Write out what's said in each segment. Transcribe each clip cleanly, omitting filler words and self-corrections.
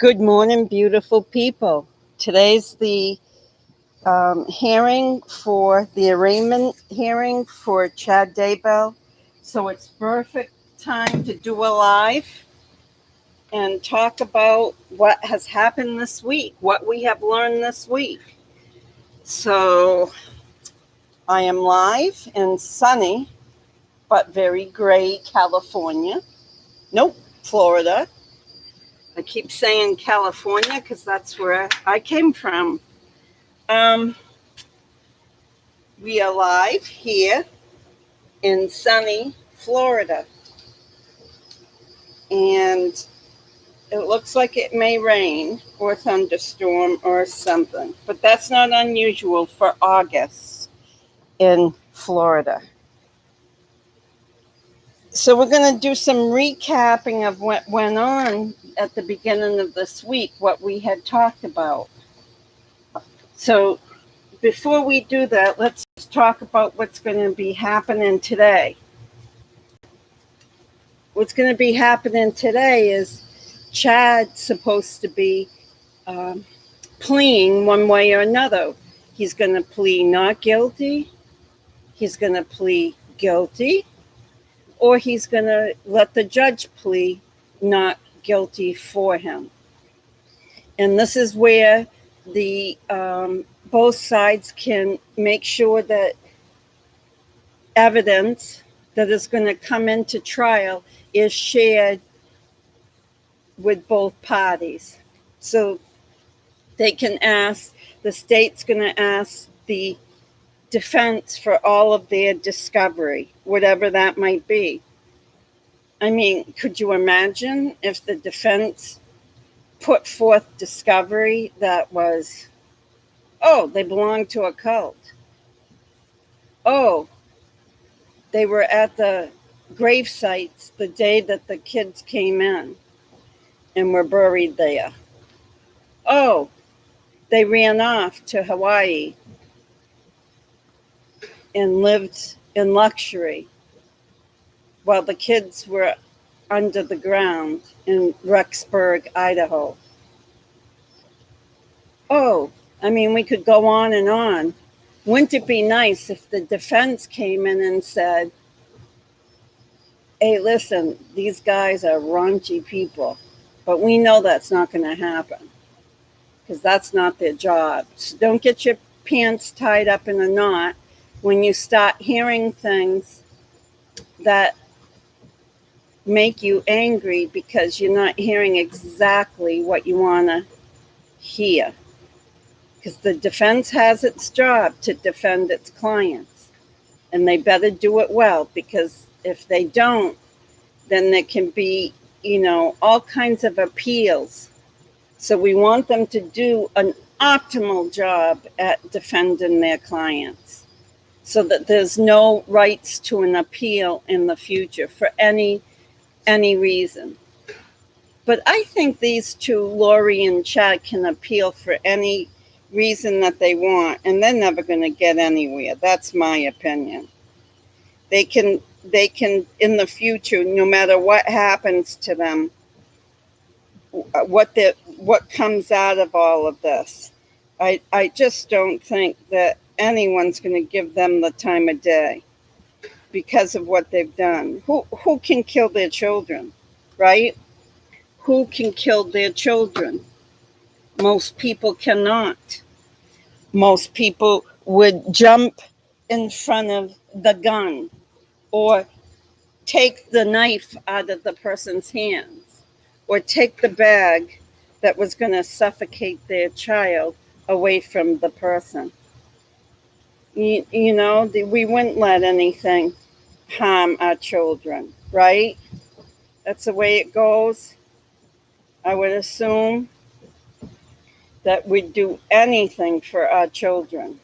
Good morning, beautiful people. Today's the hearing for the arraignment hearing for Chad Daybell. So it's perfect time to do a live and talk about what has happened this week, what we have learned this week. So I am live in sunny but very gray California. Nope, Florida. I keep saying California because that's where I came from. We are live here in sunny Florida. And it looks like it may rain or thunderstorm or something. But that's not unusual for August in Florida. So we're going to do some recapping of what went on at the beginning of this week, what we had talked about. So before we do that, let's talk about what's going to be happening today. What's going to be happening today is Chad's supposed to be pleading one way or another. He's going to plead not guilty, he's going to plead guilty, or he's going to let the judge plead not guilty for him. And this is where the both sides can make sure that evidence that is going to come into trial is shared with both parties. So they can ask, the state's going to ask the defense for all of their discovery, whatever that might be. I mean, could you imagine if the defense put forth discovery that was, oh, they belong to a cult. Oh, they were at the grave sites the day that the kids came in and were buried there. Oh, they ran off to Hawaii and lived in luxury while the kids were under the ground in Rexburg, Idaho. Oh, I mean, we could go on and on. Wouldn't it be nice if the defense came in and said, hey, listen, these guys are raunchy people, but we know that's not going to happen because that's not their job. So don't get your pants tied up in a knot when you start hearing things that make you angry because you're not hearing exactly what you want to hear. Because the defense has its job to defend its clients, and they better do it well, because if they don't, then there can be, all kinds of appeals. So we want them to do an optimal job at defending their clients so that there's no rights to an appeal in the future for any reason. But I think these two, Lori and Chad, can appeal for any reason that they want, and they're never going to get anywhere. That's my opinion. They can in the future, no matter what happens to them, what comes out of all of this, I just don't think that anyone's going to give them the time of day because of what they've done. Who can kill their children, right? Who can kill their children? Most people cannot. Most people would jump in front of the gun or take the knife out of the person's hands or take the bag that was going to suffocate their child away from the person. We wouldn't let anything harm our children, right? That's the way it goes. I would assume that we'd do anything for our children.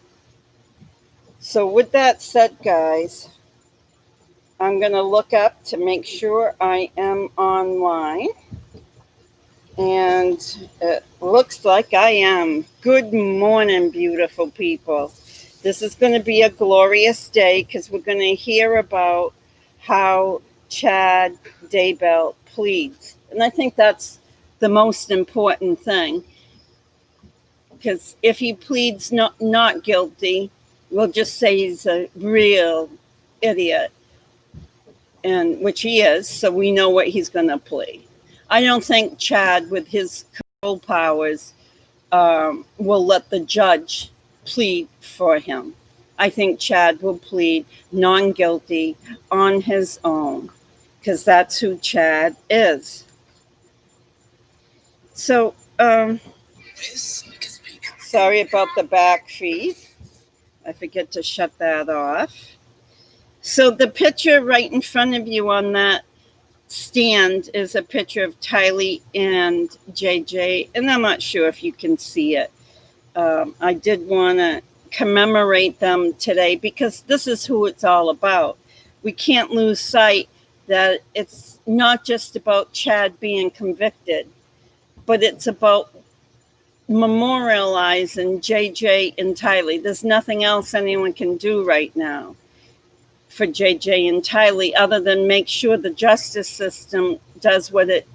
So with that said, guys, I'm going to look up to make sure I am online. And it looks like I am. Good morning, beautiful people. This is going to be a glorious day because we're going to hear about how Chad Daybell pleads. And I think that's the most important thing. Because if he pleads not guilty, we'll just say he's a real idiot, and which he is, so we know what he's going to plead. I don't think Chad, with his control powers, will let the judge plead for him. I think Chad will plead non-guilty on his own, because that's who Chad is. So, sorry about the back feed. I forget to shut that off. So the picture right in front of you on that stand is a picture of TYLEE and JJ, and I'm not sure if you can see it. I did want to commemorate them today because this is who it's all about. We can't lose sight that it's not just about Chad being convicted, but it's about memorializing JJ and TYLEE. There's nothing else anyone can do right now for JJ and TYLEE other than make sure the justice system does what it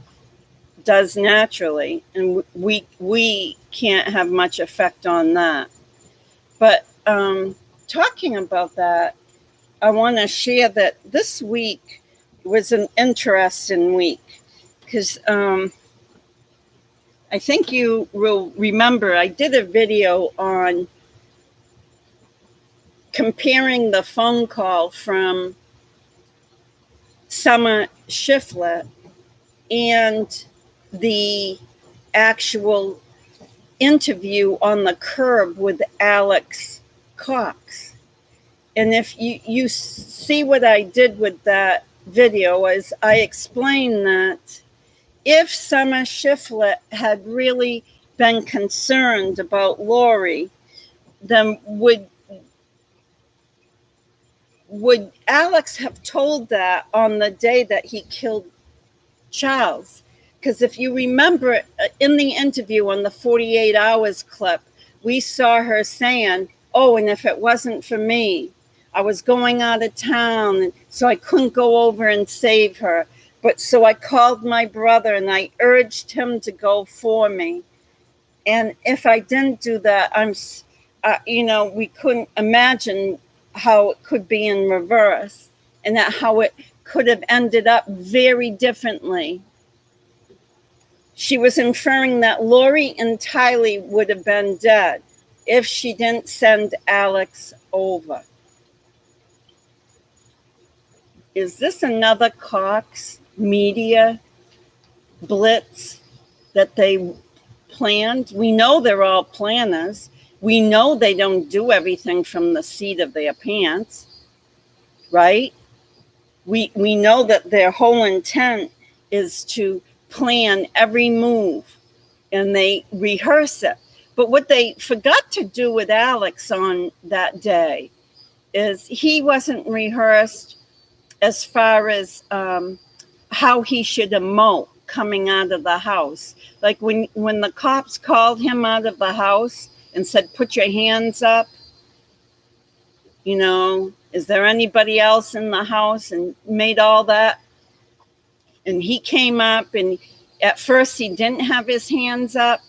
does naturally, and we can't have much effect on that. But talking about that, I want to share that this week was an interesting week because I think you will remember I did a video on comparing the phone call from Summer Shiflett and the actual interview on the curb with Alex Cox. And if you see what I did with that video, is I explained that if Summer Shiflett had really been concerned about Lori, then would Alex have told that on the day that he killed Charles? Because if you remember in the interview on the 48 Hours clip, we saw her saying, oh, and if it wasn't for me, I was going out of town, so I couldn't go over and save her. But so I called my brother and I urged him to go for me. And if I didn't do that, we couldn't imagine how it could be in reverse and that how it could have ended up very differently. She was inferring that Lori and TYLEE would have been dead if she didn't send Alex over. Is this another Cox media blitz that they planned? We know they're all planners. We know they don't do everything from the seat of their pants, right? We know that their whole intent is to plan every move and they rehearse it. But what they forgot to do with Alex on that day is he wasn't rehearsed as far as how he should emote coming out of the house. Like when the cops called him out of the house and said, put your hands up, is there anybody else in the house, and made all that. And he came up, and at first he didn't have his hands up,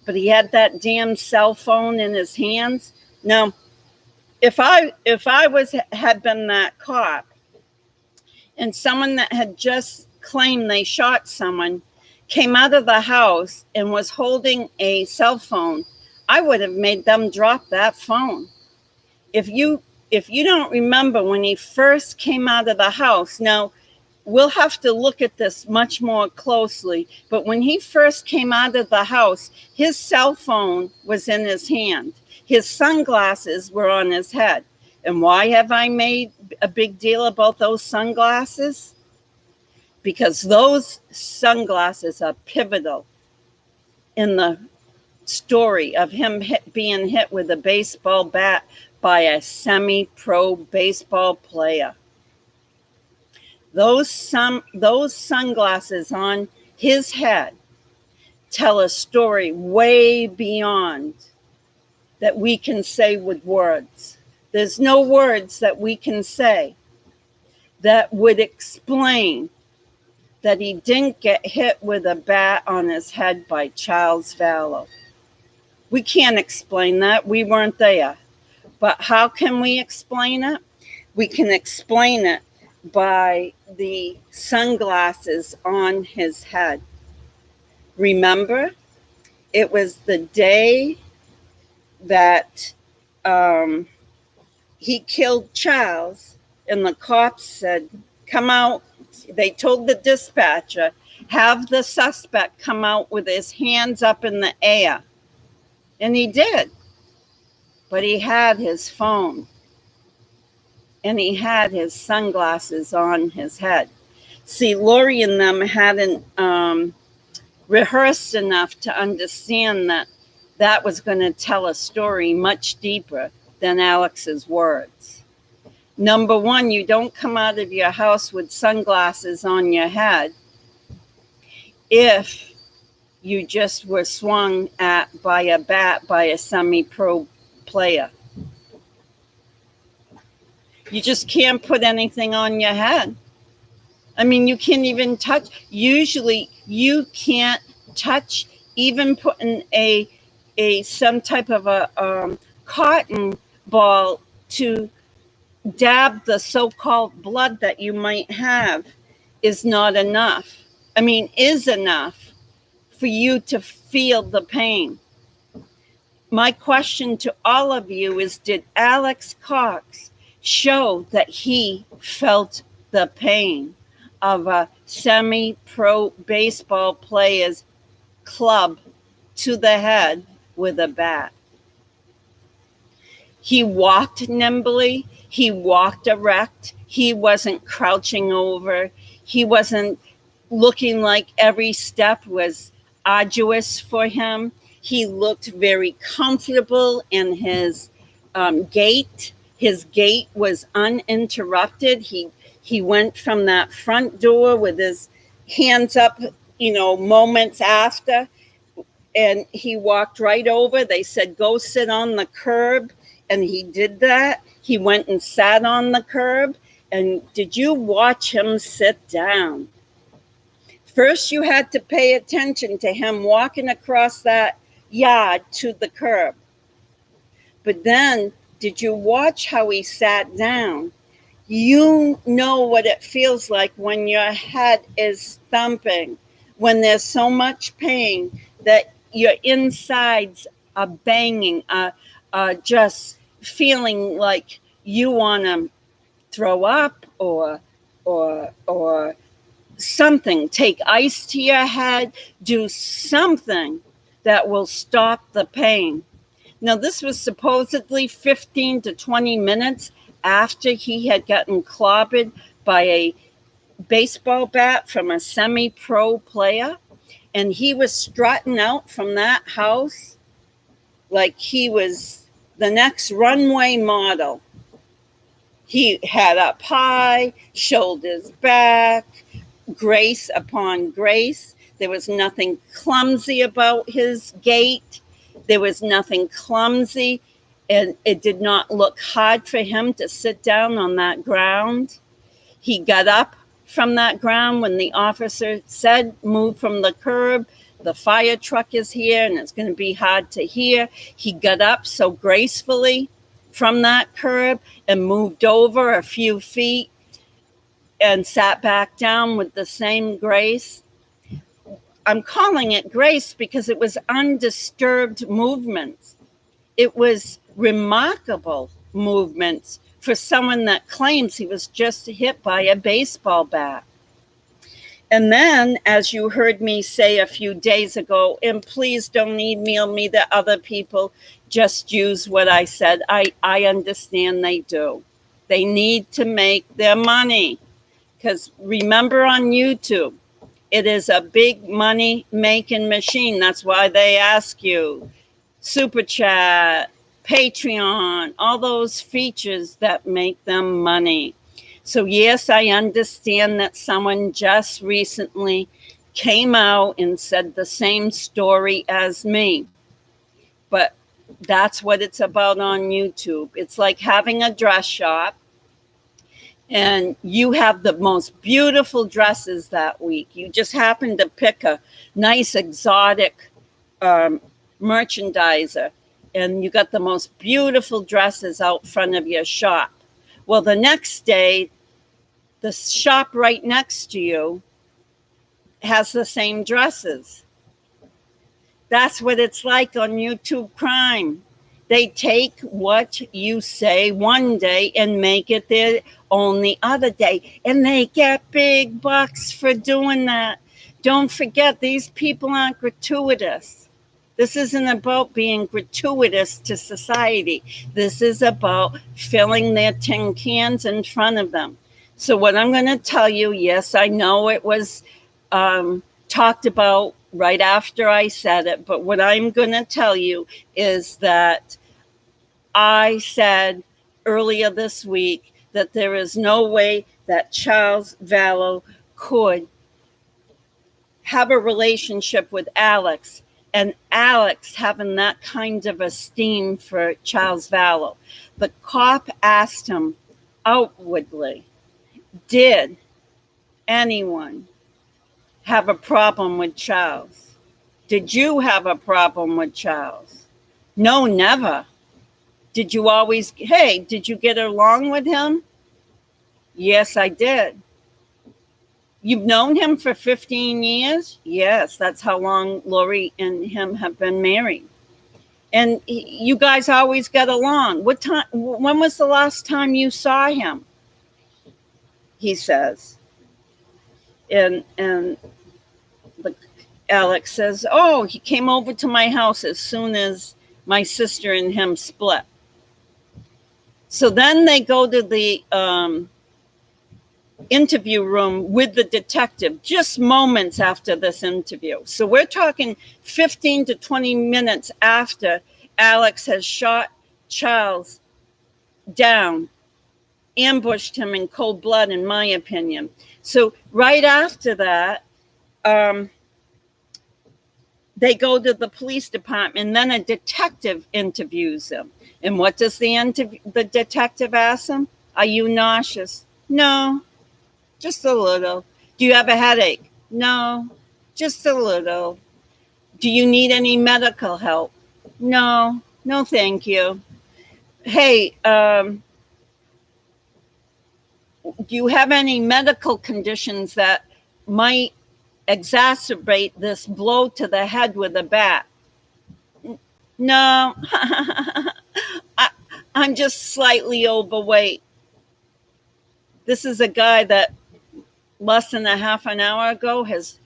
but he had that damn cell phone in his hands. Now, if I had been that cop and someone that had just claimed they shot someone came out of the house and was holding a cell phone, I would have made them drop that phone. If you don't remember when he first came out of the house, now we'll have to look at this much more closely, but when he first came out of the house, his cell phone was in his hand. His sunglasses were on his head. And why have I made a big deal about those sunglasses? Because those sunglasses are pivotal in the story of him being hit with a baseball bat by a semi-pro baseball player. Those sunglasses on his head tell a story way beyond that we can say with words. There's no words that we can say that would explain that he didn't get hit with a bat on his head by Charles VALLOW. We can't explain that. We weren't there. But how can we explain it? We can explain it by the sunglasses on his head. Remember, it was the day that he killed Charles, and the cops said, come out. They told the dispatcher, have the suspect come out with his hands up in the air. And he did. But he had his phone. And he had his sunglasses on his head. See, Lori and them hadn't rehearsed enough to understand that that was going to tell a story much deeper than Alex's words. Number one, you don't come out of your house with sunglasses on your head if you just were swung at by a bat by a semi-pro player. You just can't put anything on your head. I mean, you can't even touch. Usually, you can't touch even putting some type of a cotton ball to dab the so-called blood that you might have is not enough. I mean, is enough for you to feel the pain. My question to all of you is, did Alex Cox show that he felt the pain of a semi-pro baseball player's club to the head with a bat? He walked nimbly. He walked erect. He wasn't crouching over. He wasn't looking like every step was arduous for him. He looked very comfortable in his gait. His gait was uninterrupted. He went from that front door with his hands up, moments after, and he walked right over. They said, go sit on the curb. And he did that. He went and sat on the curb. And did you watch him sit down? First, you had to pay attention to him walking across that yard to the curb. But then, did you watch how he sat down? You know what it feels like when your head is thumping, when there's so much pain that your insides are banging, just feeling like you want to throw up or something. Take ice to your head, do something that will stop the pain. Now, this was supposedly 15 to 20 minutes after he had gotten clobbered by a baseball bat from a semi-pro player, and he was strutting out from that house like he was the next runway model. He had up high, shoulders back, grace upon grace. There was nothing clumsy about his gait. There was nothing clumsy, and it did not look hard for him to sit down on that ground. He got up from that ground when the officer said, move from the curb. The fire truck is here and it's going to be hard to hear. He got up so gracefully from that curb and moved over a few feet and sat back down with the same grace. I'm calling it grace because it was undisturbed movements. It was remarkable movements for someone that claims he was just hit by a baseball bat. And then, as you heard me say a few days ago, and please don't email me that other people just use what I said. I understand they do. They need to make their money. Because remember, on YouTube, it is a big money-making machine. That's why they ask you Super Chat, Patreon, all those features that make them money. So yes, I understand that someone just recently came out and said the same story as me. But that's what it's about on YouTube. It's like having a dress shop. and you have the most beautiful dresses that week. You just happen to pick a nice exotic merchandiser, and you got the most beautiful dresses out front of your shop. Well, the next day, the shop right next to you has the same dresses. That's what it's like on YouTube Crime. They take what you say one day and make it their own the other day. And they get big bucks for doing that. Don't forget, these people aren't gratuitous. This isn't about being gratuitous to society. This is about filling their tin cans in front of them. So what I'm going to tell you, yes, I know it was talked about right after I said it, but what I'm going to tell you is that I said earlier this week that there is no way that Charles VALLOW could have a relationship with Alex, and Alex having that kind of esteem for Charles VALLOW. The cop asked him outwardly, did anyone have a problem with Charles? Did you have a problem with Charles? No, never. Did you always, hey, did you get along with him? Yes, I did. You've known him for 15 years? Yes, that's how long Lori and him have been married. And you guys always get along. What time? When was the last time you saw him? He says. And Alex says, oh, he came over to my house as soon as my sister and him split. So then they go to the interview room with the detective just moments after this interview. So we're talking 15 to 20 minutes after Alex has shot Charles down, ambushed him in cold blood, in my opinion. So right after that, they go to the police department, and then a detective interviews him. And what does the detective ask him? Are you nauseous? No, just a little. Do you have a headache? No, just a little. Do you need any medical help? No, no, thank you. Hey, do you have any medical conditions that might exacerbate this blow to the head with a bat? No, I'm just slightly overweight. This is a guy that less than a half an hour ago has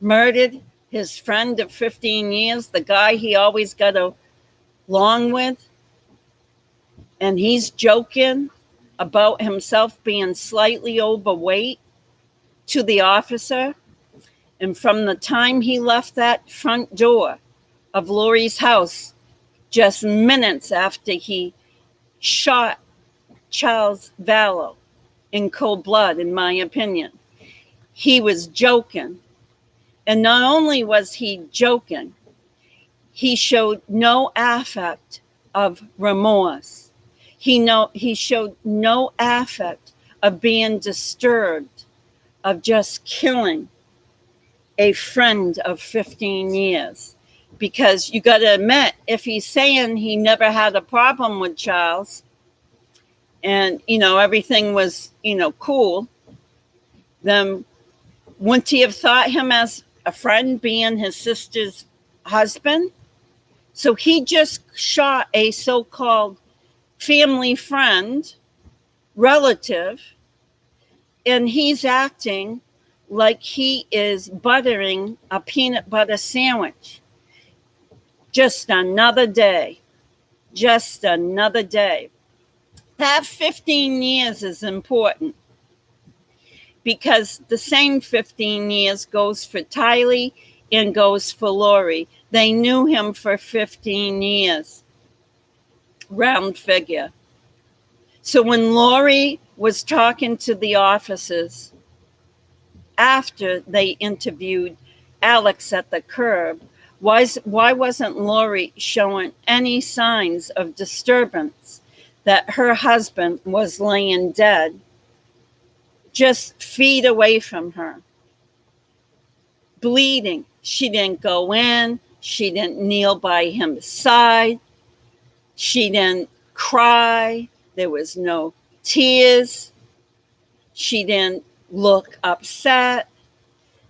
murdered his friend of 15 years, the guy he always got along with. And he's joking about himself being slightly overweight to the officer. And from the time he left that front door of Lori's house, just minutes after he shot Charles VALLOW in cold blood, in my opinion, he was joking. And not only was he joking, he showed no affect of remorse. He showed no affect of being disturbed, of just killing a friend of 15 years. Because you got to admit, if he's saying he never had a problem with Charles and, everything was, cool, then wouldn't he have thought him as a friend, being his sister's husband? So he just shot a so-called family friend, relative, and he's acting like he is buttering a peanut butter sandwich. Just another day. Just another day. That 15 years is important because the same 15 years goes for TYLEE and goes for Lori. They knew him for 15 years. Round figure. So when Lori was talking to the officers after they interviewed Alex at the curb, why wasn't Lori showing any signs of disturbance that her husband was laying dead just feet away from her, bleeding. She didn't go in. She didn't kneel by his side. She didn't cry. There was no tears. She didn't look upset.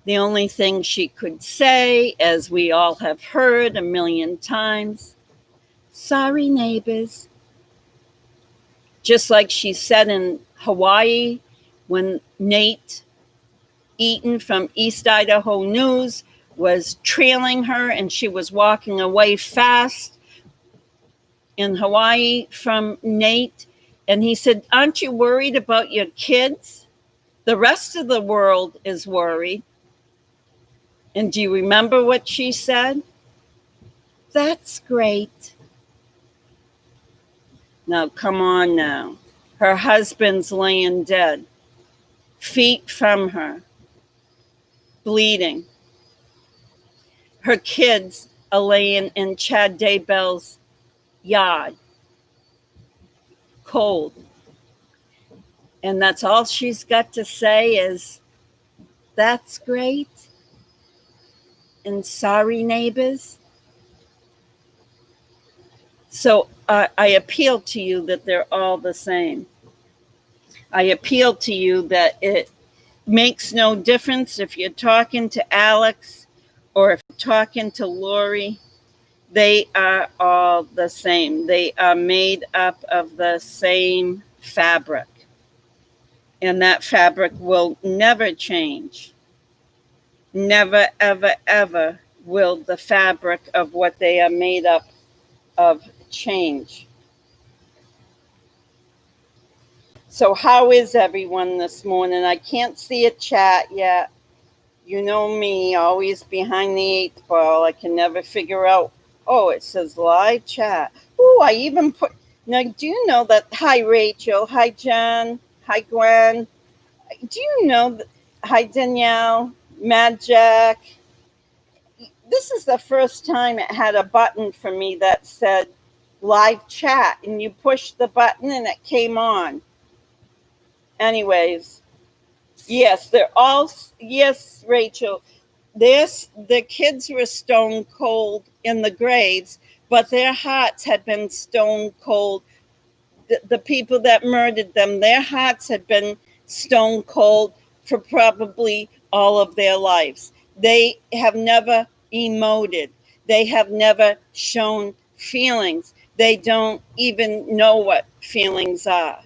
The only thing she could say, as we all have heard a million times, sorry, neighbors. Just like she said in Hawaii when Nate Eaton from East Idaho News was trailing her and she was walking away fast in Hawaii from Nate. And he said, aren't you worried about your kids? The rest of the world is worried. And do you remember what she said? That's great. Now, come on now. Her husband's laying dead, feet from her, bleeding. Her kids are laying in Chad Daybell's yard, cold. And that's all she's got to say is, that's great. And sorry, neighbors. So I appeal to you that they're all the same. I appeal to you that it makes no difference if you're talking to Alex or if you're talking to Lori. They are all the same. They are made up of the same fabric. And that fabric will never change. Never, ever, ever will the fabric of what they are made up of change. So how is everyone this morning? I can't see a chat yet. You know me, always behind the 8th ball. I can never figure out. Oh, it says live chat. Oh, I even put. Now, do you know that? Hi, Rachel. Hi, Jen. Hi, Gwen. Do you know that? Hi, Danielle. Mad Jack. This is the first time it had a button for me that said live chat, and you pushed the button and it came on. Anyways, yes, they're all, yes, Rachel, the kids were stone cold in the graves, but their hearts had been stone cold. The people that murdered them, their hearts had been stone cold for probably all of their lives. They have never emoted. They have never shown feelings. They don't even know what feelings are.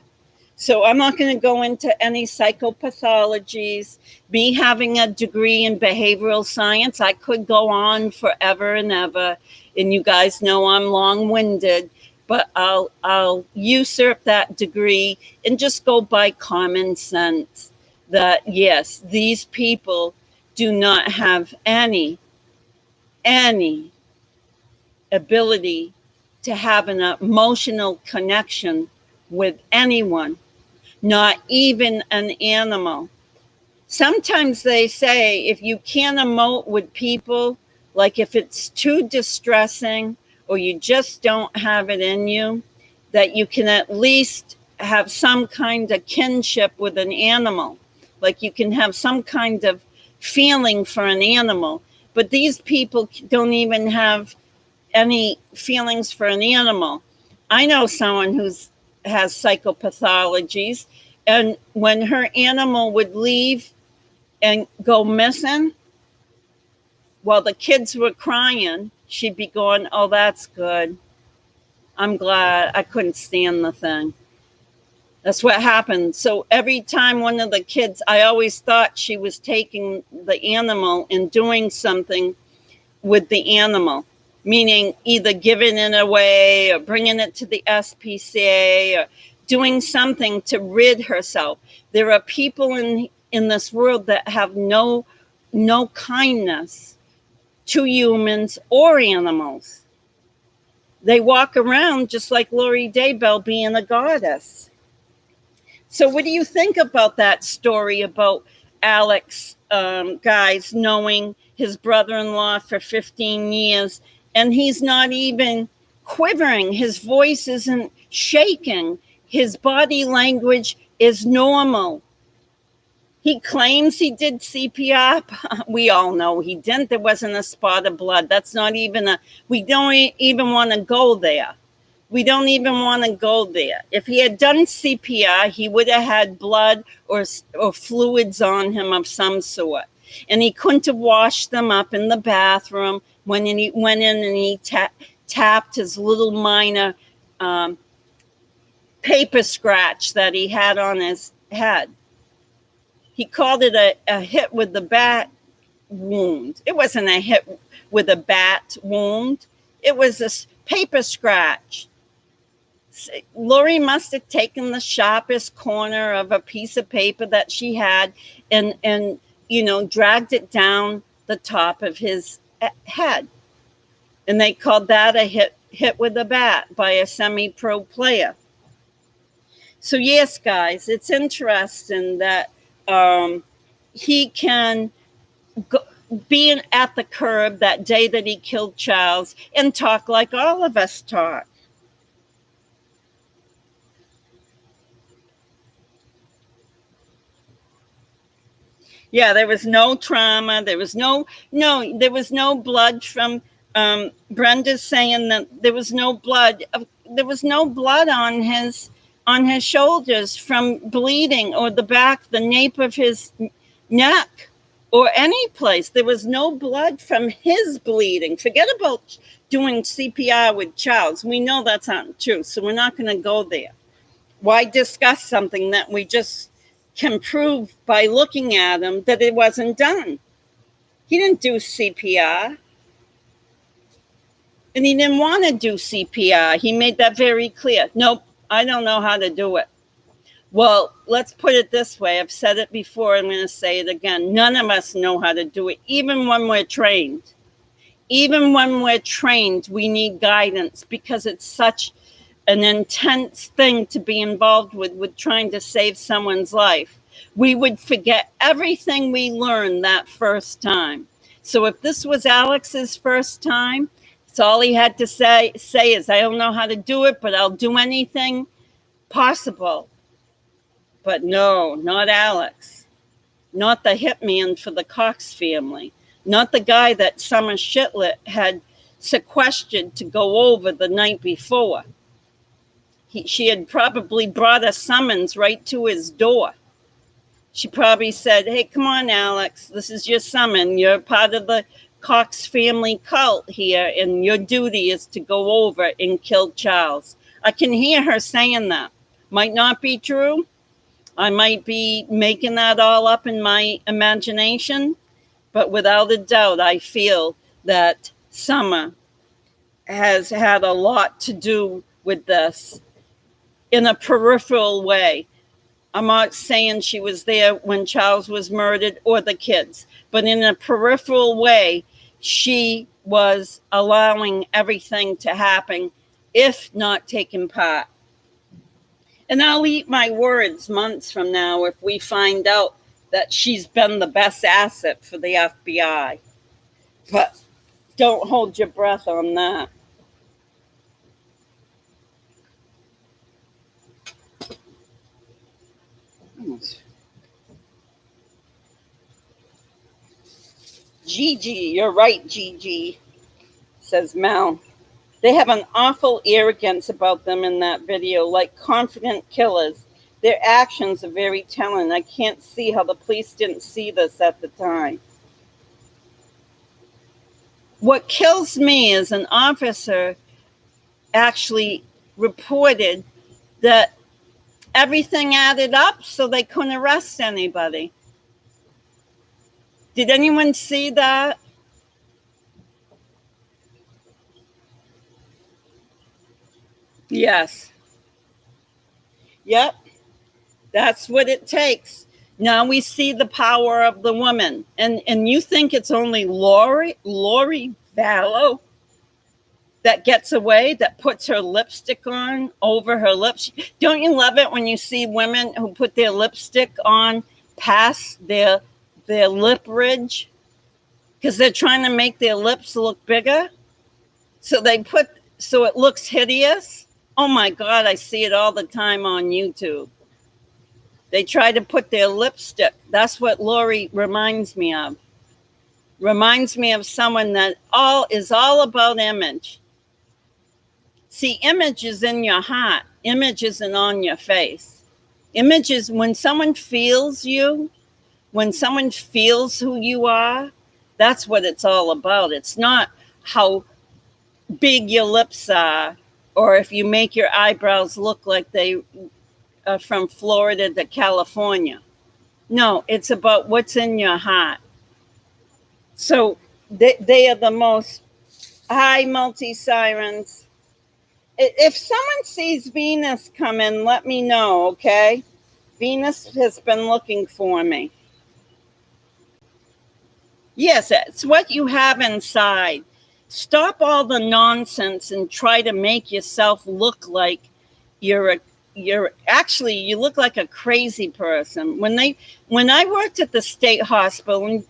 So I'm not going to go into any psychopathologies. Me having a degree in behavioral science, I could go on forever and ever. And you guys know I'm long-winded, but I'll usurp that degree and just go by common sense that, yes, these people do not have any ability to have an emotional connection with anyone. Not even an animal. Sometimes they say if you can't emote with people, like if it's too distressing or you just don't have it in you, that you can at least have some kind of kinship with an animal. Like you can have some kind of feeling for an animal. But these people don't even have any feelings for an animal. I know someone who's has psychopathologies, and when her animal would leave and go missing while the kids were crying, she'd be going, oh, that's good. I'm glad. I couldn't stand the thing. That's what happened. So every time one of the kids, I always thought she was taking the animal and doing something with the animal, meaning either giving it away or bringing it to the SPCA or doing something to rid herself. There are people in this world that have no kindness to humans or animals. They walk around just like Lori Daybell being a goddess. So what do you think about that story about Alex, guys, knowing his brother-in-law for 15 years, and he's not even quivering. His voice isn't shaking. His body language is normal. He claims he did CPR. We all know he didn't. There wasn't a spot of blood. That's not even we don't even want to go there. We don't even want to go there. If he had done CPR, he would have had blood or fluids on him of some sort. And he couldn't have washed them up in the bathroom when he went in and he tapped his little minor paper scratch that he had on his head. He called it a hit with the bat wound. It wasn't a hit with a bat wound. It was a paper scratch. Lori must have taken the sharpest corner of a piece of paper that she had and dragged it down the top of his head. And they called that a hit with a bat by a semi-pro player. So yes, guys, it's interesting that he can be at the curb that day that he killed Charles and talk like all of us talk. Yeah, there was no trauma. There was no blood from Brenda's saying that there was no blood. There was no blood on his shoulders from bleeding, or the back, the nape of his neck, or any place. There was no blood from his bleeding. Forget about doing CPR with Charles. We know that's not true, so we're not going to go there. Why discuss something that we just can prove by looking at him that it wasn't done? He didn't do CPR. And he didn't want to do CPR. He made that very clear. Nope, I don't know how to do it. Well, let's put it this way. I've said it before. I'm going to say it again. None of us know how to do it, even when we're trained. Even when we're trained, we need guidance because it's such an intense thing to be involved with trying to save someone's life. We would forget everything we learned that first time. So if this was Alex's first time, it's all he had to say is, I don't know how to do it, but I'll do anything possible. But no, not Alex. Not the hitman for the Cox family. Not the guy that Summer Shitlet had sequestered to go over the night before. She had probably brought a summons right to his door. She probably said, hey, come on, Alex, this is your summon. You're part of the Cox family cult here, and your duty is to go over and kill Charles. I can hear her saying that. Might not be true. I might be making that all up in my imagination, but without a doubt, I feel that Summer has had a lot to do with this in a peripheral way. I'm not saying she was there when Charles was murdered or the kids, but in a peripheral way, she was allowing everything to happen, if not taking part. And I'll eat my words months from now if we find out that she's been the best asset for the FBI. But don't hold your breath on that. Gigi, you're right, Gigi, says Mel. They have an awful arrogance about them in that video, like confident killers. Their actions are very telling. I can't see how the police didn't see this at the time. What kills me is an officer actually reported that everything added up, so they couldn't arrest anybody. Did anyone see that? Yes. Yep. That's what it takes. Now we see the power of the woman. And you think it's only Lori VALLOW that gets away, that puts her lipstick on over her lips? Don't you love it when you see women who put their lipstick on past their lip ridge? Because they're trying to make their lips look bigger. So it looks hideous. Oh my God, I see it all the time on YouTube. They try to put their lipstick. That's what Lori reminds me of. Reminds me of someone that is all about image. See, image is in your heart. Image isn't on your face. Image is when someone feels you, when someone feels who you are, that's what it's all about. It's not how big your lips are, or if you make your eyebrows look like they are from Florida to California. No, it's about what's in your heart. So they are the most high multi-sirens. If someone sees Venus come in, let me know, okay? Venus has been looking for me. Yes, it's what you have inside. Stop all the nonsense and try to make yourself look like you look like a crazy person. When I worked at the state hospital, and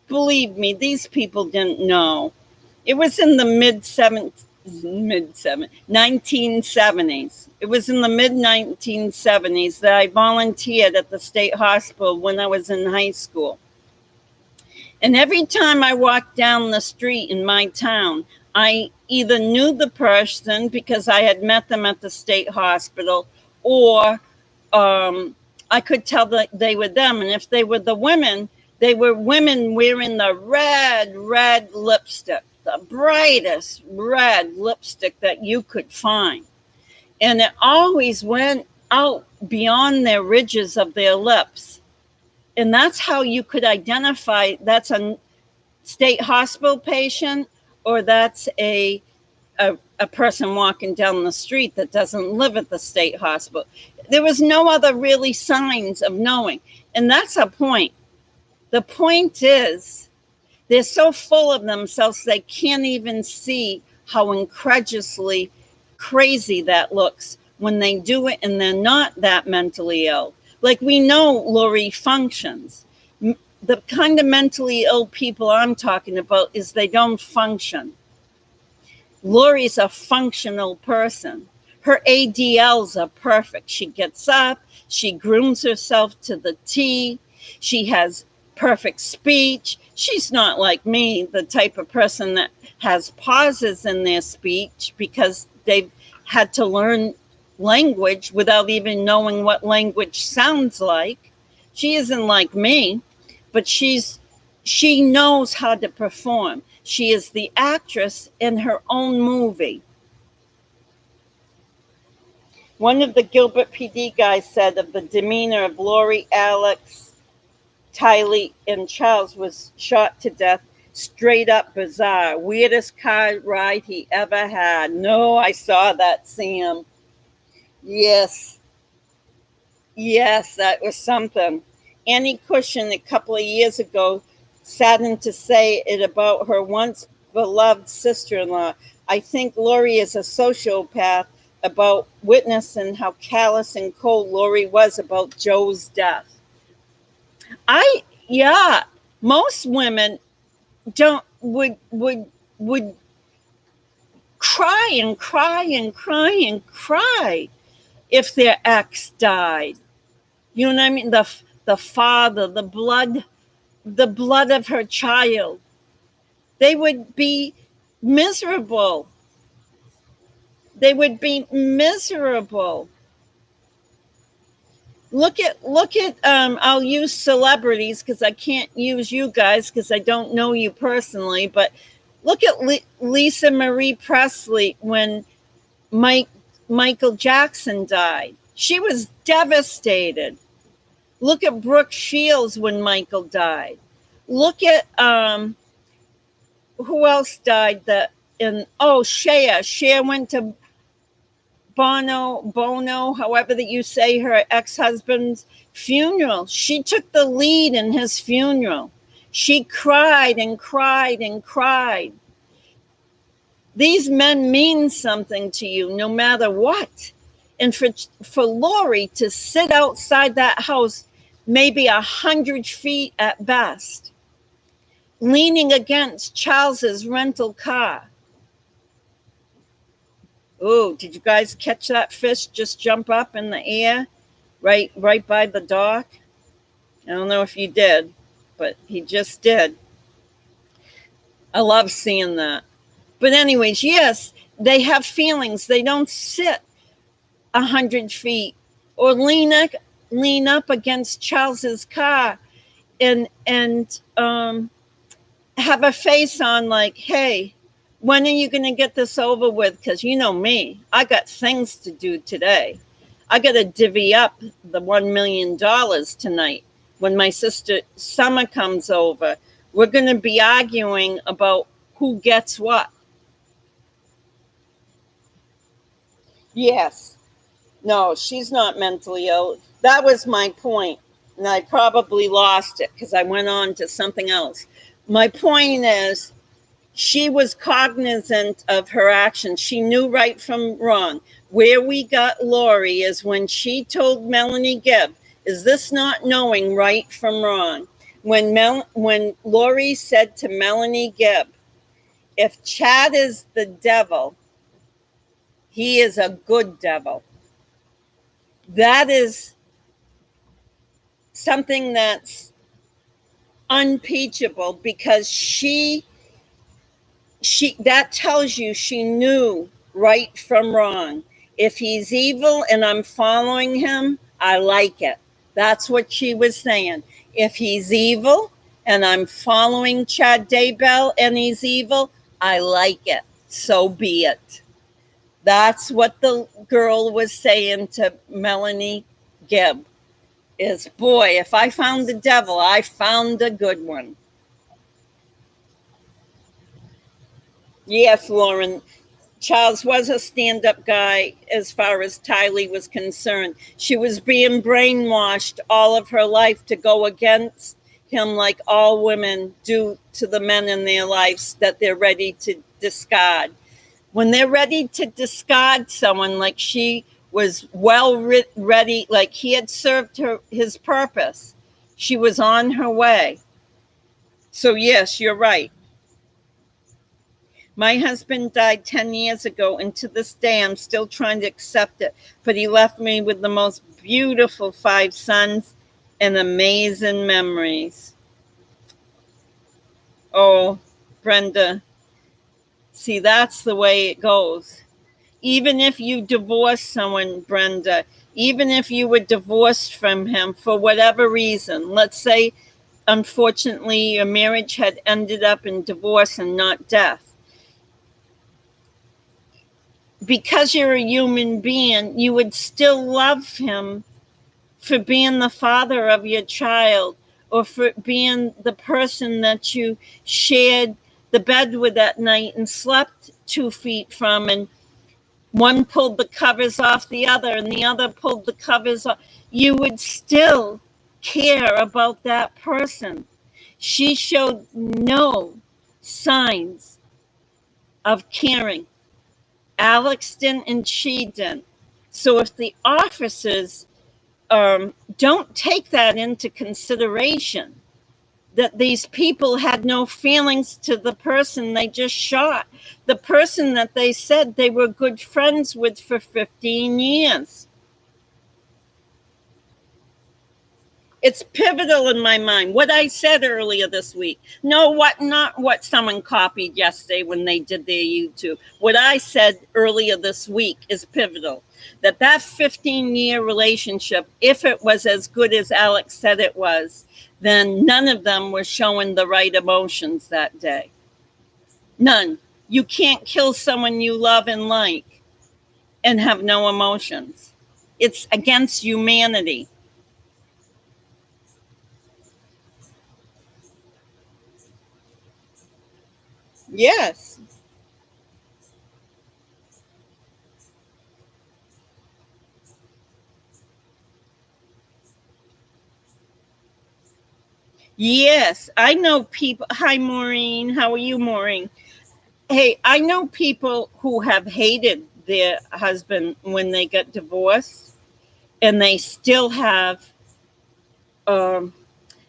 believe me, these people didn't know. It was in the mid 1970s. It was in the mid 1970s that I volunteered at the state hospital when I was in high school. And every time I walked down the street in my town, I either knew the person because I had met them at the state hospital, or I could tell that they were them. And if they were the women, they were women wearing the red lipstick, the brightest red lipstick that you could find. And it always went out beyond their ridges of their lips. And that's how you could identify that's a state hospital patient, or that's a person walking down the street that doesn't live at the state hospital. There was no other really signs of knowing. And that's a point. The point is, they're so full of themselves, they can't even see how incredulously crazy that looks when they do it and they're not that mentally ill. Like, we know Lori functions. The kind of mentally ill people I'm talking about is they don't function. Lori's a functional person. Her ADLs are perfect. She gets up, she grooms herself to the T, she has perfect speech. She's not like me, the type of person that has pauses in their speech because they've had to learn language without even knowing what language sounds like. She isn't like me, but she knows how to perform. She is the actress in her own movie. One of the Gilbert PD guys said of the demeanor of Lori, Alex, TYLEE, and Charles was shot to death. Straight up bizarre. Weirdest car ride he ever had. No, I saw that, Sam. Yes, that was something. Annie Cushion, a couple of years ago, saddened to say it about her once beloved sister-in-law. I think Lori is a sociopath about witnessing how callous and cold Lori was about Joe's death. Most women would cry and cry and cry and cry if their ex died. You know what I mean? The father, the blood of her child. They would be miserable. Look at I'll use celebrities because I can't use you guys because I don't know you personally, but look at Lisa Marie Presley when Michael Jackson died. She was devastated. Look at Brooke Shields when Michael died. Look at who else died Cher. Cher went to Bono, however that you say her ex-husband's funeral. She took the lead in his funeral. She cried and cried and cried. These men mean something to you no matter what. And for Lori to sit outside that house, maybe 100 feet at best, leaning against Charles's rental car. Oh, did you guys catch that fish just jump up in the air? right by the dock. I don't know if you did, but he just did. I love seeing that. But anyways, yes, they have feelings. They don't sit 100 feet or lean up against Charles's car and have a face on like, hey, when are you going to get this over with? Because you know me, I got things to do today. I got to divvy up the $1 million tonight. When my sister Summer comes over, we're going to be arguing about who gets what. Yes. No, she's not mentally ill. That was my point. And I probably lost it because I went on to something else. My point is, she was cognizant of her actions. She knew right from wrong. Where we got Lori is when she told Melanie Gibb, is this not knowing right from wrong? When Lori said to Melanie Gibb, if Chad is the devil, he is a good devil. That is something that's unimpeachable because she that tells you she knew right from wrong. If he's evil and I'm following him, I like it. That's what she was saying. If he's evil and I'm following Chad Daybell and he's evil, I like it. So be it. That's what the girl was saying to Melanie Gibb is, boy, if I found the devil, I found a good one. Yes, Lauren. Charles was a stand-up guy as far as TYLEE was concerned. She was being brainwashed all of her life to go against him like all women do to the men in their lives that they're ready to discard. When they're ready to discard someone, like she was ready, like he had served his purpose. She was on her way. So yes, you're right. My husband died 10 years ago, and to this day, I'm still trying to accept it. But he left me with the most beautiful 5 sons and amazing memories. Oh, Brenda, see, that's the way it goes. Even if you divorce someone, Brenda, even if you were divorced from him for whatever reason, let's say, unfortunately, your marriage had ended up in divorce and not death. Because you're a human being, you would still love him for being the father of your child or for being the person that you shared the bed with at night and slept 2 feet from, and one pulled the covers off the other and the other pulled the covers off. You would still care about that person. She showed no signs of caring. Alex didn't and she didn't. So if the officers don't take that into consideration, that these people had no feelings to the person they just shot, the person that they said they were good friends with for 15 years. It's pivotal in my mind. What I said earlier this week. Not what someone copied yesterday when they did their YouTube. What I said earlier this week is pivotal. That 15-year relationship, if it was as good as Alex said it was, then none of them were showing the right emotions that day. None. You can't kill someone you love and like and have no emotions. It's against humanity. Yes. Yes, I know people. Hi, Maureen. How are you, Maureen? Hey, I know people who have hated their husband when they got divorced, and they still have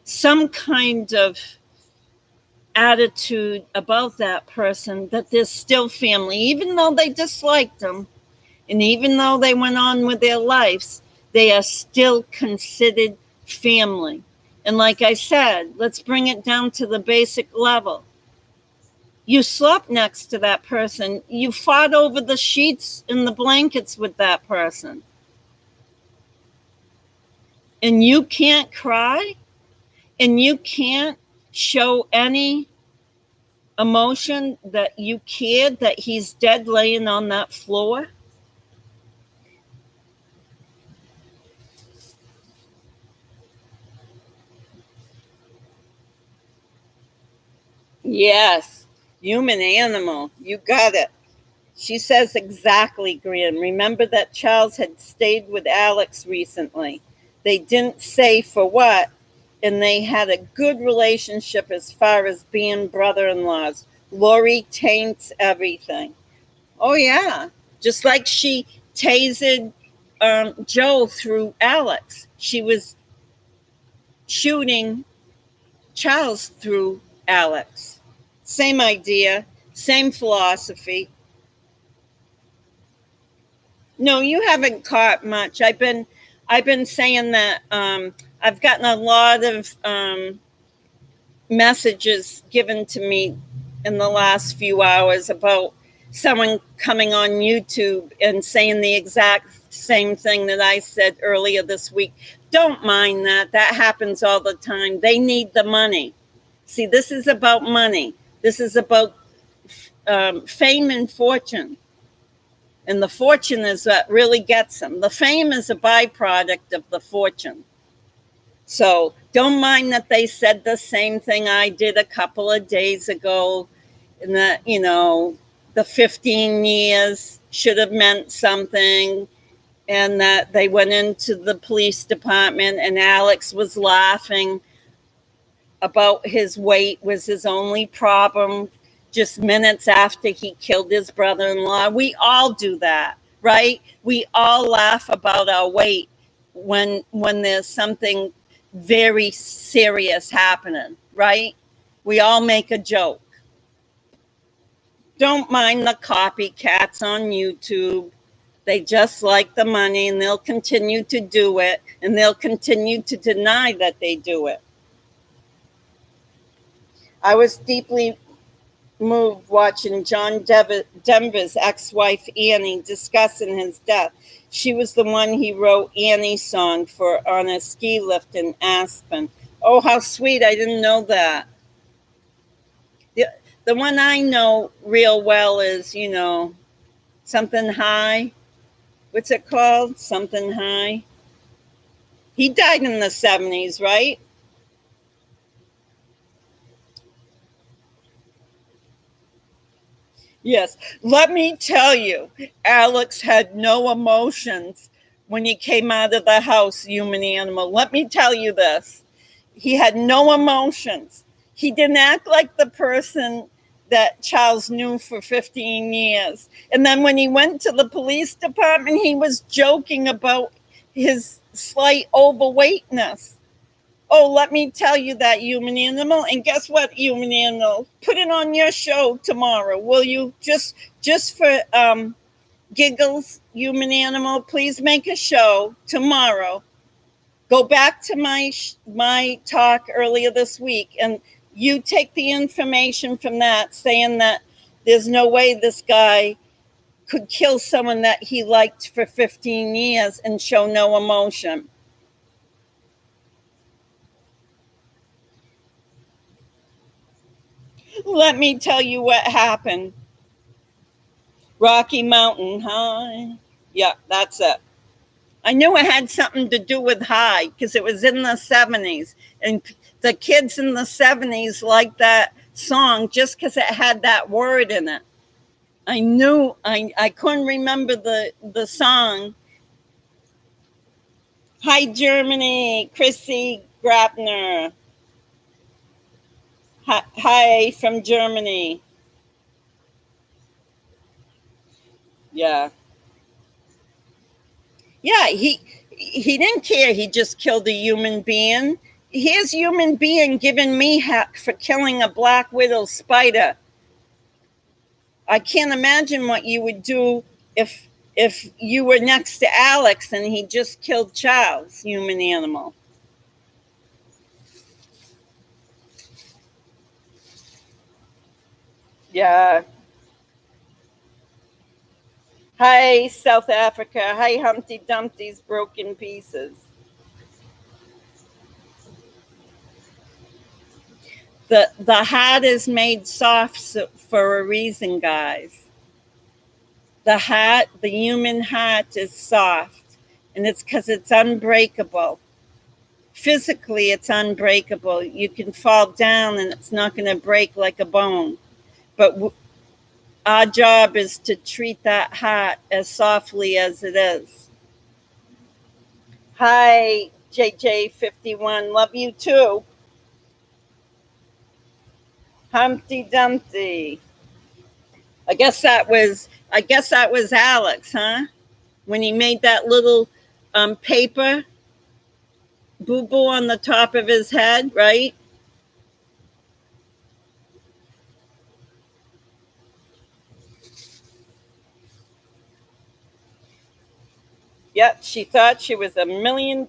some kind of attitude about that person, that they're still family, even though they disliked them, and even though they went on with their lives, they are still considered family. And like I said, let's bring it down to the basic level. You slept next to that person. You fought over the sheets and the blankets with that person. And you can't cry? And you can't show any emotion that you cared that he's dead laying on that floor? Yes, human animal. You got it. She says exactly, Graham. Remember that Charles had stayed with Alex recently. They didn't say for what, and they had a good relationship as far as being brother-in-laws. Lori taints everything. Oh, yeah. Just like she tasered Joe through Alex. She was shooting Charles through Alex. Same idea, same philosophy. No, you haven't caught much. I've been saying that I've gotten a lot of messages given to me in the last few hours about someone coming on YouTube and saying the exact same thing that I said earlier this week. Don't mind that. That happens all the time. They need the money. See, this is about money. This is about fame and fortune. And the fortune is what really gets them. The fame is a byproduct of the fortune. So don't mind that they said the same thing I did a couple of days ago. And that, the 15 years should have meant something. And that they went into the police department and Alex was laughing about his weight was his only problem just minutes after he killed his brother-in-law. We all do that, right? We all laugh about our weight when there's something very serious happening, right? We all make a joke. Don't mind the copycats on YouTube. They just like the money and they'll continue to do it and they'll continue to deny that they do it. I was deeply moved watching John Denver's ex-wife Annie discussing his death. She was the one he wrote Annie's song for on a ski lift in Aspen. Oh, how sweet. I didn't know that. The one I know real well is, Something High. What's it called? Something High. He died in the 70s, right? Yes. Let me tell you, Alex had no emotions when he came out of the house, human animal. Let me tell you this. He had no emotions. He didn't act like the person that Charles knew for 15 years. And then when he went to the police department, he was joking about his slight overweightness. Oh, let me tell you that, human animal. And guess what, human animal? Put it on your show tomorrow, will you? Just for giggles, human animal. Please make a show tomorrow. Go back to my talk earlier this week, and you take the information from that, saying that there's no way this guy could kill someone that he liked for 15 years and show no emotion. Let me tell you what happened. Rocky Mountain High. Yeah, that's it. I knew it had something to do with high because it was in the 70s. And the kids in the 70s liked that song just because it had that word in it. I knew, I couldn't remember the song. Hi, Germany, Chrissy Grabner. Hi from Germany. Yeah. Yeah, he didn't care. He just killed a human being. Here's human being giving me heck for killing a black widow spider. I can't imagine what you would do if if you were next to Alex and he just killed Charles, human animal. Yeah. Hi, South Africa. Hi, Humpty Dumpty's broken pieces. The heart is made soft for a reason, guys. The heart, the human heart, is soft, and it's because it's unbreakable. Physically, it's unbreakable. You can fall down and it's not going to break like a bone. But our job is to treat that heart as softly as it is. Hi, JJ51. Love you too. Humpty Dumpty. I guess that was Alex, huh? When he made that little paper boo boo on the top of his head, right? Yep, she thought she was $1 million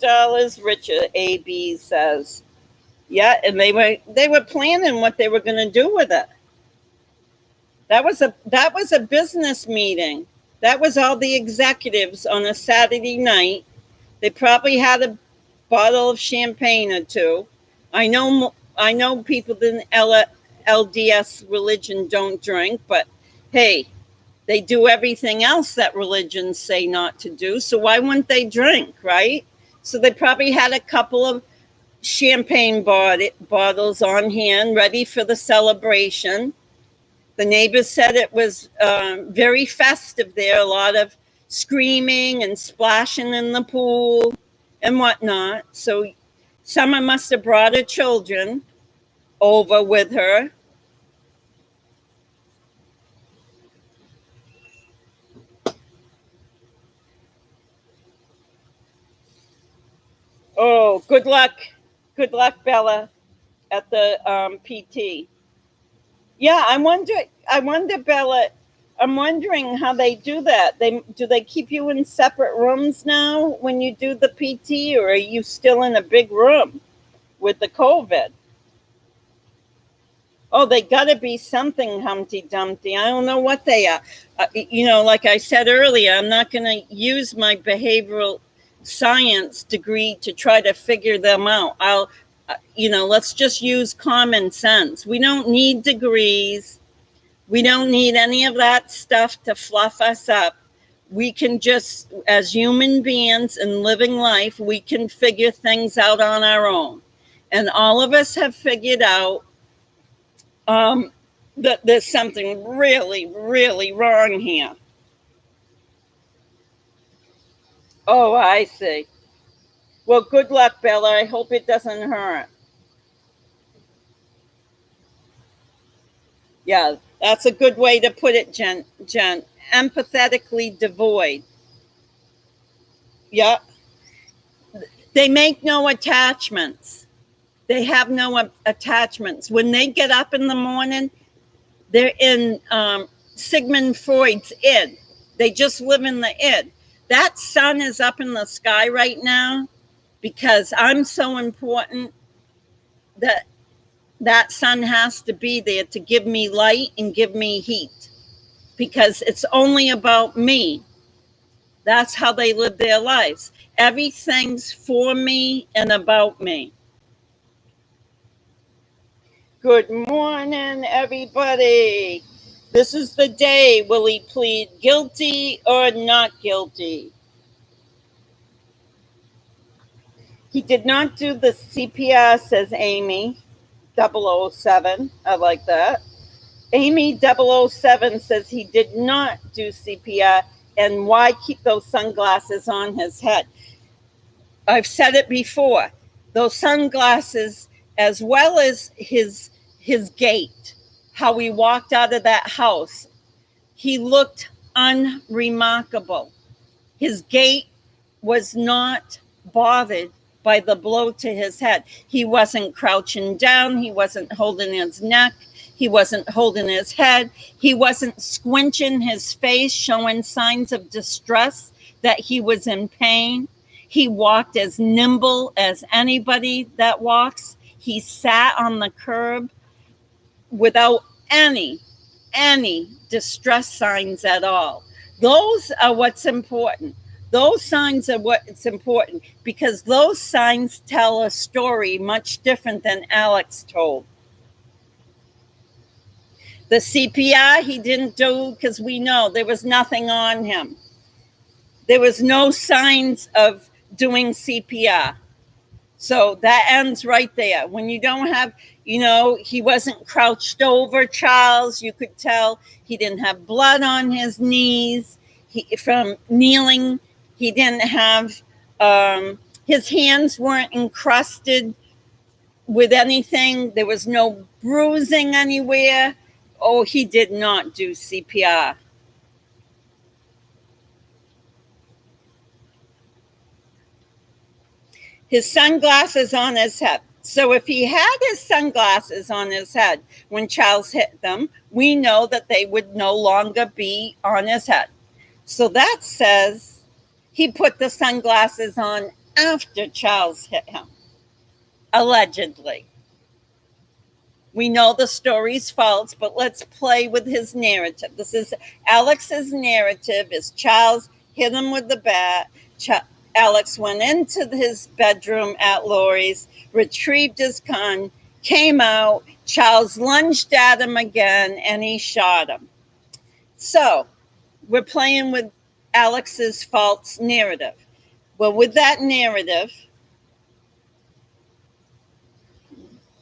richer, AB says. Yeah, and they were planning what they were going to do with it. That was a business meeting. That was all the executives on a Saturday night. They probably had a bottle of champagne or two. I know people in LDS religion don't drink, but hey, they do everything else that religions say not to do. So why wouldn't they drink, right? So they probably had a couple of champagne bottles on hand, ready for the celebration. The neighbors said it was very festive there, a lot of screaming and splashing in the pool and whatnot. So Summer must have brought her children over with her. Oh, good luck. Good luck, Bella, at the PT. Yeah, I wonder, Bella, I'm wondering how they do that. Do they keep you in separate rooms now when you do the PT, or are you still in a big room with the COVID? Oh, they got to be something, Humpty Dumpty. I don't know what they are. Like I said earlier, I'm not going to use my behavioral science degree to try to figure them out. Let's just use common sense. We don't need degrees. We don't need any of that stuff to fluff us up. We can just, as human beings and living life, we can figure things out on our own. And all of us have figured out that there's something really, really wrong here. Oh, I see. Well, good luck, Bella. I hope it doesn't hurt. Yeah, that's a good way to put it, Jen. Empathetically devoid. Yeah. They make no attachments. They have no attachments. When they get up in the morning, they're in Sigmund Freud's id. They just live in the id. That sun is up in the sky right now because I'm so important that that sun has to be there to give me light and give me heat because it's only about me. That's how they live their lives. Everything's for me and about me. Good morning, everybody. This is the day. Will he plead guilty or not guilty? He did not do the CPR, says Amy 007. I like that. Amy 007 says he did not do CPR, and why keep those sunglasses on his head? I've said it before. Those sunglasses, as well as his gait, how he walked out of that house, he looked unremarkable. His gait was not bothered by the blow to his head. He wasn't crouching down. He wasn't holding his neck. He wasn't holding his head. He wasn't squinching his face, showing signs of distress that he was in pain. He walked as nimble as anybody that walks. He sat on the curb without any distress signs at all. Those are what's important. Those signs are what's important, because those signs tell a story much different than Alex told. The CPR he didn't do because we know there was nothing on him. There was no signs of doing CPR. So that ends right there. When you don't have, he wasn't crouched over Charles. You could tell he didn't have blood on his knees from kneeling. He didn't have, his hands weren't encrusted with anything. There was no bruising anywhere. Oh, he did not do CPR. His sunglasses on his head. So if he had his sunglasses on his head when Charles hit them, we know that they would no longer be on his head. So that says he put the sunglasses on after Charles hit him, allegedly. We know the story's false, but let's play with his narrative. This is Alex's narrative. Is Charles hit him with the bat. Alex went into his bedroom at Lori's, retrieved his gun, came out. Charles lunged at him again, and he shot him. So we're playing with Alex's false narrative. Well, with that narrative,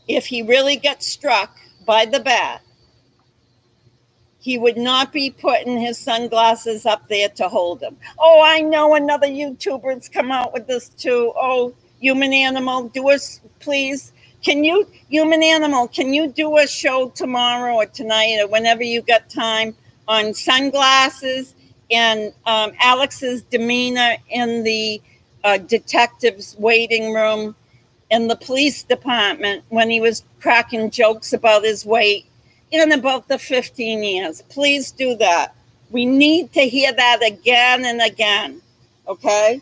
if he really gets struck by the bat, he would not be putting his sunglasses up there to hold him. Oh, I know another YouTuber's come out with this too. Oh, Human Animal, do us, please. Human Animal, can you do a show tomorrow or tonight or whenever you got time on sunglasses and Alex's demeanor in the detective's waiting room in the police department when he was cracking jokes about his weight in about the 15 years. Please do that. We need to hear that again and again. Okay?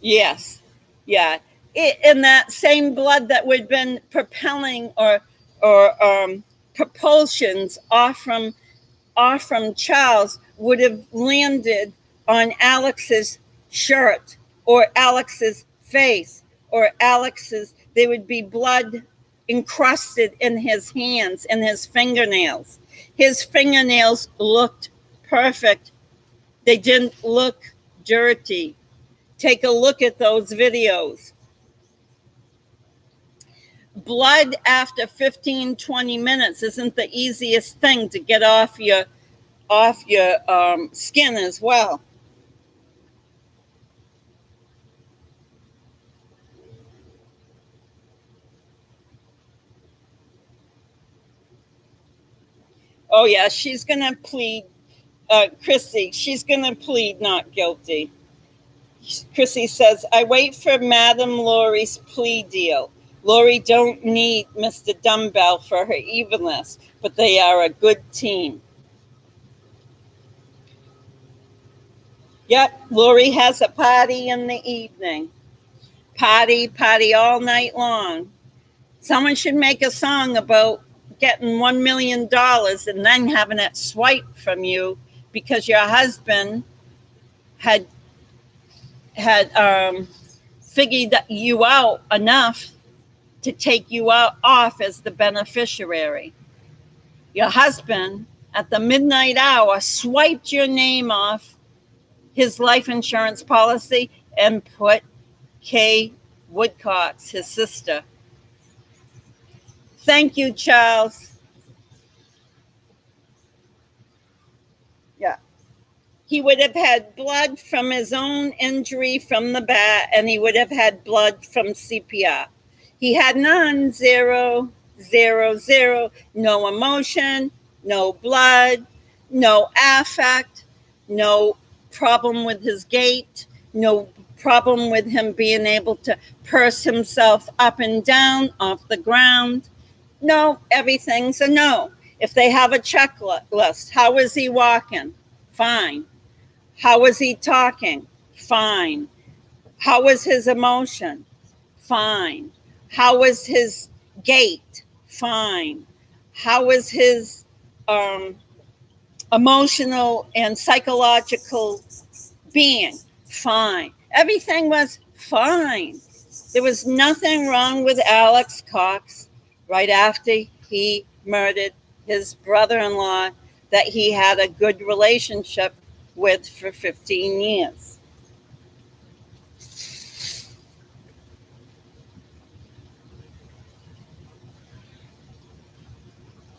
Yes. Yeah. In that same blood that would have been propelling or propulsions off from Charles would have landed on Alex's shirt or Alex's face or there would be blood encrusted in his hands and his fingernails. His fingernails looked perfect. They didn't look dirty. Take a look at those videos. Blood after 15, 20 minutes isn't the easiest thing to get off your skin as well. Oh, yeah, she's going to plead, Chrissy, she's going to plead not guilty. Chrissy says, I wait for Madam Laurie's plea deal. Laurie don't need Mr. Dumbbell for her evilness, but they are a good team. Yep, Laurie has a party in the evening. Party all night long. Someone should make a song about getting $1 million and then having it swiped from you because your husband had figured you out enough to take you off as the beneficiary. Your husband, at the midnight hour, swiped your name off his life insurance policy and put Kay Woodcox, his sister. Thank you, Charles. Yeah. He would have had blood from his own injury from the bat, and he would have had blood from CPR. He had none, 0, 0, 0, no emotion, no blood, no affect, no problem with his gait, no problem with him being able to purse himself up and down off the ground? No, everything's a no. If they have a checklist, how is he walking? Fine. How was he talking? Fine. How was his emotion? Fine. How was his gait? Fine. How was his emotional and psychological being? Fine. Everything was fine. There was nothing wrong with Alex Cox right after he murdered his brother-in-law that he had a good relationship with for 15 years.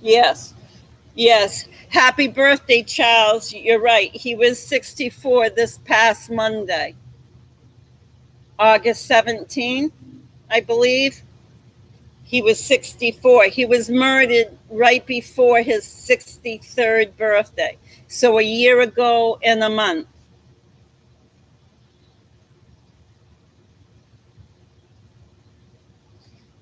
Yes. Yes. Happy birthday, Charles. You're right. He was 64 this past Monday, August 17th, I believe. He was 64. He was murdered right before his 63rd birthday. So a year ago and a month.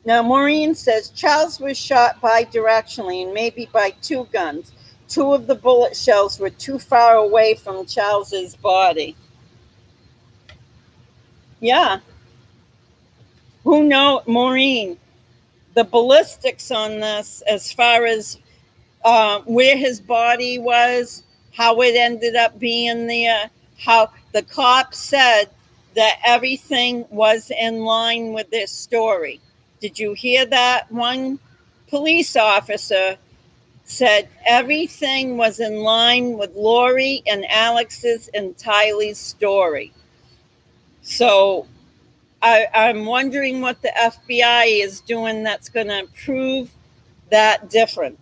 Now, Maureen says Charles was shot bidirectionally and maybe by two guns. Two of the bullet shells were too far away from Charles's body. Yeah. Who knows, Maureen? The ballistics on this, as far as where his body was, how it ended up being there, how the cops said that everything was in line with this story. Did you hear that? One police officer said everything was in line with Lori and Alex's and TYLEE's story. So I'm wondering what the FBI is doing that's going to prove that different.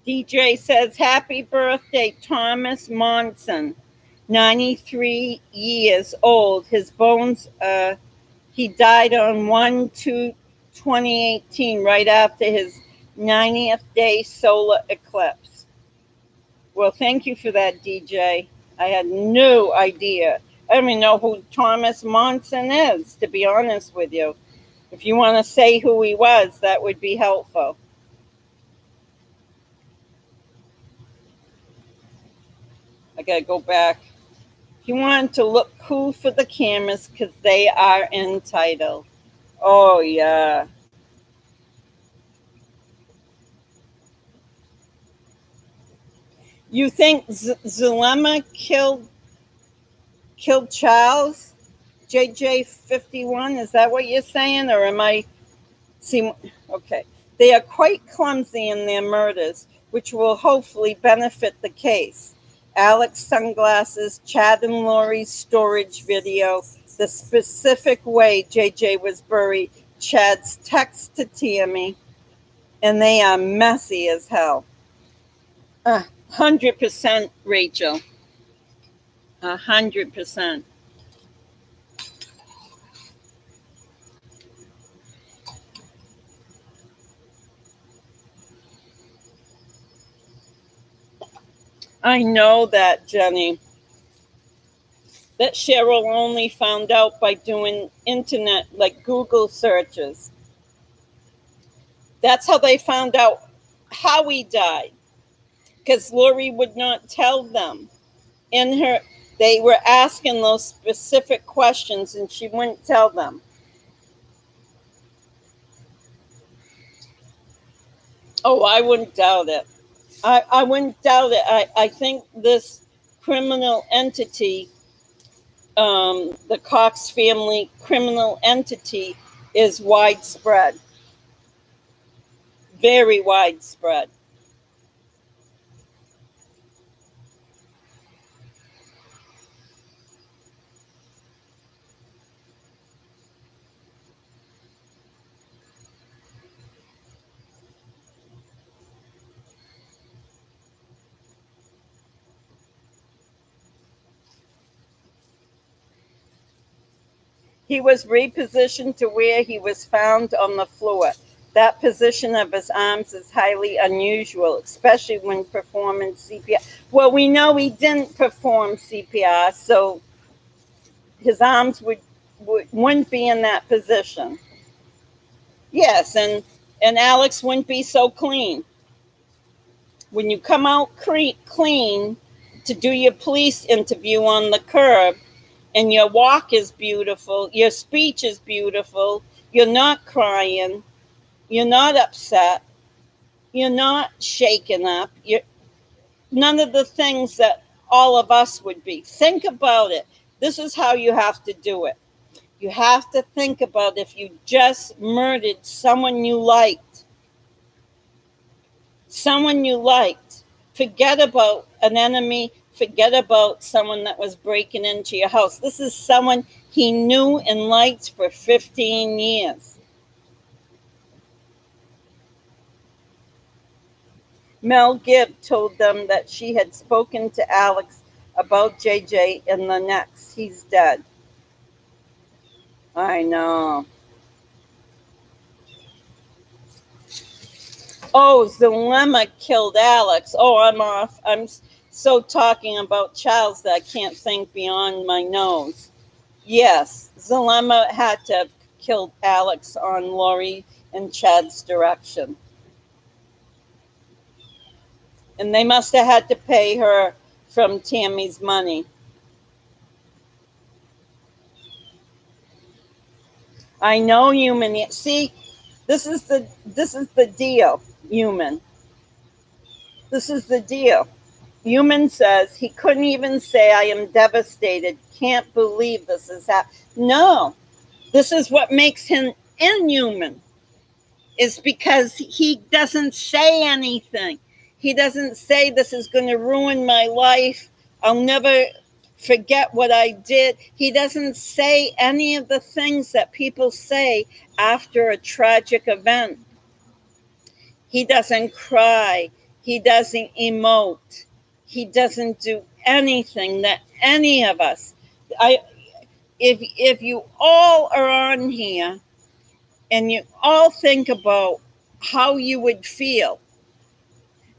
DJ says, happy birthday, Thomas Monson, 93 years old. His bones, he died on 1/2/2018, right after his 90th day solar eclipse. Well, thank you for that, DJ. I had no idea. I don't even know who Thomas Monson is, to be honest with you. If you want to say who he was, that would be helpful. I got to go back. He wanted to look cool for the cameras because they are entitled. Oh, yeah. You think Zulema killed Charles? JJ51, is that what you're saying? Or am I... See, okay. They are quite clumsy in their murders, which will hopefully benefit the case. Alex sunglasses, Chad and Lori's storage video, the specific way JJ was buried, Chad's text to Tammy, and they are messy as hell. 100%, Rachel. 100%. I know that, Jenny. That Cheryl only found out by doing internet, like Google searches. That's how they found out how he died, because Lori would not tell them. They were asking those specific questions, and she wouldn't tell them. Oh, I wouldn't doubt it. I wouldn't doubt it. I think this criminal entity, the Cox family criminal entity, is widespread, very widespread. He was repositioned to where he was found on the floor. That position of his arms is highly unusual, especially when performing CPR. Well, we know he didn't perform CPR, so his arms wouldn't be in that position. Yes, and Alex wouldn't be so clean. When you come out clean to do your police interview on the curb, and your walk is beautiful, your speech is beautiful, you're not crying, you're not upset, you're not shaken up, you're none of the things that all of us would be. Think about it. This is how you have to do it. You have to think about if you just murdered someone you liked. Someone you liked. Forget about an enemy. Forget about someone that was breaking into your house. This is someone he knew and liked for 15 years. Mel Gibb told them that she had spoken to Alex about JJ in the next. He's dead. I know. Oh, Zulema killed Alex. Oh, I'm off. I'm so talking about Charles that I can't think beyond my nose. Yes, Zulema had to have killed Alex on Lori and Chad's direction. And they must have had to pay her from Tammy's money. I know, human. See, this is the deal, human. This is the deal. Human says he couldn't even say, I am devastated. Can't believe this is happening. No, this is what makes him inhuman, is because he doesn't say anything. He doesn't say this is going to ruin my life. I'll never forget what I did. He doesn't say any of the things that people say after a tragic event. He doesn't cry. He doesn't emote. He doesn't do anything that any of us. If you all are on here and you all think about how you would feel,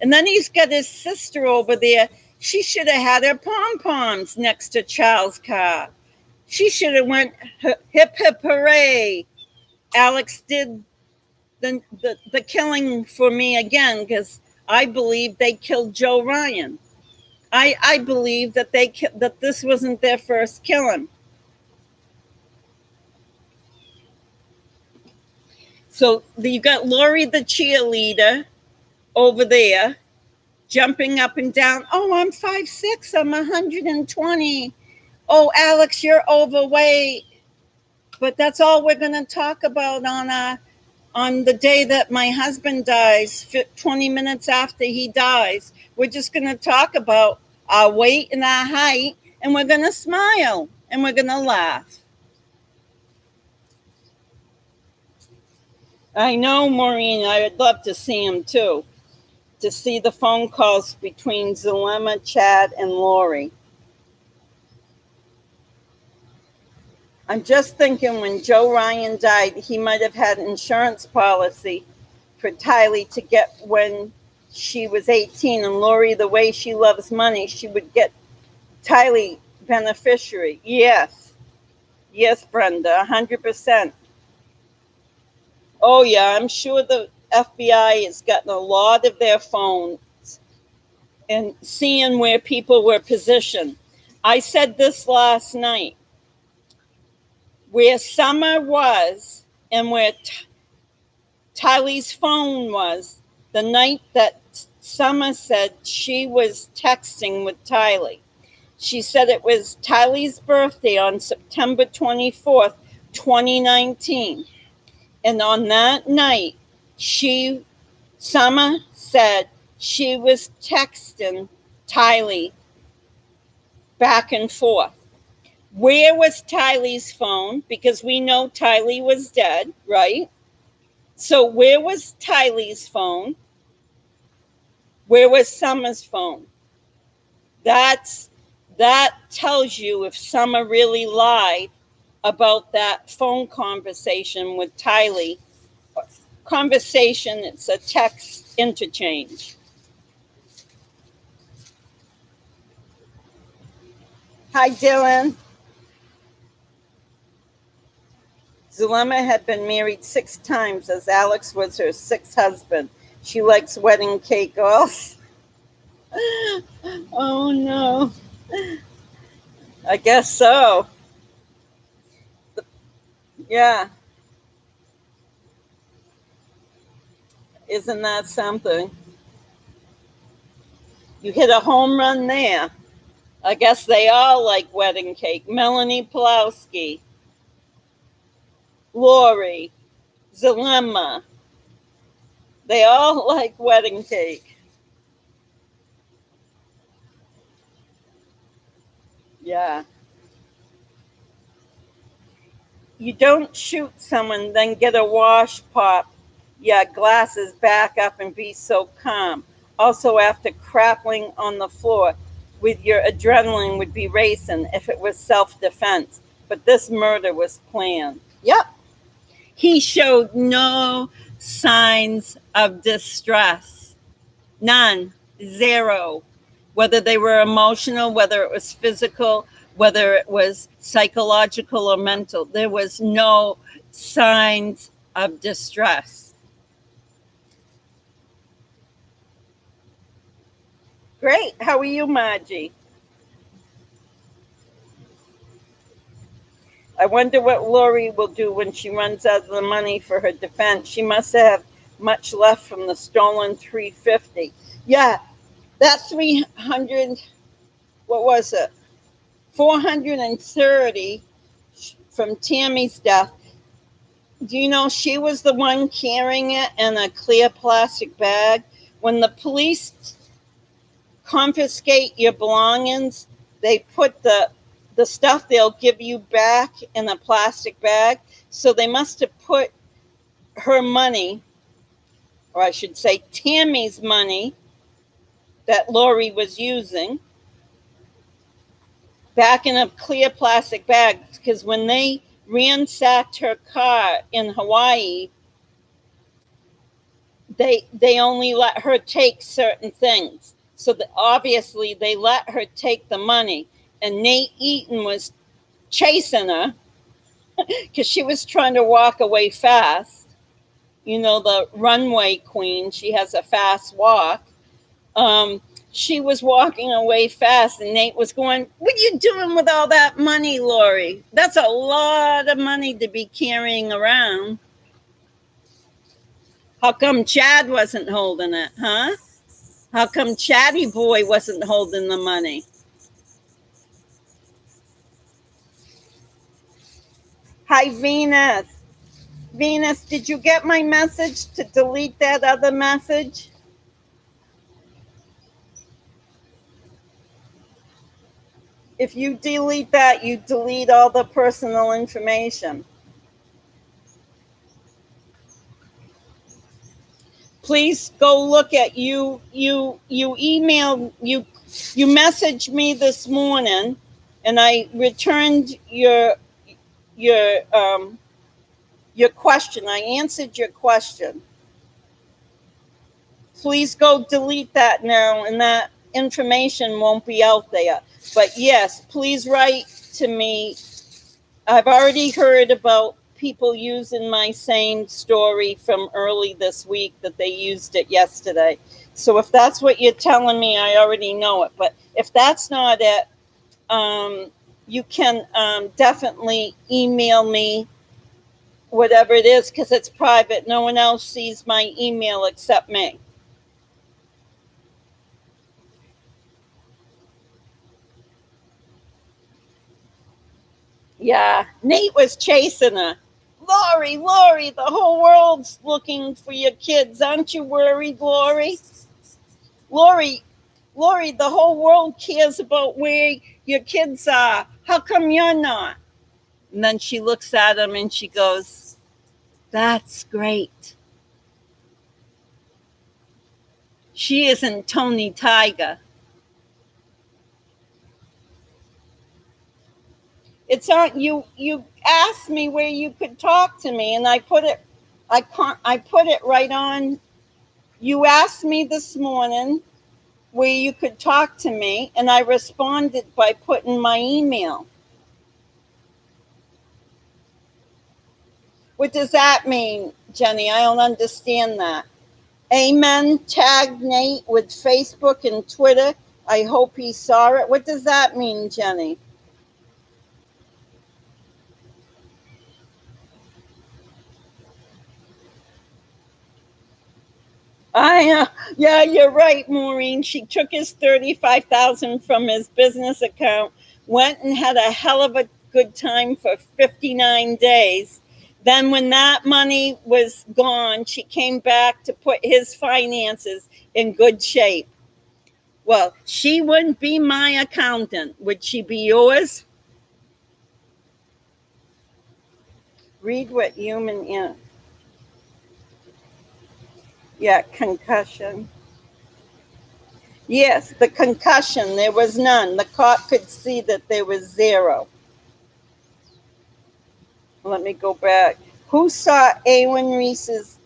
and then he's got his sister over there. She should have had her pom-poms next to Charles' car. She should have went hip hip hooray. Alex did the killing for me again, because I believe they killed Joe Ryan. I believe that that this wasn't their first killing. So you got Lori the cheerleader over there jumping up and down. Oh, I'm 5'6", I'm 120. Oh, Alex, you're overweight. But that's all we're going to talk about on the day that my husband dies, 20 minutes after he dies. We're just going to talk about our weight and our height, and we're going to smile and we're going to laugh. I know, Maureen, I would love to see him too, to see the phone calls between Zulema, Chad, and Lori. I'm just thinking when Joe Ryan died, he might have had an insurance policy for TYLEE to get when she was 18. And Lori, the way she loves money, she would get TYLEE beneficiary. Yes. Yes, Brenda, 100%. Oh, yeah, I'm sure the FBI has gotten a lot of their phones and seeing where people were positioned. I said this last night. Where Summer was and where TYLEE's phone was the night that Summer said she was texting with TYLEE. She said it was TYLEE's birthday on September 24th, 2019. And on that night, Summer said she was texting TYLEE back and forth. Where was TYLEE's phone? Because we know TYLEE was dead, right? So where was TYLEE's phone? Where was Summer's phone? That tells you if Summer really lied about that phone conversation with TYLEE. Conversation, it's a text interchange. Hi, Dylan. Zulema had been married 6 times, as Alex was her 6th husband. She likes wedding cake also. Oh, no. I guess so. Yeah. Isn't that something? You hit a home run there. I guess they all like wedding cake. Melanie Pulowski, Lori, Zulema. They all like wedding cake. Yeah. You don't shoot someone, then get a wash pop. Yeah, glasses back up and be so calm. Also, after crappling on the floor, with your adrenaline would be racing if it was self-defense. But this murder was planned. Yep. He showed no signs of distress. None. Zero. Whether they were emotional, whether it was physical, whether it was psychological or mental, there was no signs of distress. Great. How are you, Margie? I wonder what Lori will do when she runs out of the money for her defense. She must have much left from the stolen 350. Yeah, that 300, what was it? 430 from Tammy's death. Do you know she was the one carrying it in a clear plastic bag? When the police confiscate your belongings, they put the stuff they'll give you back in a plastic bag. So they must have put her money, or I should say Tammy's money that Lori was using, back in a clear plastic bag, because when they ransacked her car in Hawaii, they only let her take certain things. So obviously they let her take the money. And Nate Eaton was chasing her because she was trying to walk away fast. You know, the runway queen, she has a fast walk. She was walking away fast, and Nate was going, "What are you doing with all that money, Lori? That's a lot of money to be carrying around. How come Chad wasn't holding it, huh? How come Chatty Boy wasn't holding the money?" Hi, Venus. Venus, did you get my message to delete that other message? If you delete that, you delete all the personal information. Please go look at you emailed you messaged me this morning, and I returned your your question. I answered your question. Please go delete that now, and that information won't be out there. But yes, please write to me. I've already heard about people using my same story from early this week, that they used it yesterday. So if that's what you're telling me, I already know it. But if that's not it, you can definitely email me whatever it is, because it's private. No one else sees my email except me. Yeah, Nate was chasing her. Lori, Lori, the whole world's looking for your kids. Aren't you worried, Lori? Lori, Lori, the whole world cares about where your kids are. How come you're not? And then she looks at him and she goes, "That's great." She isn't Tony Tiger. It's on you. You asked me where you could talk to me, and I put it. I put it right on. You asked me this morning where you could talk to me, and I responded by putting my email. What does that mean, Jenny? I don't understand that. Amen. Tag Nate with Facebook and Twitter. I hope he saw it. What does that mean, Jenny? Yeah, you're right, Maureen. She took his 35,000 from his business account, went and had a hell of a good time for 59 days. Then, when that money was gone, she came back to put his finances in good shape. Well, she wouldn't be my accountant. Would she be yours? Read what human is. Yeah, concussion. Yes, the concussion, there was none. The cop could see that there was zero. Let me go back. Who saw Awen Reese's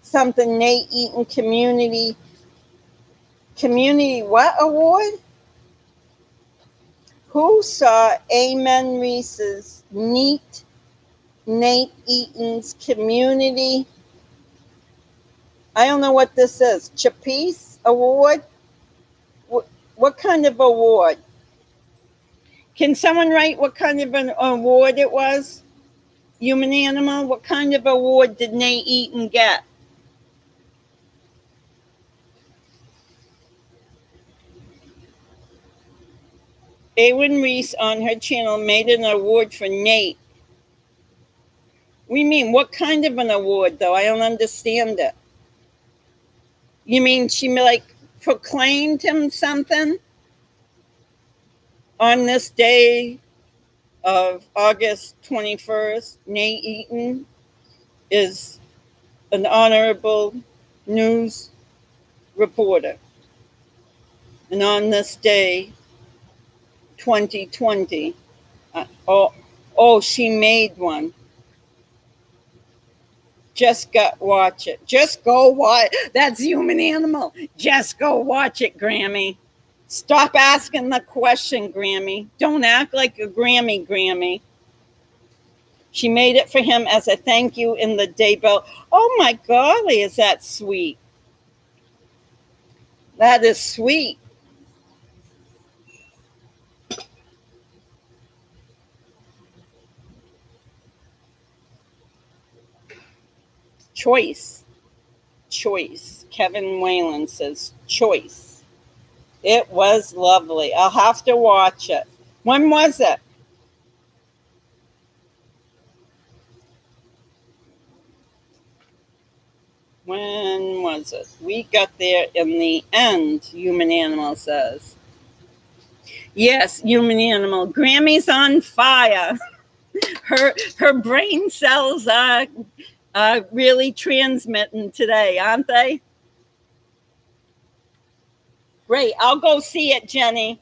something Nate Eaton community what award? Who saw Amen Reese's Nate Eaton's community? I don't know what this is. Chapice award? What kind of award? Can someone write what kind of an award it was? Human animal? What kind of award did Nate Eaton get? Awen Reese on her channel made an award for Nate. We mean, what kind of an award, though? I don't understand it. You mean she like proclaimed him something on this day of August 21st? Nate Eaton is an honorable news reporter. And on this day, 2020, she made one. Just watch it. Just go watch. That's human animal. Just go watch it, Grammy. Stop asking the question, Grammy. Don't act like a Grammy. She made it for him as a thank you in the Daybell. Oh my golly, is that sweet? That is sweet. Choice. Kevin Whalen says choice. It was lovely. I'll have to watch it. When was it? When was it? We got there in the end, Human Animal says. Yes, Human Animal. Grammy's on fire. Her brain cells are really transmitting today, aren't they? Great. I'll go see it, Jenny.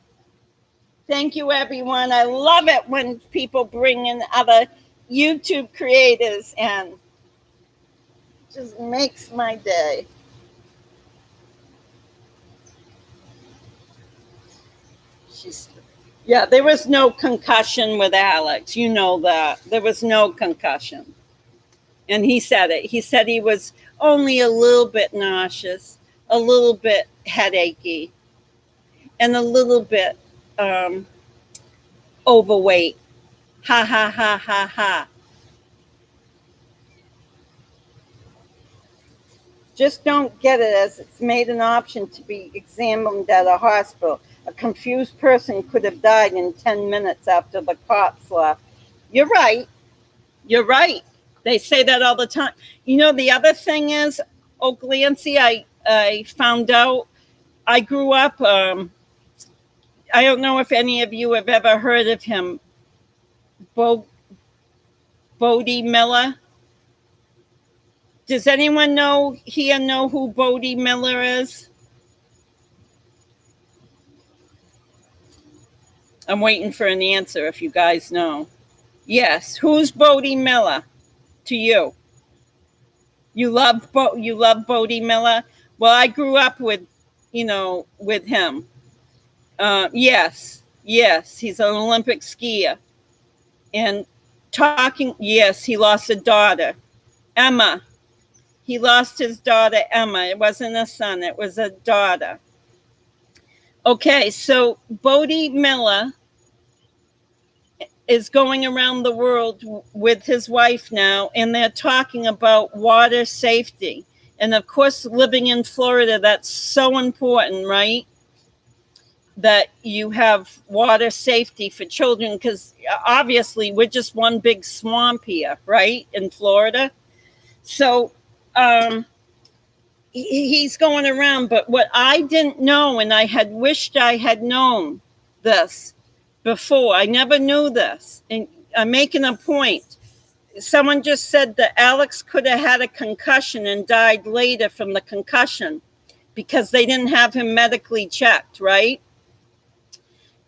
Thank you, everyone. I love it when people bring in other YouTube creators, and just makes my day. Yeah, there was no concussion with Alex. You know that. There was no concussion. And he said it. He said he was only a little bit nauseous, a little bit headachy, and a little bit overweight. Ha, ha, ha, ha, ha. Just don't get it as it's made an option to be examined at a hospital. A confused person could have died in 10 minutes after the cops left. You're right. You're right. They say that all the time. You know, the other thing is, Glancy, I found out, I grew up, I don't know if any of you have ever heard of him, Bodie Miller. Does anyone know who Bodie Miller is? I'm waiting for an answer if you guys know. Yes. Who's Bodie Miller to you? You love Bodie Miller? Well, I grew up with, with him. Yes. Yes. He's an Olympic skier. And talking, yes, he lost a daughter, Emma. He lost his daughter, Emma. It wasn't a son, it was a daughter. Okay, so Bodie Miller is going around the world with his wife now, and they're talking about water safety. And of course, living in Florida, that's so important, right? That you have water safety for children, because obviously we're just one big swamp here, right, in Florida. So he's going around. But what I didn't know, and I had wished I had known this before, I never knew this, and I'm making a point. Someone just said that Alex could have had a concussion and died later from the concussion because they didn't have him medically checked, right?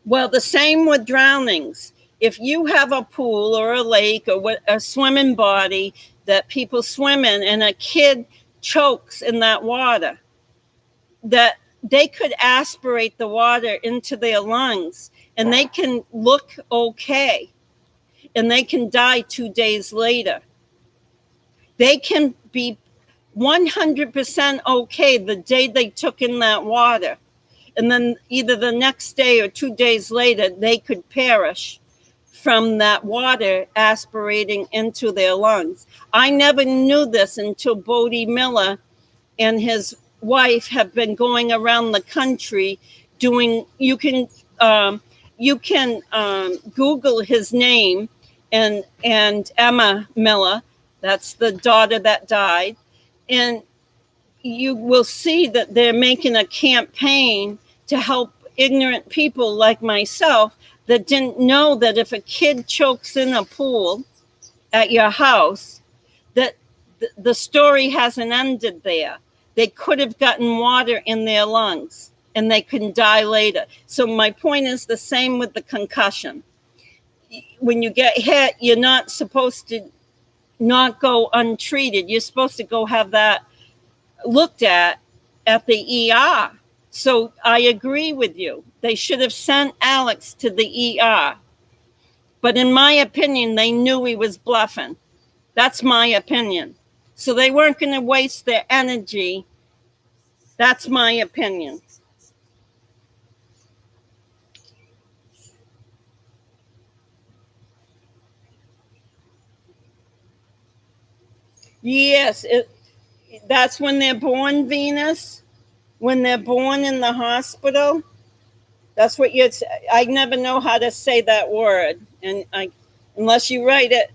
Well, the same with drownings. If you have a pool or a lake or a swimming body that people swim in, and a kid chokes in that water, that they could aspirate the water into their lungs and they can look okay, and they can die 2 days later. They can be 100% okay the day they took in that water, and then either the next day or 2 days later, they could perish from that water aspirating into their lungs. I never knew this until Bodie Miller and his wife have been going around the country doing, you can Google his name, and Emma Miller, that's the daughter that died, and you will see that they're making a campaign to help ignorant people like myself that didn't know that if a kid chokes in a pool at your house, that the story hasn't ended there. They could have gotten water in their lungs and they can die later. So my point is the same with the concussion. When you get hit, you're not supposed to not go untreated. You're supposed to go have that looked at the ER. So I agree with you. They should have sent Alex to the ER. But in my opinion, they knew he was bluffing. That's my opinion. So they weren't going to waste their energy. That's my opinion. Yes, that's when they're born, Venus. When they're born in the hospital. That's what I never know how to say that word. And unless you write it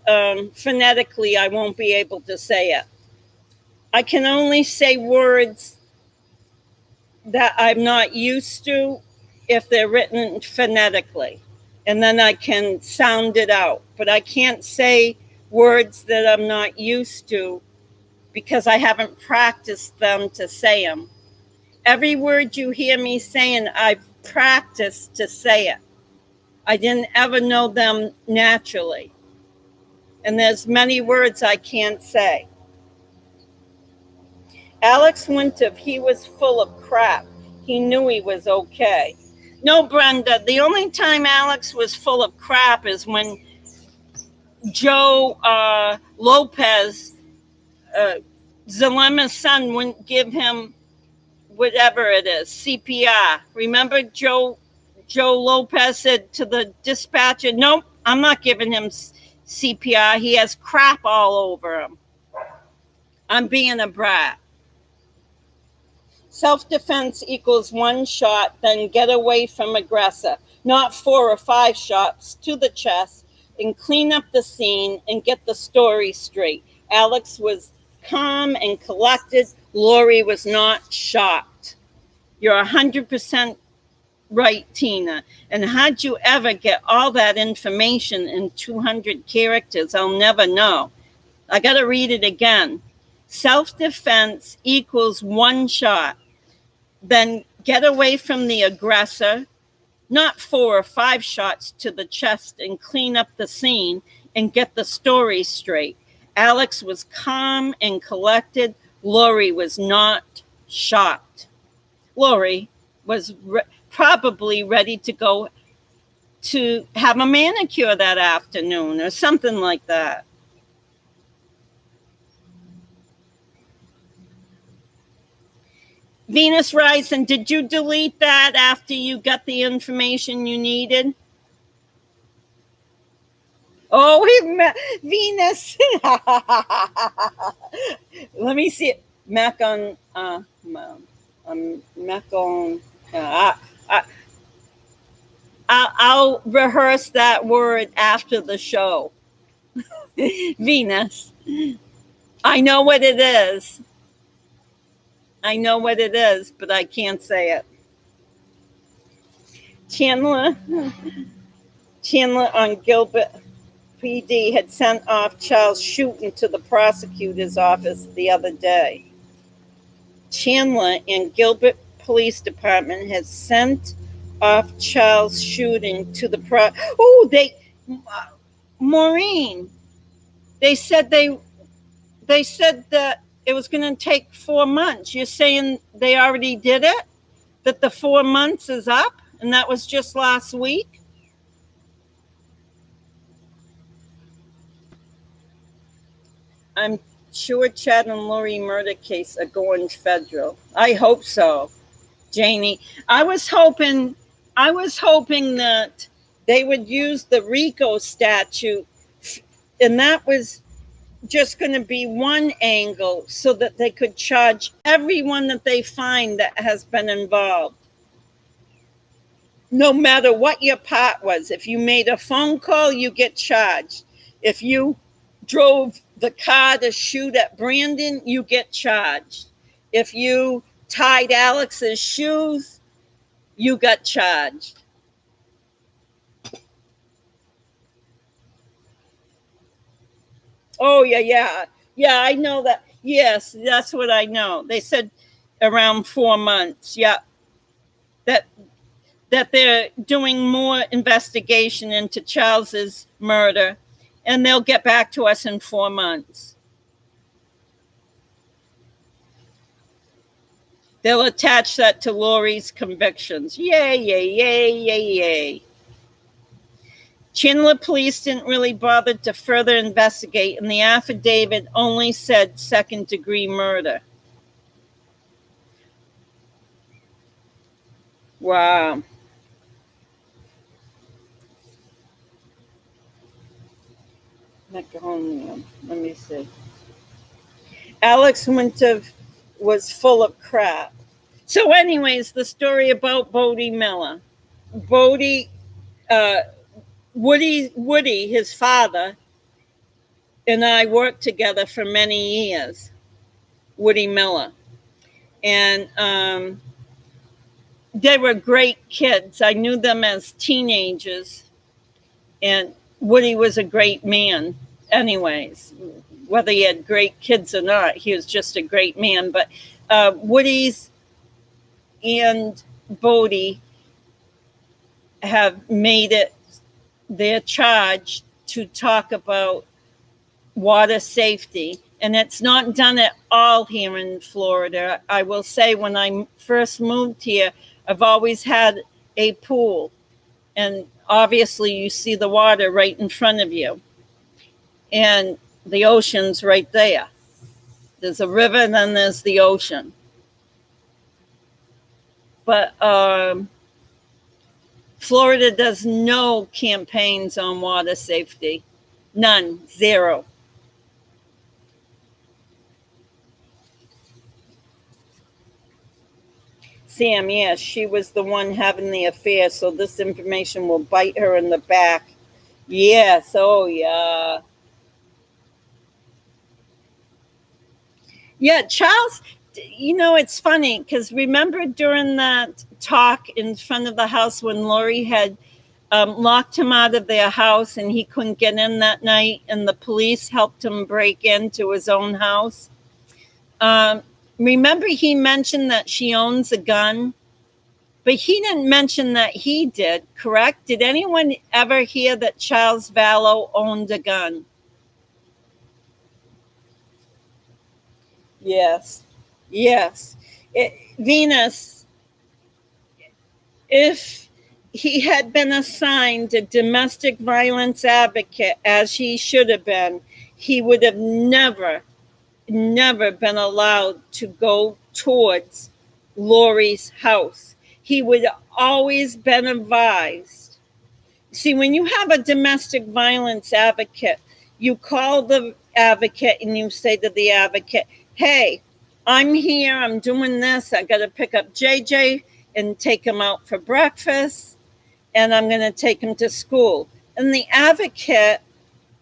phonetically, I won't be able to say it. I can only say words that I'm not used to if they're written phonetically. And then I can sound it out. But I can't say words that I'm not used to because I haven't practiced them to say them. Every word you hear me saying, I've practiced to say it. I didn't ever know them naturally. And there's many words I can't say. Alex Winter, he was full of crap. He knew he was okay. No, Brenda, the only time Alex was full of crap is when Joe Lopez, Zalema's son, wouldn't give him whatever it is, CPR. Remember Joe Lopez said to the dispatcher, nope, I'm not giving him CPR. He has crap all over him. I'm being a brat. Self-defense equals 1 shot, then get away from aggressor, not 4 or 5 shots to the chest, and clean up the scene and get the story straight. Alex was calm and collected. Lori was not shocked. You're 100% right, Tina. And how'd you ever get all that information in 200 characters? I'll never know. I got to read it again. Self-defense equals 1 shot. Then get away from the aggressor, not 4 or 5 shots to the chest, and clean up the scene and get the story straight. Alex was calm and collected. Lori was not shocked. Lori was probably ready to go to have a manicure that afternoon or something like that. Venus Rising, did you delete that after you got the information you needed? Oh, Venus. Let me see it. Mac on, I'll rehearse that word after the show. Venus. I know what it is. I know what it is, but I can't say it. Chandler on Gilbert PD had sent off Charles Shooten to the prosecutor's office the other day. Chandler and Gilbert Police Department had sent off Charles Shooten to the Maureen, they said that it was going to take 4 months. You're saying they already did it? That the 4 months is up? And that was just last week? I'm sure Chad and Lori murder case are going federal. I hope so, Janie. I was hoping that they would use the RICO statute, and that was just going to be one angle so that they could charge everyone that they find that has been involved. No matter what your part was. If you made a phone call, you get charged. If you drove the car to shoot at Brandon, you get charged. If you tied Alex's shoes, you got charged. Oh, yeah. Yeah, I know that. Yes, that's what I know. They said around 4 months. Yeah. That they're doing more investigation into Charles's murder, and they'll get back to us in 4 months. They'll attach that to Lori's convictions. Yay. Chandler police didn't really bother to further investigate, and the affidavit only said second-degree murder. Wow. Meconium. Let me see. Alex Winter was full of crap. So anyways, the story about Bodie Miller. Woody, his father, and I worked together for many years. Woody Miller. And they were great kids. I knew them as teenagers. And Woody was a great man. Anyways, whether he had great kids or not, he was just a great man. But Woody's and Bodie have made it their charge to talk about water safety. And it's not done at all here in Florida. I will say when I first moved here, I've always had a pool. And obviously you see the water right in front of you. And the ocean's right there. There's a river, and then there's the ocean. But Florida does no campaigns on water safety. None. Zero. Sam, yes, she was the one having the affair, so this information will bite her in the back. Yes, oh yeah. Yeah, Charles, it's funny because remember during that talk in front of the house when Lori had locked him out of their house and he couldn't get in that night and the police helped him break into his own house? Remember he mentioned that she owns a gun, But he didn't mention that he did, correct? Did anyone ever hear that Charles VALLOW owned a gun? Yes. Yes. Venus, if he had been assigned a domestic violence advocate, as he should have been, he would have never been allowed to go towards Lori's house. He would have always been advised. See, when you have a domestic violence advocate, you call the advocate and you say to the advocate, hey, I'm here, I'm doing this, I got to pick up JJ and take him out for breakfast, and I'm going to take him to school. And the advocate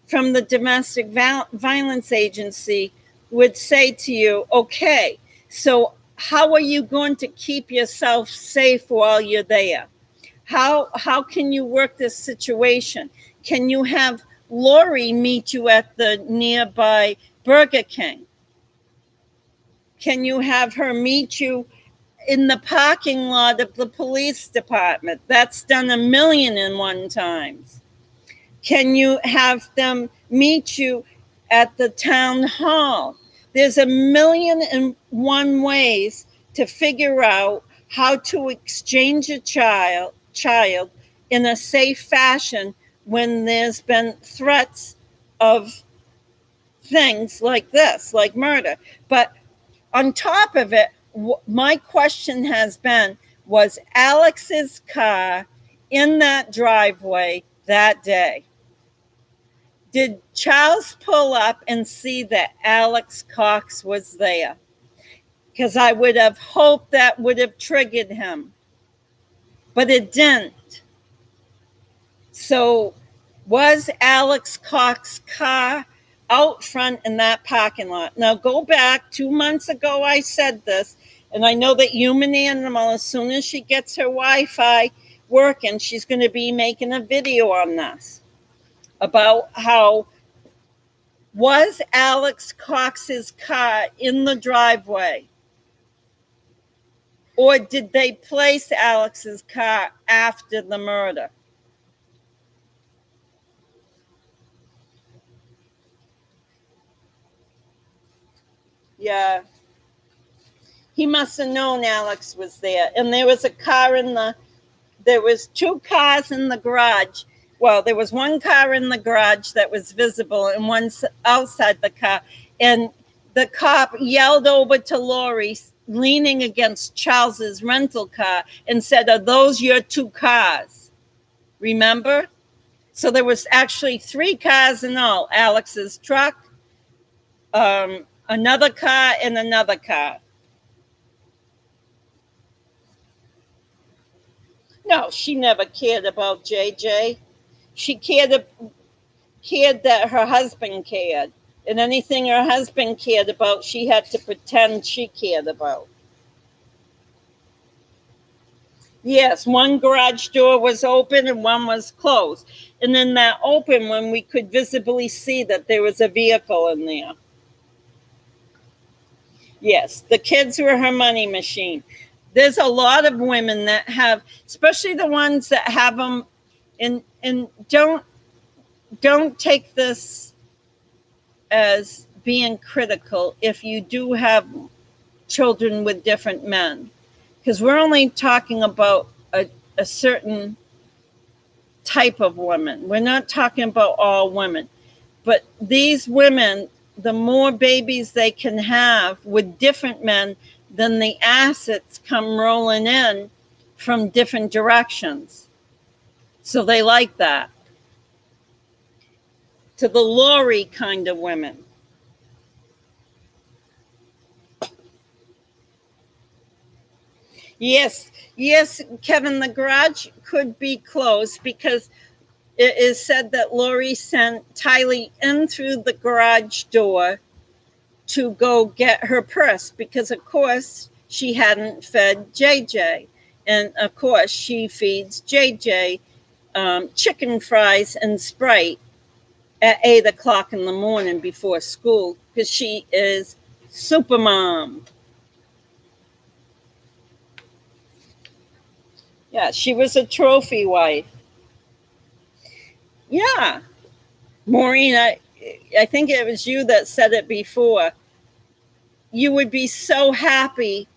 from the domestic violence agency would say to you, okay, so how are you going to keep yourself safe while you're there? How can you work this situation? Can you have Lori meet you at the nearby Burger King? Can you have her meet you in the parking lot of the police department? That's done 1,000,001 times. Can you have them meet you at the town hall? There's 1,000,001 ways to figure out how to exchange a child in a safe fashion when there's been threats of things like this, like murder. But on top of it, my question has been, was Alex's car in that driveway that day? Did Charles pull up and see that Alex Cox was there? Because I would have hoped that would have triggered him, but it didn't. So was Alex Cox's car out front in that parking lot? Now go back 2 months ago, I said this, and I know that Human Animal, as soon as she gets her Wi-Fi working, she's going to be making a video on this about how was Alex Cox's car in the driveway, or did they place Alex's car after the murder? Yeah. He must have known Alex was there. And there was there was 2 cars in the garage. Well, there was 1 car in the garage that was visible and one outside the car. And the cop yelled over to Lori, leaning against Charles's rental car, and said, are those your 2 cars? Remember? So there was actually 3 cars in all. Alex's truck, another car, and another car. No, she never cared about JJ. She cared that her husband cared. And anything her husband cared about, she had to pretend she cared about. Yes, one garage door was open and one was closed. And in that open one, we could visibly see that there was a vehicle in there. Yes, the kids were her money machine. There's a lot of women that have, especially the ones that have them, and don't take this as being critical if you do have children with different men, because we're only talking about a certain type of woman. We're not talking about all women. But these women, the more babies they can have with different men, then the assets come rolling in from different directions. So they like that. To the Lori kind of women. Yes, Kevin, the garage could be closed because it is said that Lori sent TYLEE in through the garage door to go get her purse because, of course, she hadn't fed JJ. And, of course, she feeds JJ chicken fries and Sprite at 8 o'clock in the morning before school because she is super mom. Yeah, she was a trophy wife. Yeah. Maureen, I think it was you that said it before. You would be so happy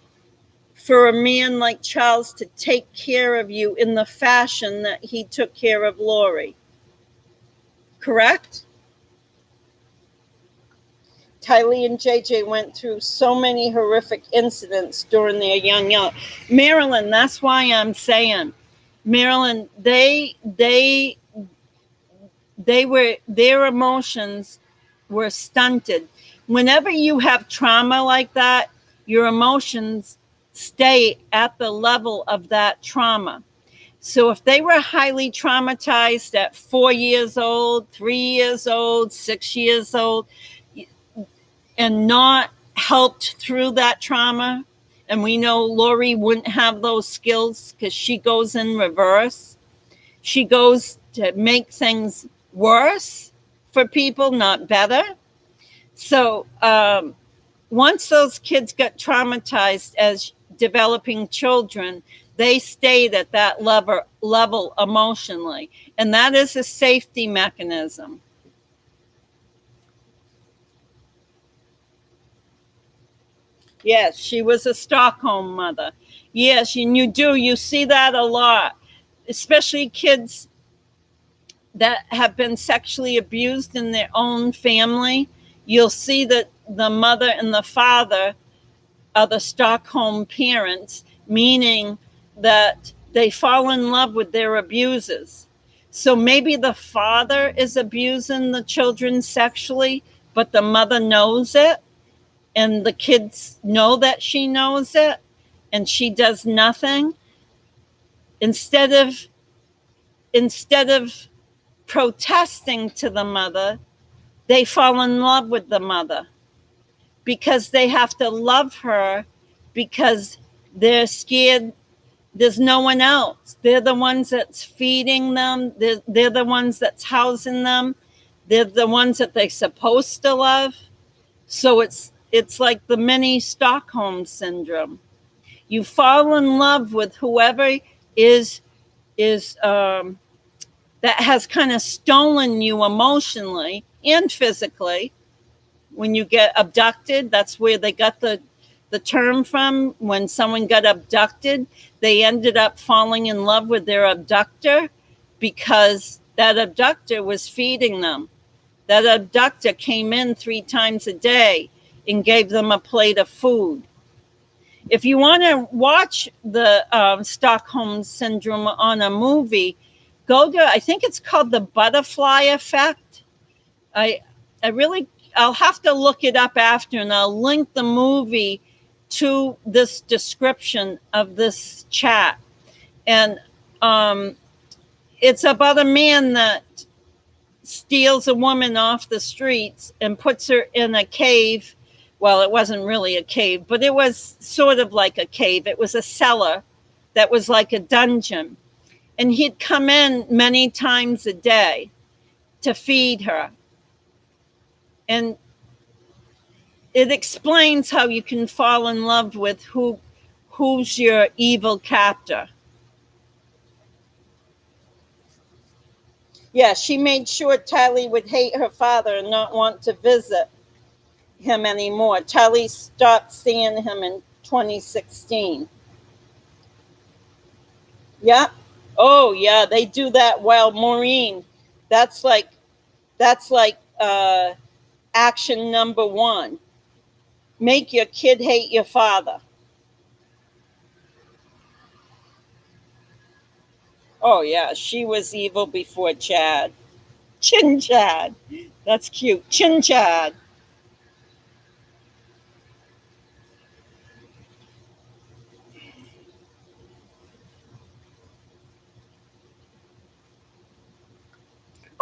for a man like Charles to take care of you in the fashion that he took care of Lori. Correct? TYLEE and JJ went through so many horrific incidents during their young. Marilyn, that's why I'm saying, Marilyn, they were, their emotions were stunted. Whenever you have trauma like that, your emotions stay at the level of that trauma. So if they were highly traumatized at 4 years old, 3 years old, 6 years old, and not helped through that trauma, and we know Lori wouldn't have those skills because she goes in reverse. She goes to make things worse for people, not better. So once those kids got traumatized as developing children, they stayed at that level emotionally. And that is a safety mechanism. Yes, she was a Stockholm mother. Yes, and you see that a lot, especially kids that have been sexually abused in their own family. You'll see that the mother and the father are the Stockholm parents, meaning that they fall in love with their abusers. So maybe the father is abusing the children sexually, but the mother knows it, and the kids know that she knows it, and she does nothing. Instead of instead of protesting to the mother, they fall in love with the mother because they have to love her because they're scared there's no one else. They're the ones that's feeding them. They're the ones that's housing them. They're the ones that they're supposed to love. So it's like the mini Stockholm syndrome. You fall in love with whoever is that has kind of stolen you emotionally and physically. When you get abducted, that's where they got the term from. When someone got abducted, they ended up falling in love with their abductor because that abductor was feeding them. That abductor came in 3 times a day and gave them a plate of food. If you want to watch the Stockholm Syndrome on a movie, go to, I think it's called The Butterfly Effect. I I really, I'll have to look it up after, and I'll link the movie to this description of this chat. And um, it's about a man that steals a woman off the streets and puts her in a cave. Well, it wasn't really a cave, but it was sort of like a cave. It was a cellar that was like a dungeon. And he'd come in many times a day to feed her. And it explains how you can fall in love with who's your evil captor. Yeah, she made sure TYLEE would hate her father and not want to visit him anymore. TYLEE stopped seeing him in 2016. Yeah. Oh yeah, they do that. Well, Maureen, that's like that's like action number one. Make your kid hate your father. Oh yeah, she was evil before Chad. Chin Chad. That's cute. Chin Chad.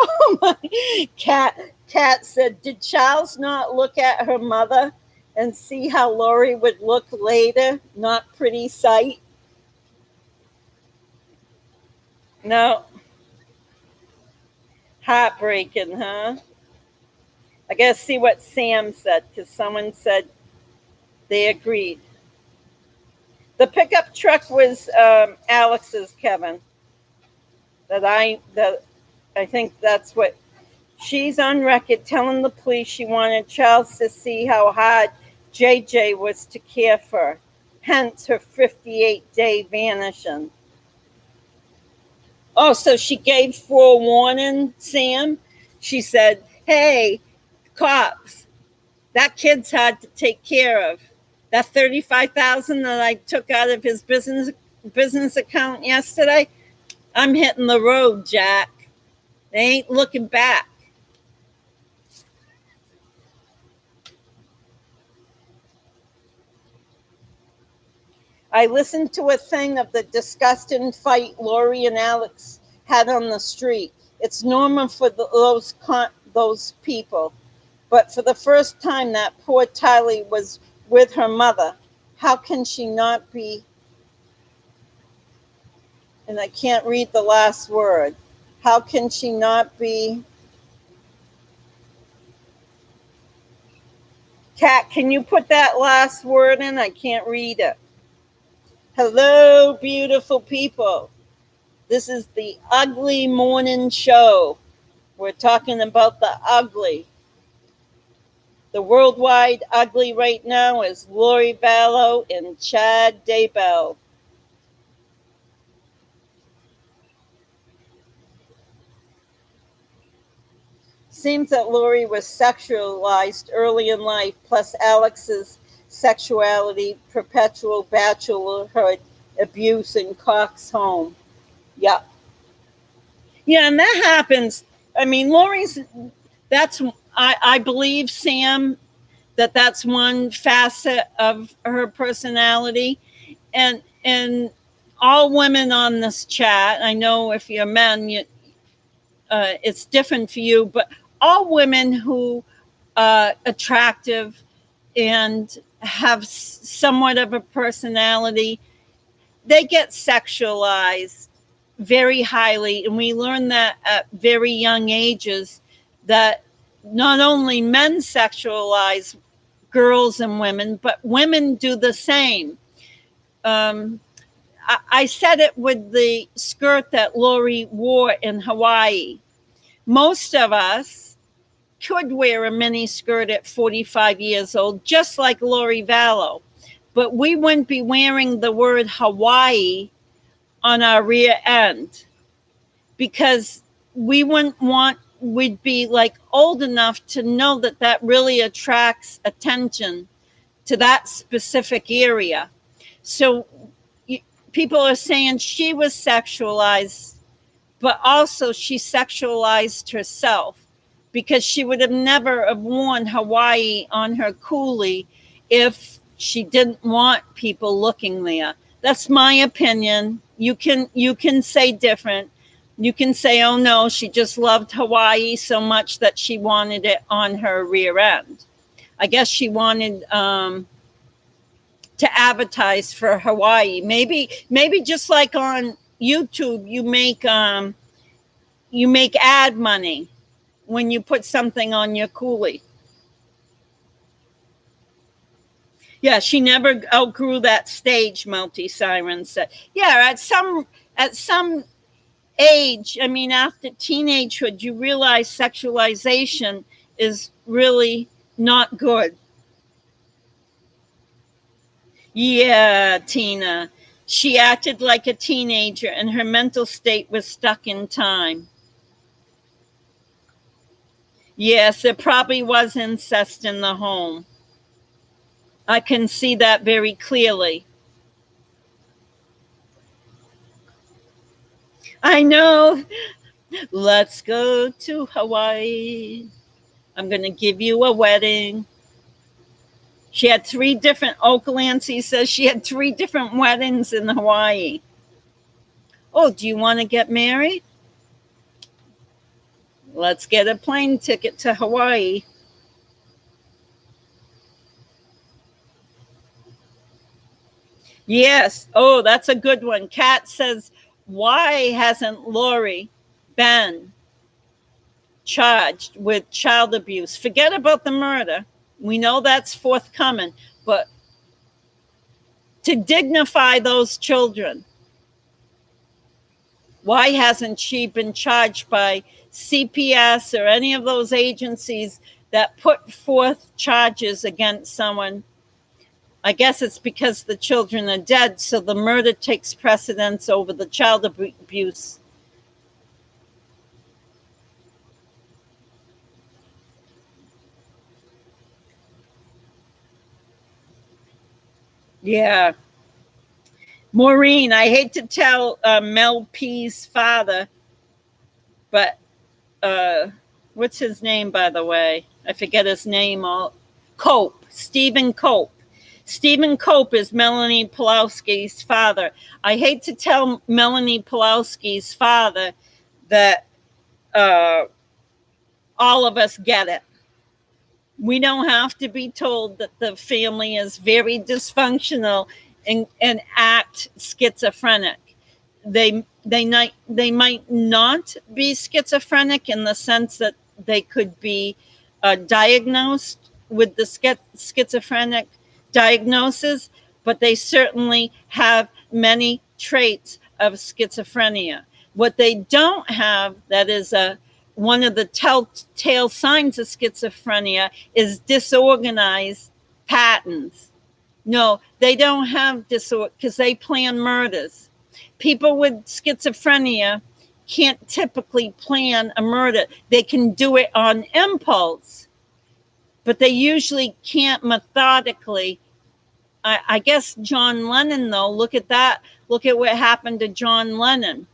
Oh my. Cat said, did Charles not look at her mother and see how Lori would look later? Not pretty sight. No. Heartbreaking, huh? I gotta see what Sam said because someone said they agreed. The pickup truck was Alex's, Kevin. That I think that's what she's on record telling the police she wanted Charles to see how hard JJ was to care for, hence her 58-day vanishing. Oh, so she gave forewarning, Sam. She said, "Hey, cops, that kid's hard to take care of. That 35,000 that I took out of his business account yesterday, I'm hitting the road, Jack. They ain't looking back." I listened to a thing of the disgusting fight Lori and Alex had on the street. It's normal for those people. But for the first time, that poor TYLEE was with her mother. How can she not be? And I can't read the last word. How can she not be? Kat, can you put that last word in? I can't read it. Hello, beautiful people. This is the Ugly Morning Show. We're talking about the ugly. The worldwide ugly right now is Lori VALLOW and Chad Daybell. Seems that Lori was sexualized early in life, plus Alex's sexuality, perpetual bachelorhood abuse in Cox home. Yep. Yeah, and that happens. I mean, Lori's, that's, I believe, Sam, that's one facet of her personality. And all women on this chat, I know if you're men, it's different for you, but all women who are attractive and have somewhat of a personality, they get sexualized very highly. And we learn that at very young ages, that not only men sexualize girls and women, but women do the same. I said it with the skirt that Lori wore in Hawaii. Most of us could wear a mini skirt at 45 years old, just like Lori VALLOW, but we wouldn't be wearing the word Hawaii on our rear end because we'd be like old enough to know that really attracts attention to that specific area. So people are saying she was sexualized, but also she sexualized herself because she would have never have worn Hawaii on her coolie if she didn't want people looking there. That's my opinion. You can say different. You can say, oh no, she just loved Hawaii so much that she wanted it on her rear end. I guess she wanted to advertise for Hawaii. Maybe just like on YouTube, you make ad money when you put something on your coolie. Yeah, she never outgrew that stage, Multi Siren said. Yeah, at some age, I mean, after teenagehood, you realize sexualization is really not good. Yeah, Tina. She acted like a teenager and her mental state was stuck in time. Yes, there probably was incest in the home. I can see that very clearly. I know. Let's go to Hawaii. I'm going to give you a wedding. She had 3 different, Oaklancy says she had 3 different weddings in Hawaii. Oh, do you want to get married? Let's get a plane ticket to Hawaii. Yes. Oh, that's a good one. Kat says, why hasn't Lori been charged with child abuse? Forget about the murder. We know that's forthcoming. But to dignify those children. Why hasn't she been charged by CPS or any of those agencies that put forth charges against someone? I guess it's because the children are dead, so the murder takes precedence over the child abuse. Yeah. Maureen, I hate to tell Mel P's father, but what's his name, by the way? I forget his name. Cope, Stephen Cope. Stephen Cope is Melanie Pulowski's father. I hate to tell Melanie Pulowski's father that all of us get it. We don't have to be told that the family is very dysfunctional and act schizophrenic. They might not be schizophrenic in the sense that they could be diagnosed with the schizophrenic diagnosis, but they certainly have many traits of schizophrenia. What they don't have, that is one of the telltale signs of schizophrenia, is disorganized patterns. No, they don't have disorder because they plan murders. People with schizophrenia can't typically plan a murder. They can do it on impulse, but they usually can't methodically. I guess John Lennon, though, look at that. Look at what happened to John Lennon.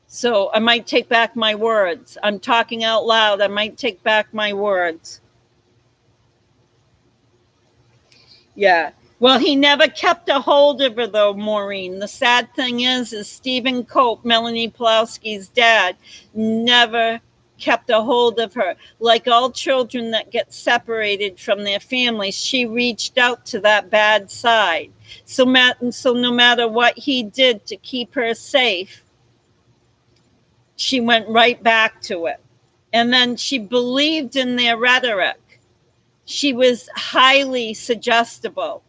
So I might take back my words. I'm talking out loud. I might take back my words. Yeah. Well, he never kept a hold of her, though, Maureen. The sad thing is Stephen Cope, Melanie Pulowski's dad, never kept a hold of her. Like all children that get separated from their families, she reached out to that bad side. So no matter what he did to keep her safe, she went right back to it. And then she believed in their rhetoric. She was highly suggestible.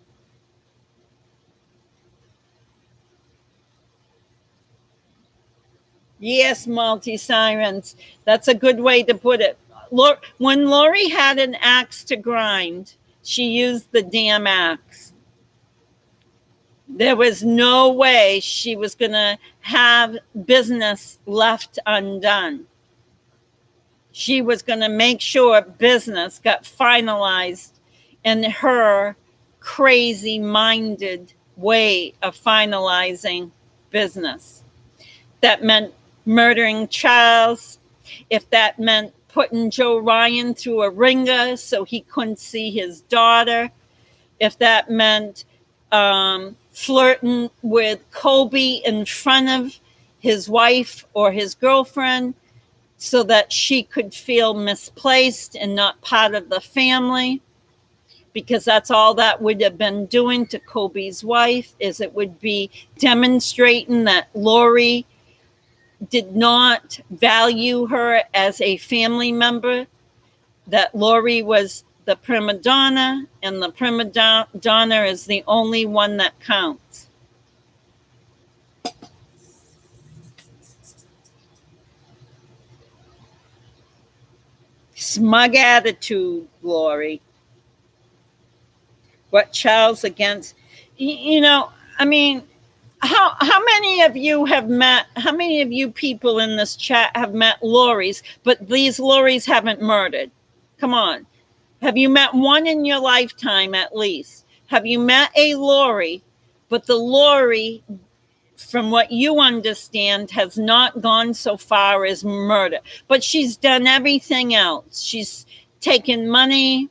Yes, multi-sirens. That's a good way to put it. When Lori had an axe to grind, she used the damn axe. There was no way she was going to have business left undone. She was going to make sure business got finalized in her crazy-minded way of finalizing business. That meant murdering Charles. If that meant putting Joe Ryan through a ringer so he couldn't see his daughter. If that meant flirting with Kobe in front of his wife or his girlfriend so that she could feel misplaced and not part of the family, because that's all that would have been doing to Kobe's wife, is it would be demonstrating that Lori did not value her as a family member, that Lori was the prima donna, and the prima donna is the only one that counts. Smug attitude, Lori. What Charles against, I mean, how many of you have met, how many of you people in this chat have met Loris, but these Loris haven't murdered? Come on. Have you met one in your lifetime at least? Have you met a Lori, but the Lori, from what you understand, has not gone so far as murder, but she's done everything else. She's taken money.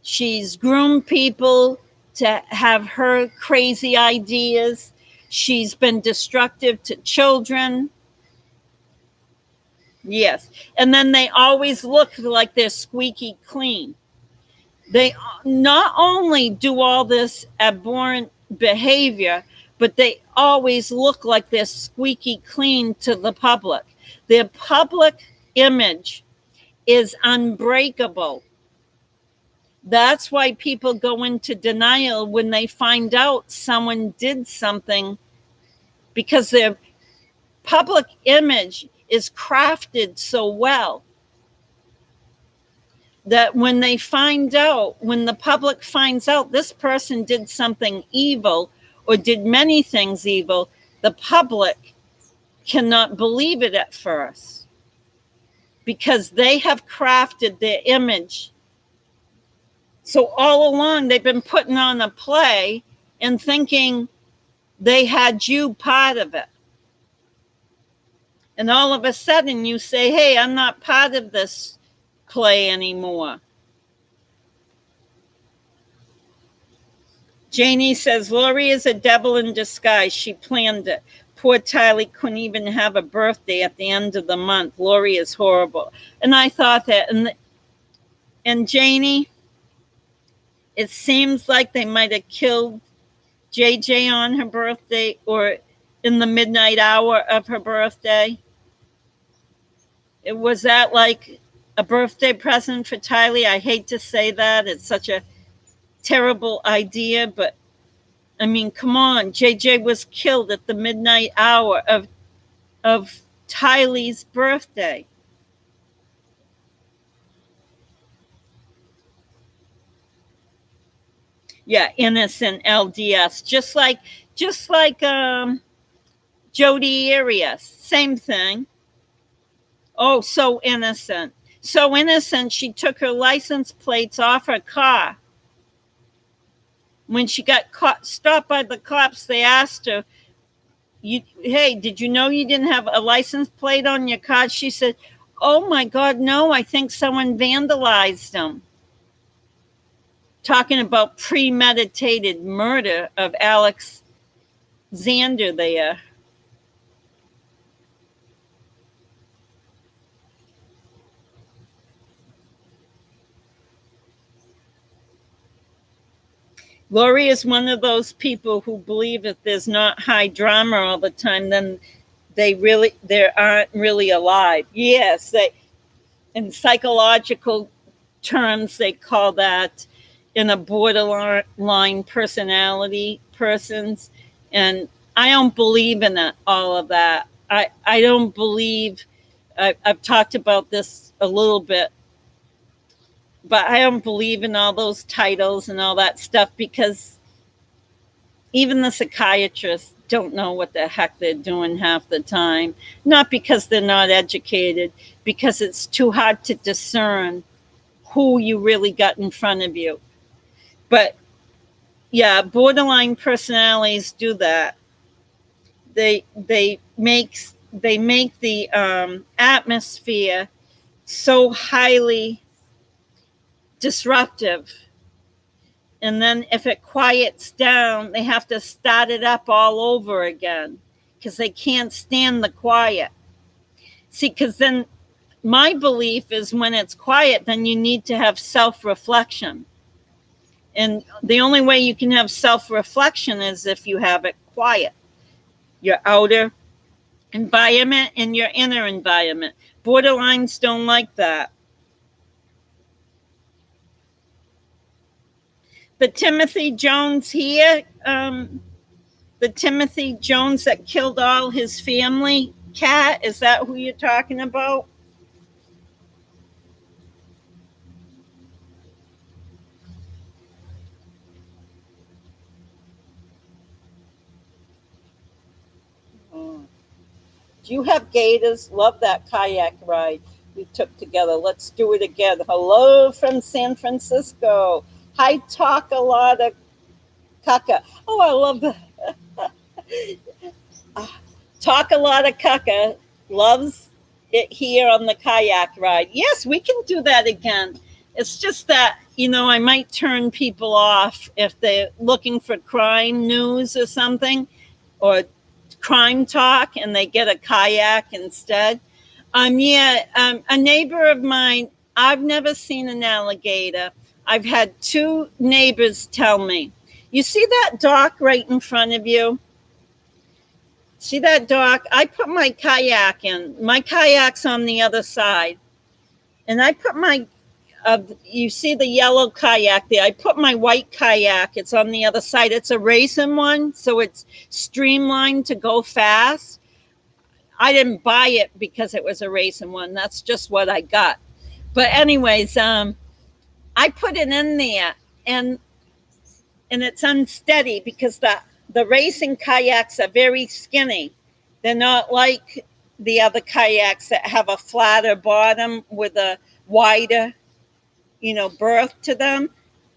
She's groomed people to have her crazy ideas. She's been destructive to children. Yes. And then they always look like they're squeaky clean. They not only do all this abhorrent behavior, but they always look like they're squeaky clean to the public. Their public image is unbreakable. That's why people go into denial when they find out someone did something, because their public image is crafted so well that when they find out, when the public finds out this person did something evil or did many things evil, the public cannot believe it at first because they have crafted their image. So all along, they've been putting on a play and thinking they had you part of it. And all of a sudden you say, hey, I'm not part of this play anymore. Janie says, Lori is a devil in disguise. She planned it. Poor TYLEE couldn't even have a birthday at the end of the month. Lori is horrible. And I thought that, and Janie, it seems like they might have killed JJ on her birthday or in the midnight hour of her birthday. Was that like a birthday present for TYLEE? I hate to say that. It's such a terrible idea, but I mean, come on. JJ was killed at the midnight hour of TYLEE's birthday. Yeah, innocent LDS. Just like Jodi Arias. Same thing. Oh, so innocent. So innocent, she took her license plates off her car. When she got stopped by the cops, they asked her, hey, did you know you didn't have a license plate on your car? She said, oh my God, no, I think someone vandalized them. Talking about premeditated murder of Alex Xander there. Lori is one of those people who believe if there's not high drama all the time, then they aren't really alive. Yes, in psychological terms, they call that in a borderline personality persons. And I don't believe in all of that. I don't believe, I've talked about this a little bit, but I don't believe in all those titles and all that stuff because even the psychiatrists don't know what the heck they're doing half the time. Not because they're not educated, because it's too hard to discern who you really got in front of you. But yeah, borderline personalities do that. They make the atmosphere so highly disruptive, and then if it quiets down, they have to start it up all over again because they can't stand the quiet. See, because then my belief is when it's quiet, then you need to have self-reflection. And the only way you can have self-reflection is if you have it quiet. Your outer environment and your inner environment. Borderlines don't like that. The Timothy Jones here, the Timothy Jones that killed all his family, Kat, is that who you're talking about? Oh. Do you have gators? Love that kayak ride we took together. Let's do it again. Hello from San Francisco. Hi, talk a lot of caca. Oh, I love that. Talk a lot of caca. Loves it here on the kayak ride. Yes, we can do that again. It's just that, I might turn people off if they're looking for crime news or something, or crime talk, and they get a kayak instead. A neighbor of mine, I've never seen an alligator. I've had 2 neighbors tell me, you see that dock right in front of you? See that dock? I put my kayak in. My kayak's on the other side. And I put my you see the yellow kayak there. I put my white kayak. It's on the other side. It's a racing one, so it's streamlined to go fast. I didn't buy it because it was a racing one. That's just what I got. But anyways, I put it in there, and it's unsteady because the racing kayaks are very skinny. They're not like the other kayaks that have a flatter bottom with a wider, berth to them.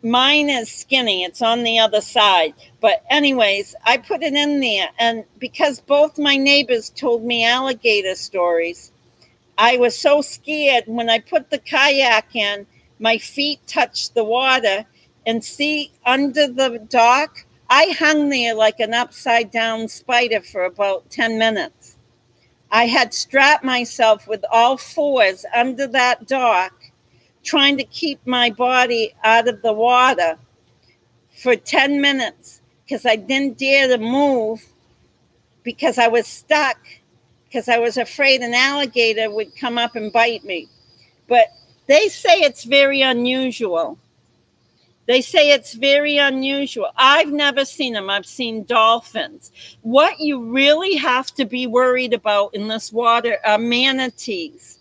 Mine is skinny. It's on the other side. But anyways, I put it in there. And because both my neighbors told me alligator stories, I was so scared when I put the kayak in, my feet touched the water. And see, under the dock, I hung there like an upside down spider for about 10 minutes. I had strapped myself with all fours under that dock, trying to keep my body out of the water for 10 minutes because I didn't dare to move because I was stuck, because I was afraid an alligator would come up and bite me. But they say it's very unusual. I've never seen them. I've seen dolphins. What you really have to be worried about in this water are manatees.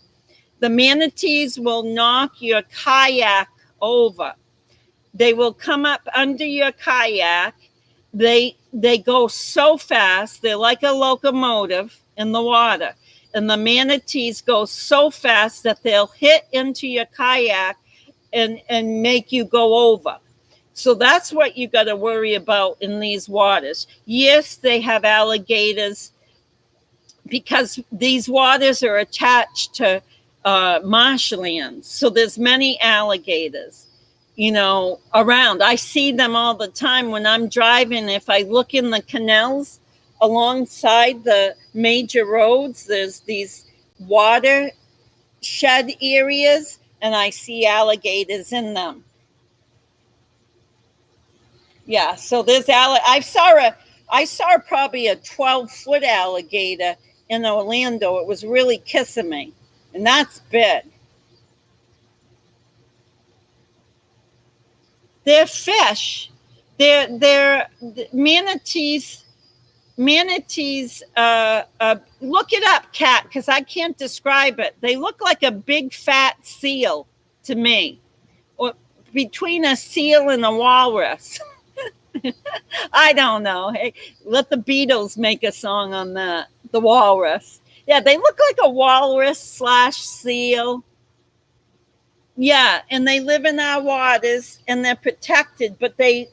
The manatees will knock your kayak over. They will come up under your kayak. They go so fast. They're like a locomotive in the water. And the manatees go so fast that they'll hit into your kayak and make you go over. So that's what you got to worry about in these waters. Yes, they have alligators because these waters are attached to marshlands. So there's many alligators, around. I see them all the time when I'm driving. If I look in the canals alongside the major roads, there's these water shed areas, and I see alligators in them. Yeah, so there's I saw probably a 12-foot alligator in Orlando. It was really kissing me, and that's big. They're fish. They're manatees. Manatees. Look it up, Kat, because I can't describe it. They look like a big fat seal to me, or between a seal and a walrus. I don't know. Hey, let the Beatles make a song on that. The walrus. Yeah, they look like a walrus / seal. Yeah, and they live in our waters and they're protected, but they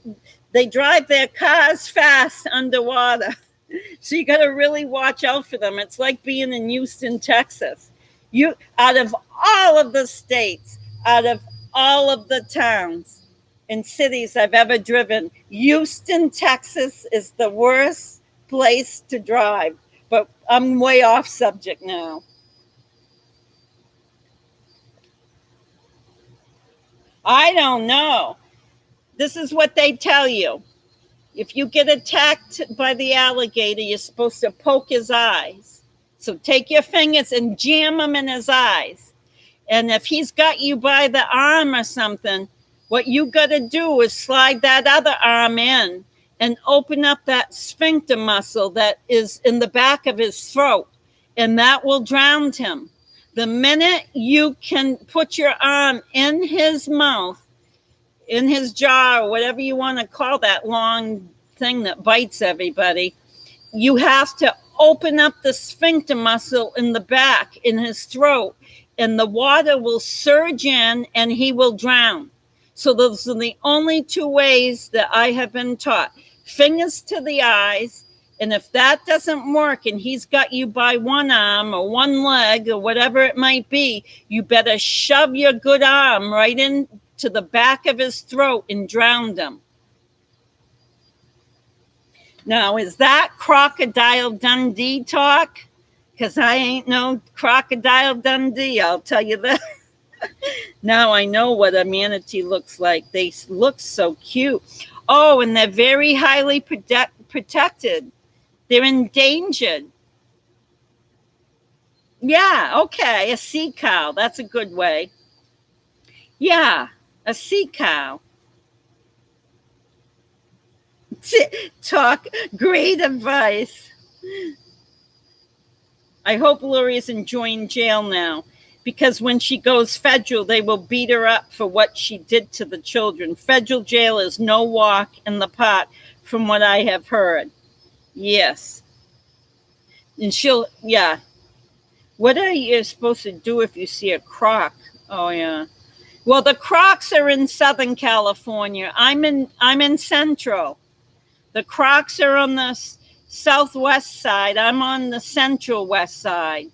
drive their cars fast underwater. So you got to really watch out for them. It's like being in Houston, Texas. Out of all of the states, out of all of the towns and cities I've ever driven, Houston, Texas is the worst place to drive. But I'm way off subject now. I don't know. This is what they tell you. If you get attacked by the alligator, you're supposed to poke his eyes. So take your fingers and jam them in his eyes. And if he's got you by the arm or something, what you got to do is slide that other arm in and open up that sphincter muscle that is in the back of his throat, and that will drown him. The minute you can put your arm in his mouth, in his jaw, or whatever you want to call that long thing that bites everybody, you have to open up the sphincter muscle in the back, in his throat, and the water will surge in and he will drown. So those are the only two ways that I have been taught. Fingers to the eyes, and if that doesn't work and he's got you by one arm or one leg or whatever it might be, you better shove your good arm right into the back of his throat and drown him. Now, is that Crocodile Dundee talk? Because I ain't no Crocodile Dundee, I'll tell you that. Now I know what a manatee looks like. They look so cute. Oh, and they're very highly protected. They're endangered. Yeah, okay, a sea cow. That's a good way. Yeah, a sea cow. Talk. Great advice. I hope Lori is enjoying jail now, because when she goes federal, they will beat her up for what she did to the children. Federal jail is no walk in the park, from what I have heard. Yes. And she'll, yeah. What are you supposed to do if you see a croc? Oh, yeah. Well, the crocs are in Southern California. I'm in Central. The crocs are on the southwest side. I'm on the central west side.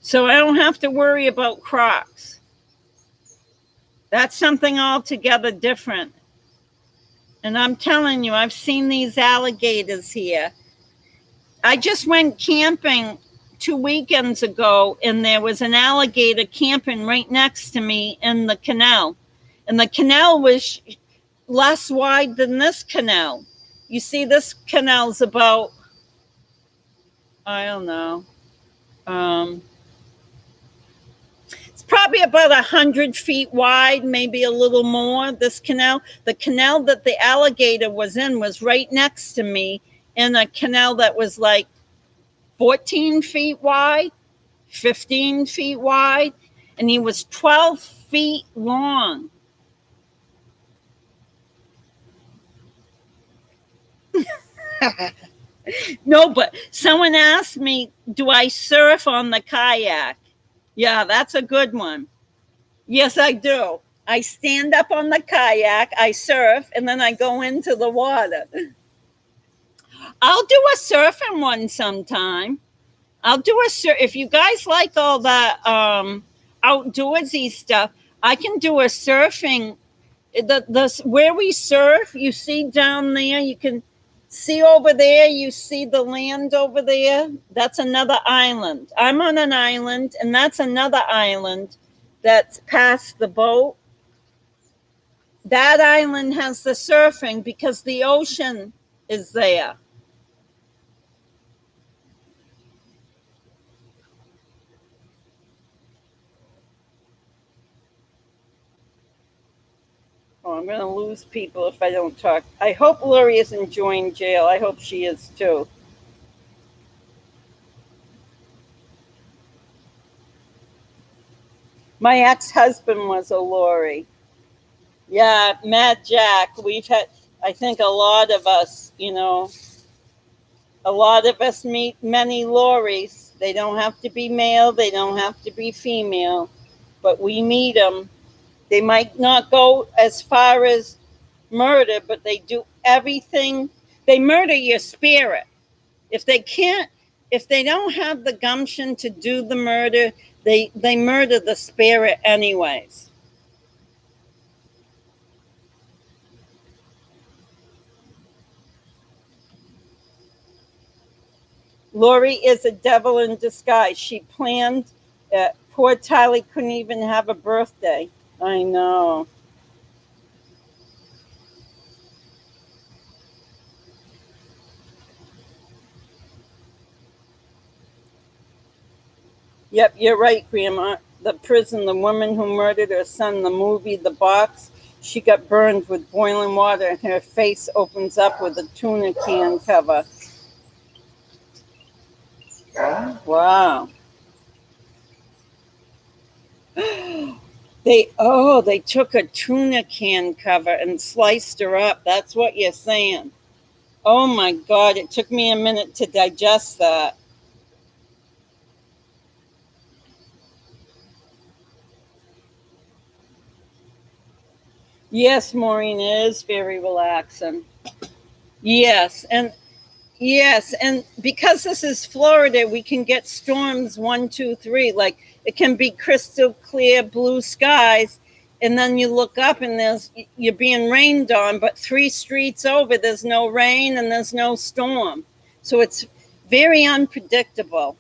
So I don't have to worry about crocs. That's something altogether different. And I'm telling you, I've seen these alligators here. I just went camping 2 weekends ago, and there was an alligator camping right next to me in the canal. And the canal was less wide than this canal. You see, this canal's about, I don't know, it's probably about 100 feet wide, maybe a little more. This canal, the canal that the alligator was in, was right next to me in a canal that was like 14 feet wide, 15 feet wide, and he was 12 feet long. No, but someone asked me, do I surf on the kayak? Yeah, that's a good one. Yes, I do. I stand up on the kayak, I surf, and then I go into the water. I'll do a surfing one sometime. I'll do a surf. If you guys like all that outdoorsy stuff, I can do a surfing. The where we surf, you see down there, you can see over there, you see the land over there. That's another island. I'm on an island, and that's another island that's past the boat. That island has the surfing because the ocean is there. Oh, I'm going to lose people if I don't talk. I hope Lori is enjoying jail. I hope she is too. My ex-husband was a Lori. Yeah, Mad Jack. We've had, I think a lot of us, a lot of us meet many Loris. They don't have to be male, they don't have to be female, but we meet them. They might not go as far as murder, but they do everything. They murder your spirit. If they can't, if they don't have the gumption to do the murder, they murder the spirit anyways. Lori is a devil in disguise. She planned. Poor TYLEE couldn't even have a birthday. I know. Yep, you're right, Grandma. The prison, the woman who murdered her son, the movie, The Box, she got burned with boiling water and her face opens up with a tuna can cover. Wow. They took a tuna can cover and sliced her up. That's what you're saying. Oh my God, it took me a minute to digest that. Yes, Maureen, it is very relaxing. Yes, and because this is Florida, we can get storms 1, 2, 3. Like it can be crystal clear blue skies, and then you look up and you're being rained on, but 3 streets over there's no rain and there's no storm. So it's very unpredictable.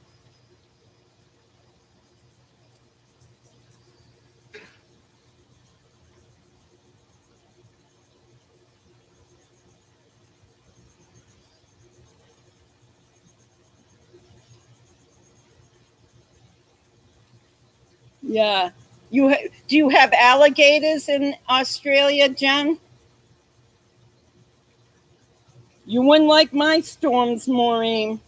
Yeah. Do you have alligators in Australia, Jen? You wouldn't like my storms, Maureen.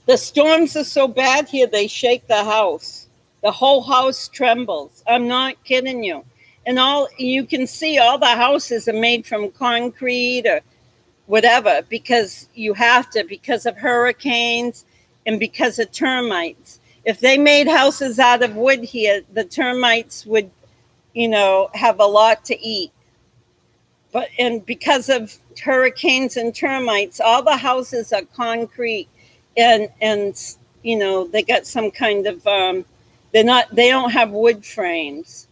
The storms are so bad here, they shake the house. The whole house trembles. I'm not kidding you. And all you can see, all the houses are made from concrete or whatever because you have to, because of hurricanes and because of termites. If they made houses out of wood here, the termites would, have a lot to eat. But and because of hurricanes and termites, all the houses are concrete, and they got some kind of they don't have wood frames.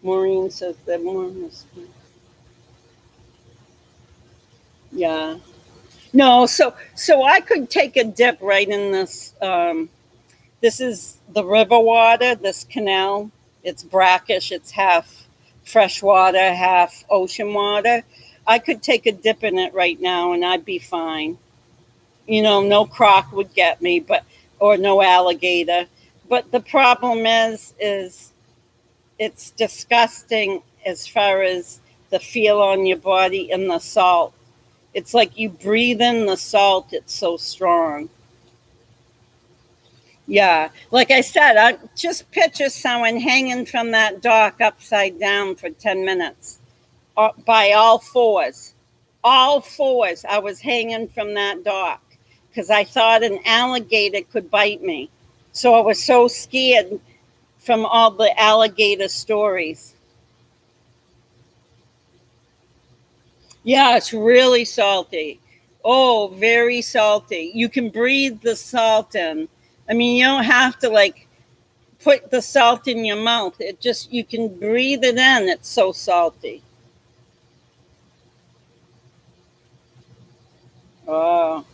Maureen says that more. Yeah. No, so I could take a dip right in this. This is the river water. This canal. It's brackish. It's half fresh water, half ocean water. I could take a dip in it right now, and I'd be fine. No croc would get me, or no alligator. But the problem is it's disgusting as far as the feel on your body and the salt. It's like you breathe in the salt. It's so strong. Yeah, like I said, I just picture someone hanging from that dock upside down for 10 minutes by all fours. All fours. I was hanging from that dock because I thought an alligator could bite me. So I was so scared from all the alligator stories. Yeah, it's really salty. Oh, very salty. You can breathe the salt in. I mean, you don't have to like put the salt in your mouth. It just, you can breathe it in. It's so salty. Oh.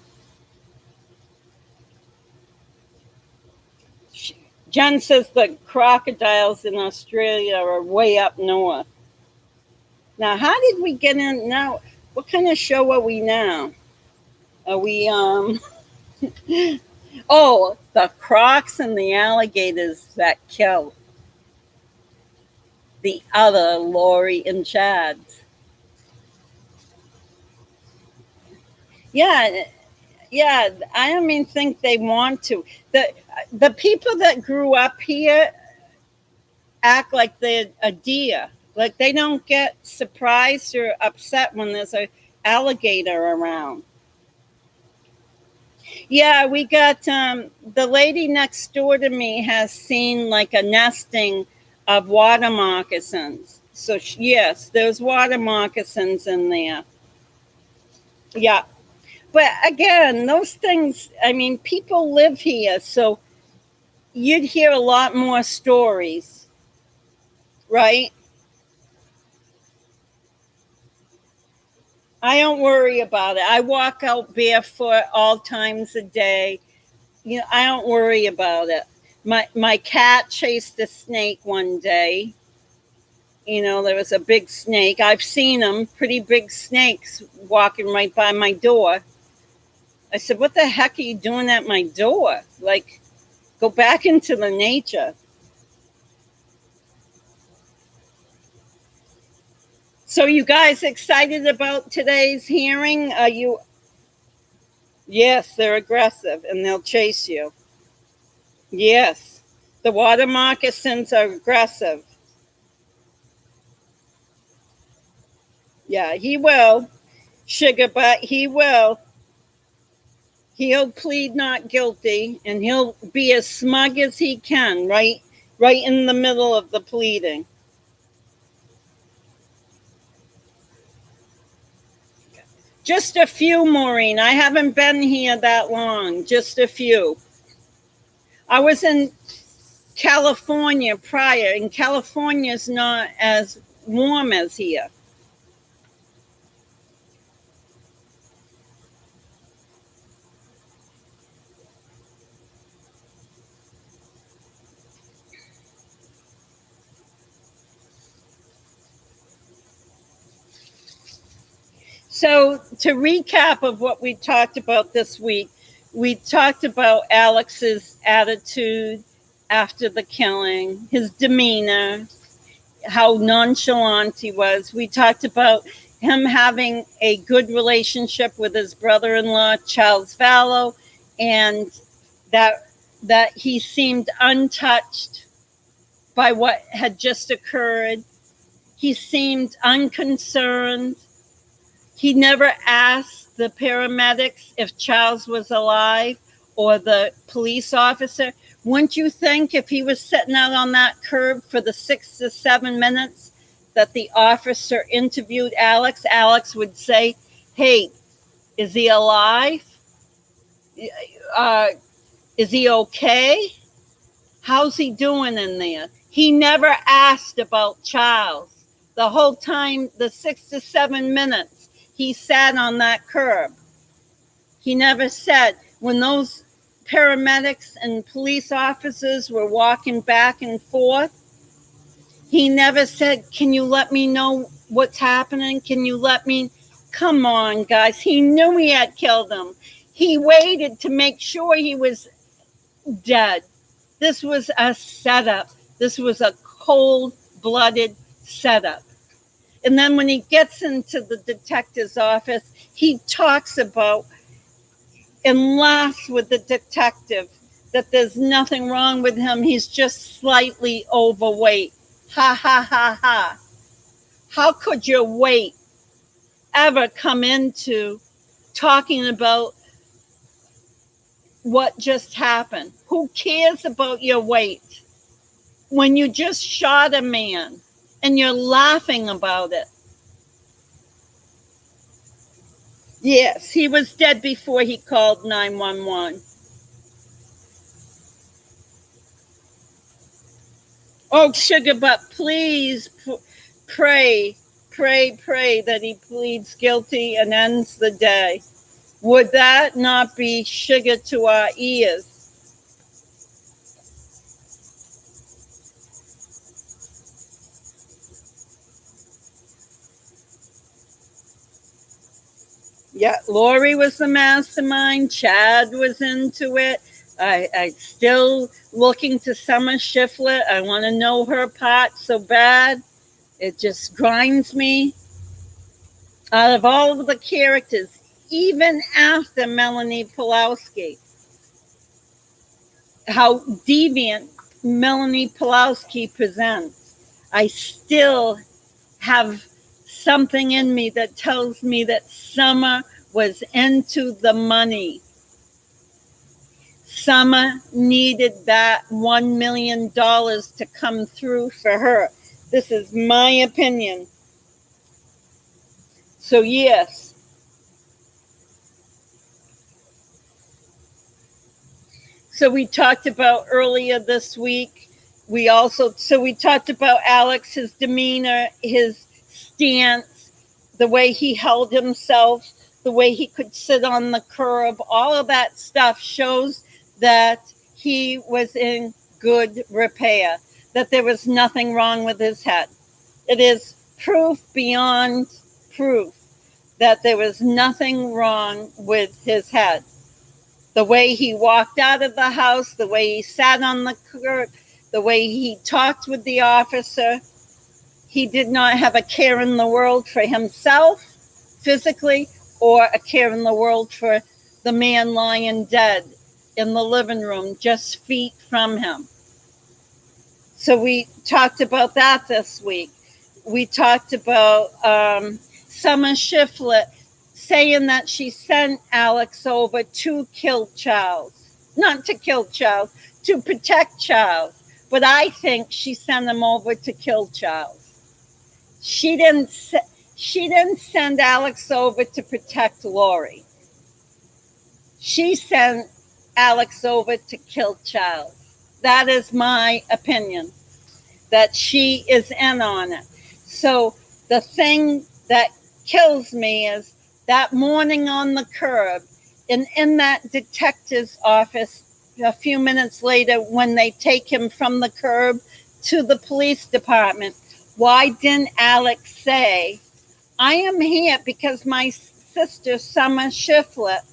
Jen says the crocodiles in Australia are way up north. Now, how did we get in now? What kind of show are we now? Are we, oh, the crocs and the alligators that kill the other Lori and Chad. Yeah, yeah. I don't even think they want to. The people that grew up here act like they're a deer. Like they don't get surprised or upset when there's a alligator around. Yeah, we got the lady next door to me has seen like a nesting of water moccasins. So yes, there's water moccasins in there. Yeah, but again, those things. I mean, people live here, so you'd hear a lot more stories, right? I don't worry about it. I walk out barefoot all times a day. I don't worry about it. My cat chased a snake one day. There was a big snake. I've seen them, pretty big snakes walking right by my door. I said, "What the heck are you doing at my door? Like, go back into the nature." So, you guys excited about today's hearing? Are you? Yes, they're aggressive and they'll chase you. Yes, the water moccasins are aggressive. Yeah, he will, sugar butt. He will. He'll plead not guilty, and he'll be as smug as he can. Right in the middle of the pleading. Just a few, Maureen. I haven't been here that long. Just a few. I was in California prior, and California's not as warm as here. So to recap of what we talked about this week, we talked about Alex's attitude after the killing, his demeanor, how nonchalant he was. We talked about him having a good relationship with his brother-in-law, Charles VALLOW, and that he seemed untouched by what had just occurred. He seemed unconcerned. He never asked the paramedics if Charles was alive or the police officer. Wouldn't you think if he was sitting out on that curb for the 6 to 7 minutes that the officer interviewed Alex, Alex would say, hey, is he alive? Is he okay? How's he doing in there? He never asked about Charles. The whole time, the 6 to 7 minutes, he sat on that curb. He never said, when those paramedics and police officers were walking back and forth, he never said, can you let me know what's happening? Can you let me? Come on, guys. He knew he had killed him. He waited to make sure he was dead. This was a setup. This was a cold-blooded setup. And then when he gets into the detective's office, he talks about and laughs with the detective that there's nothing wrong with him. He's just slightly overweight. Ha, ha, ha, ha. How could your weight ever come into talking about what just happened? Who cares about your weight when you just shot a man and you're laughing about it? Yes, he was dead before he called 911. Oh, Sugar Butt, please pray that he pleads guilty and ends the day. Would that not be sugar to our ears? Yeah, Lori was the mastermind. Chad was into it. I still looking to Summer Shiflett. I want to know her part so bad. It just grinds me. Out of all of the characters, even after Melanie Pulowski, how deviant Melanie Pulowski presents, I still have something in me that tells me that Summer was into the money. Summer needed that $1 million to come through for her. This is my opinion. So yes. So we talked about earlier this week, we talked about Alex, his demeanor, his stance, the way he held himself, the way he could sit on the curb. All of that stuff shows that he was in good repair, that there was nothing wrong with his head. It is proof beyond proof that there was nothing wrong with his head. The way he walked out of the house, the way he sat on the curb, the way he talked with the officer, he did not have a care in the world for himself physically or a care in the world for the man lying dead in the living room just feet from him. So we talked about that this week. We talked about Summer Shiflett saying that she sent Alex over to kill Charles. Not to kill Charles, to protect Charles. But I think she sent him over to kill Charles. She didn't send Alex over to protect Lori. She sent Alex over to kill Charles. That is my opinion, that she is in on it. So the thing that kills me is that morning on the curb and in that detective's office a few minutes later when they take him from the curb to the police department. Why didn't Alex say, I am here because my sister, Summer Shiflett,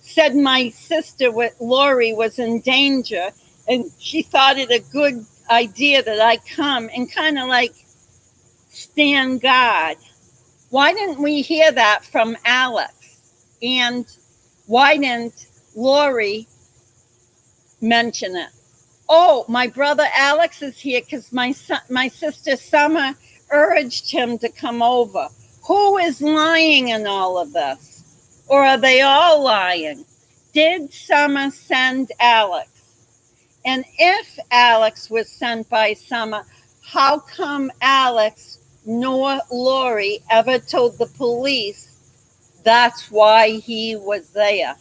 said my sister, Lori, was in danger, and she thought it a good idea that I come and kind of like stand guard. Why didn't we hear that from Alex? And why didn't Lori mention it? Oh, my brother Alex is here because my sister Summer urged him to come over. Who is lying in all of this? Or are they all lying? Did Summer send Alex? And if Alex was sent by Summer, how come Alex nor Lori ever told the police that's why he was there?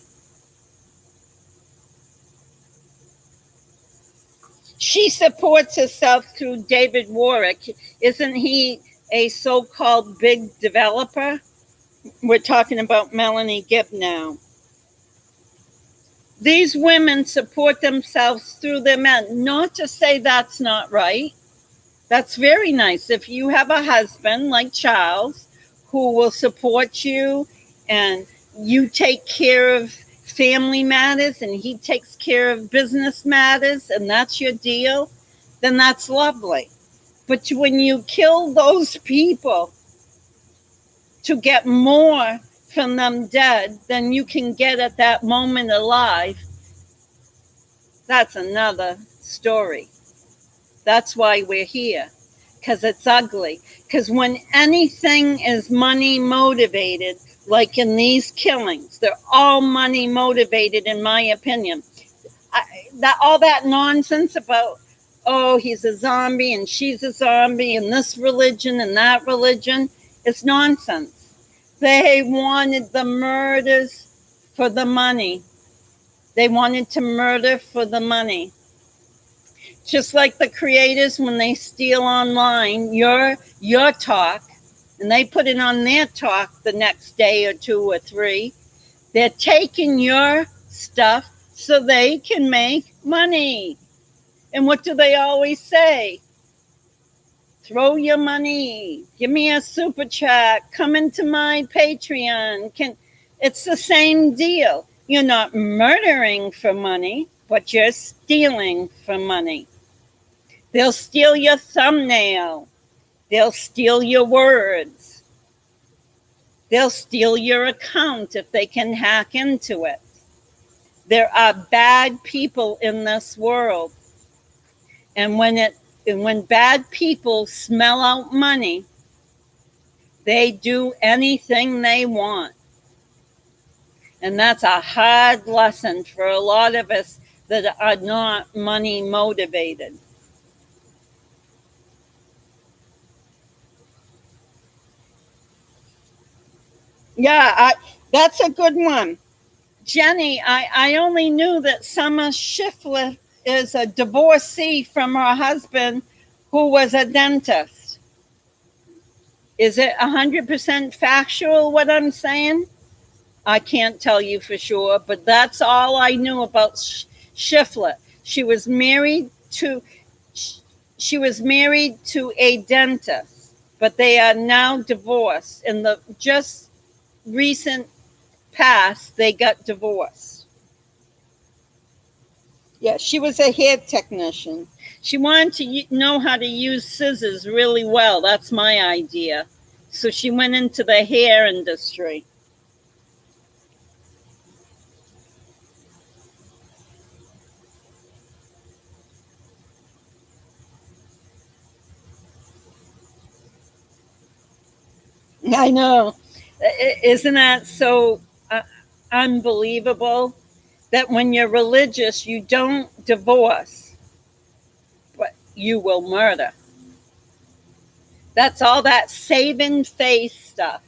She supports herself through David Warwick. Isn't he a so-called big developer? We're talking about Melanie Gibb now. These women support themselves through their men. Not to say that's not right. That's very nice. If you have a husband like Charles who will support you and you take care of family matters and he takes care of business matters and that's your deal, then that's lovely. But when you kill those people to get more from them dead than you can get at that moment alive, that's another story. That's why we're here, because it's ugly. Because when anything is money motivated, like in these killings, they're all money motivated, in my opinion. All that nonsense about, oh, he's a zombie and she's a zombie and this religion and that religion, it's nonsense. They wanted the murders for the money. They wanted to murder for the money. Just like the creators, when they steal online your talk, and they put it on their talk the next day or 2 or 3, they're taking your stuff so they can make money. And what do they always say? Throw your money. Give me a super chat. Come into my Patreon. It's the same deal. You're not murdering for money, but you're stealing for money. They'll steal your thumbnail. They'll steal your words. They'll steal your account if they can hack into it. There are bad people in this world. And when bad people smell out money, they do anything they want. And that's a hard lesson for a lot of us that are not money motivated. Yeah, that's a good one. Jenny, I only knew that Summer Shiflett is a divorcee from her husband who was a dentist. Is it 100% factual what I'm saying? I can't tell you for sure, but that's all I knew about Shiflett. She was married to a dentist, but they are now divorced. In the just recent past, they got divorced. Yeah, she was a hair technician. She wanted to know how to use scissors really well. That's my idea. So she went into the hair industry. I know. Isn't that so unbelievable? That when you're religious, you don't divorce, but you will murder. That's all that saving face stuff.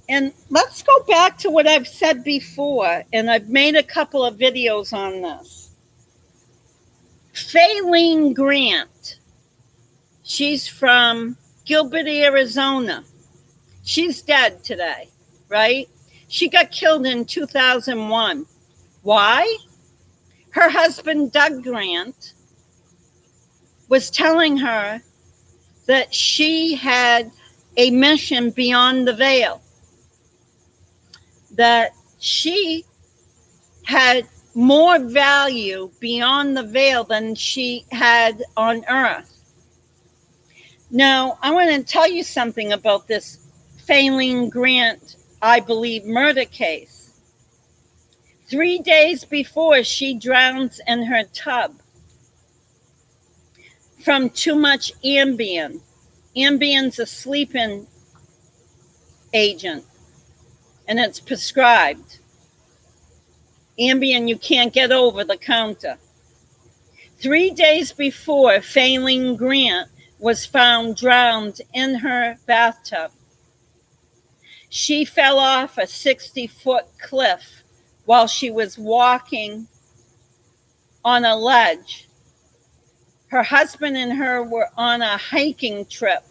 And let's go back to what I've said before, and I've made a couple of videos on this. Faylene Grant, she's from Gilbert, Arizona. She's dead today, right? She got killed in 2001. Why? Her husband, Doug Grant, was telling her that she had a mission beyond the veil, that she had more value beyond the veil than she had on earth. Now, I want to tell you something about this Faylene Grant, I believe, murder case. 3 days before she drowns in her tub from too much Ambien. Ambien's a sleeping agent, and it's prescribed. Ambien you can't get over the counter. 3 days before Faylene Grant was found drowned in her bathtub, she fell off a 60-foot cliff while she was walking on a ledge. Her husband and her were on a hiking trip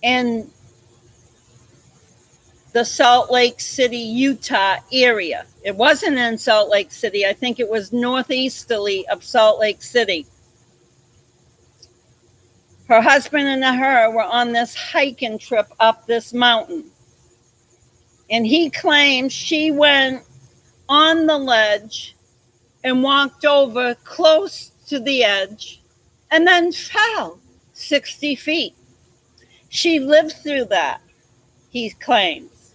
in the Salt Lake City, Utah area. It wasn't in Salt Lake City. I think it was northeasterly of Salt Lake City. Her husband and her were on this hiking trip up this mountain. And he claims she went on the ledge and walked over close to the edge and then fell 60 feet. She lived through that, he claims.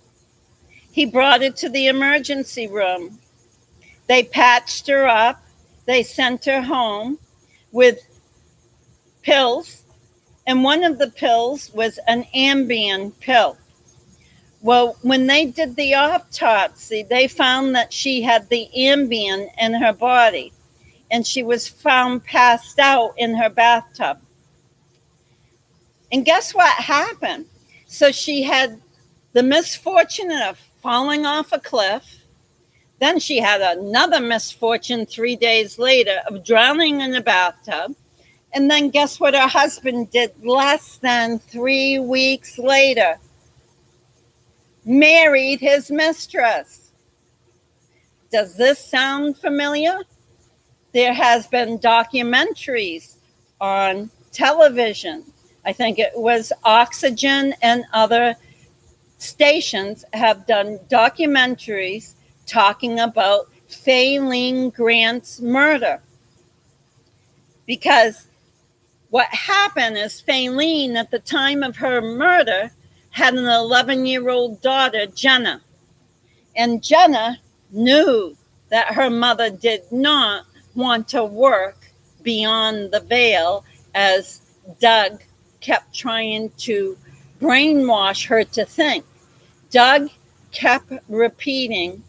He brought her to the emergency room. They patched her up. They sent her home with pills, and one of the pills was an Ambien pill. Well, when they did the autopsy, they found that she had the Ambien in her body, and she was found passed out in her bathtub. And guess what happened? So she had the misfortune of falling off a cliff. Then she had another misfortune 3 days later of drowning in a bathtub. And then guess what her husband did less than 3 weeks later? Married his mistress. Does this sound familiar? There has been documentaries on television. I think it was Oxygen and other stations have done documentaries talking about Faylene Grant's murder. Because what happened is Faylene, at the time of her murder, had an 11-year-old daughter, Jenna. And Jenna knew that her mother did not want to work beyond the veil, as Doug kept trying to brainwash her to think. Doug kept repeating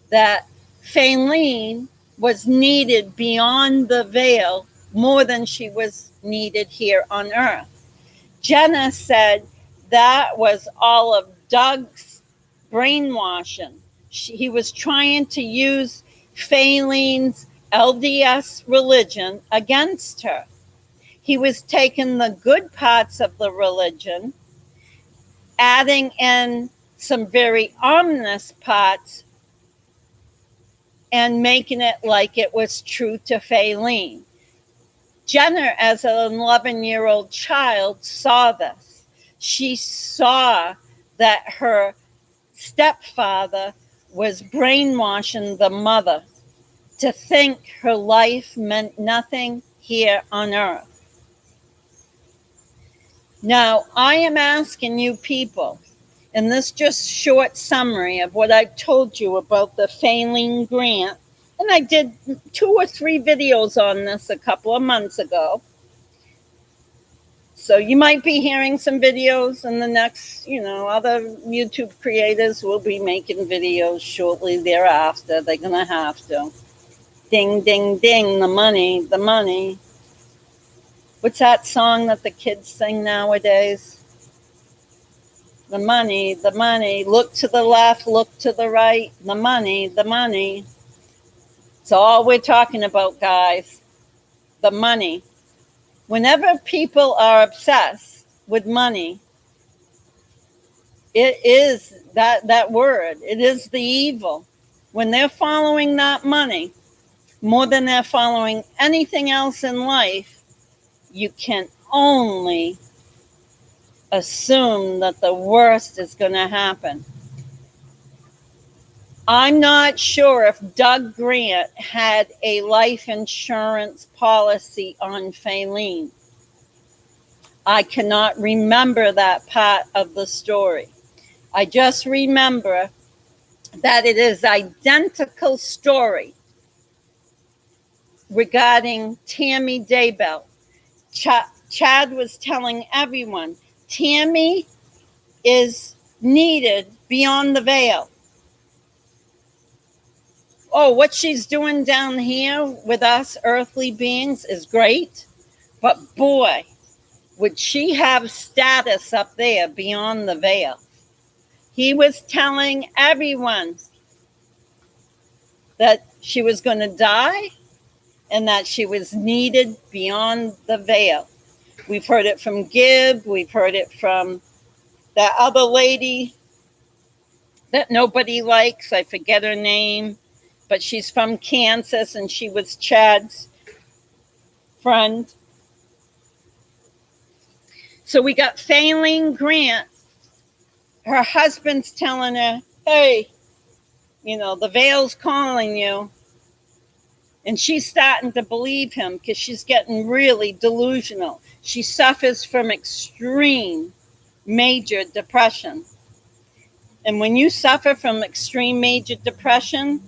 that Faylene was needed beyond the veil more than she was needed here on earth. Jenna said that was all of Doug's brainwashing. He was trying to use Faylene's LDS religion against her. He was taking the good parts of the religion, adding in some very ominous parts, and making it like it was true to Faylene. Jenna, as an 11-year-old child, saw this. She saw that her stepfather was brainwashing the mother to think her life meant nothing here on earth. Now, I am asking you people, in this just short summary of what I've told you about the Faylene Grant, and I did 2 or 3 videos on this a couple of months ago. So you might be hearing some videos in the next, other YouTube creators will be making videos shortly thereafter. They're going to have to. Ding, ding, ding, the money, the money. What's that song that the kids sing nowadays? The money, the money. Look to the left, look to the right. The money, the money. It's all we're talking about, guys. The money. Whenever people are obsessed with money, it is that word. It is the evil. When they're following that money more than they're following anything else in life, you can only assume that the worst is going to happen. I'm not sure if Doug Grant had a life insurance policy on Faylene. I cannot remember that part of the story. I just remember that it is identical story regarding Tammy Daybell. Chad was telling everyone, Tammy is needed beyond the veil. Oh, what she's doing down here with us earthly beings is great, but boy, would she have status up there beyond the veil. He was telling everyone that she was going to die and that she was needed beyond the veil. We've heard it from Gibb. We've heard it from that other lady that nobody likes. I forget her name, but she's from Kansas and she was Chad's friend. So we got Faylene Grant. Her husband's telling her, hey, the veil's calling you. And she's starting to believe him because she's getting really delusional. She suffers from extreme major depression. And when you suffer from extreme major depression,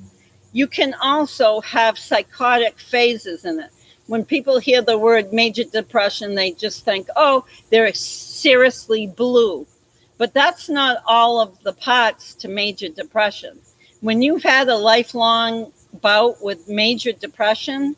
you can also have psychotic phases in it. When people hear the word major depression, they just think, oh, they're seriously blue. But that's not all of the parts to major depression. When you've had a lifelong bout with major depression,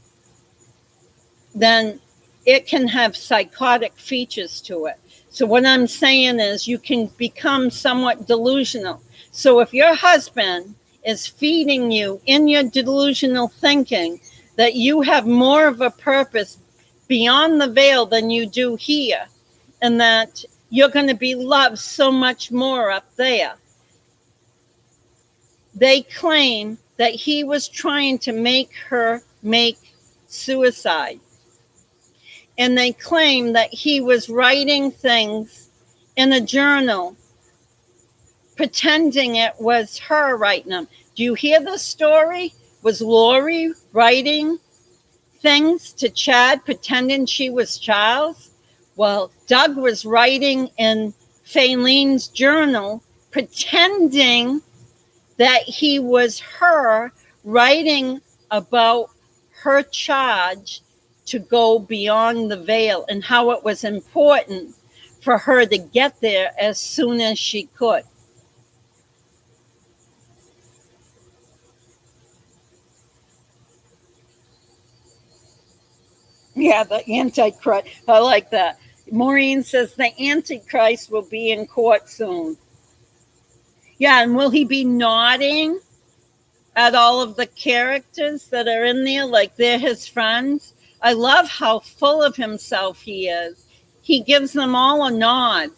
then it can have psychotic features to it. So what I'm saying is you can become somewhat delusional. So if your husband is feeding you in your delusional thinking that you have more of a purpose beyond the veil than you do here, and that you're going to be loved so much more up there, they claim that he was trying to make her make suicide. And they claim that he was writing things in a journal, pretending it was her writing them. Do you hear the story? Was Lori writing things to Chad, pretending she was Charles? Well, Doug was writing in Faylene's journal, pretending that he was her, writing about her charge to go beyond the veil and how it was important for her to get there as soon as she could. Yeah, the Antichrist. I like that. Maureen says the Antichrist will be in court soon. Yeah, and will he be nodding at all of the characters that are in there like they're his friends? I love how full of himself he is. He gives them all a nod.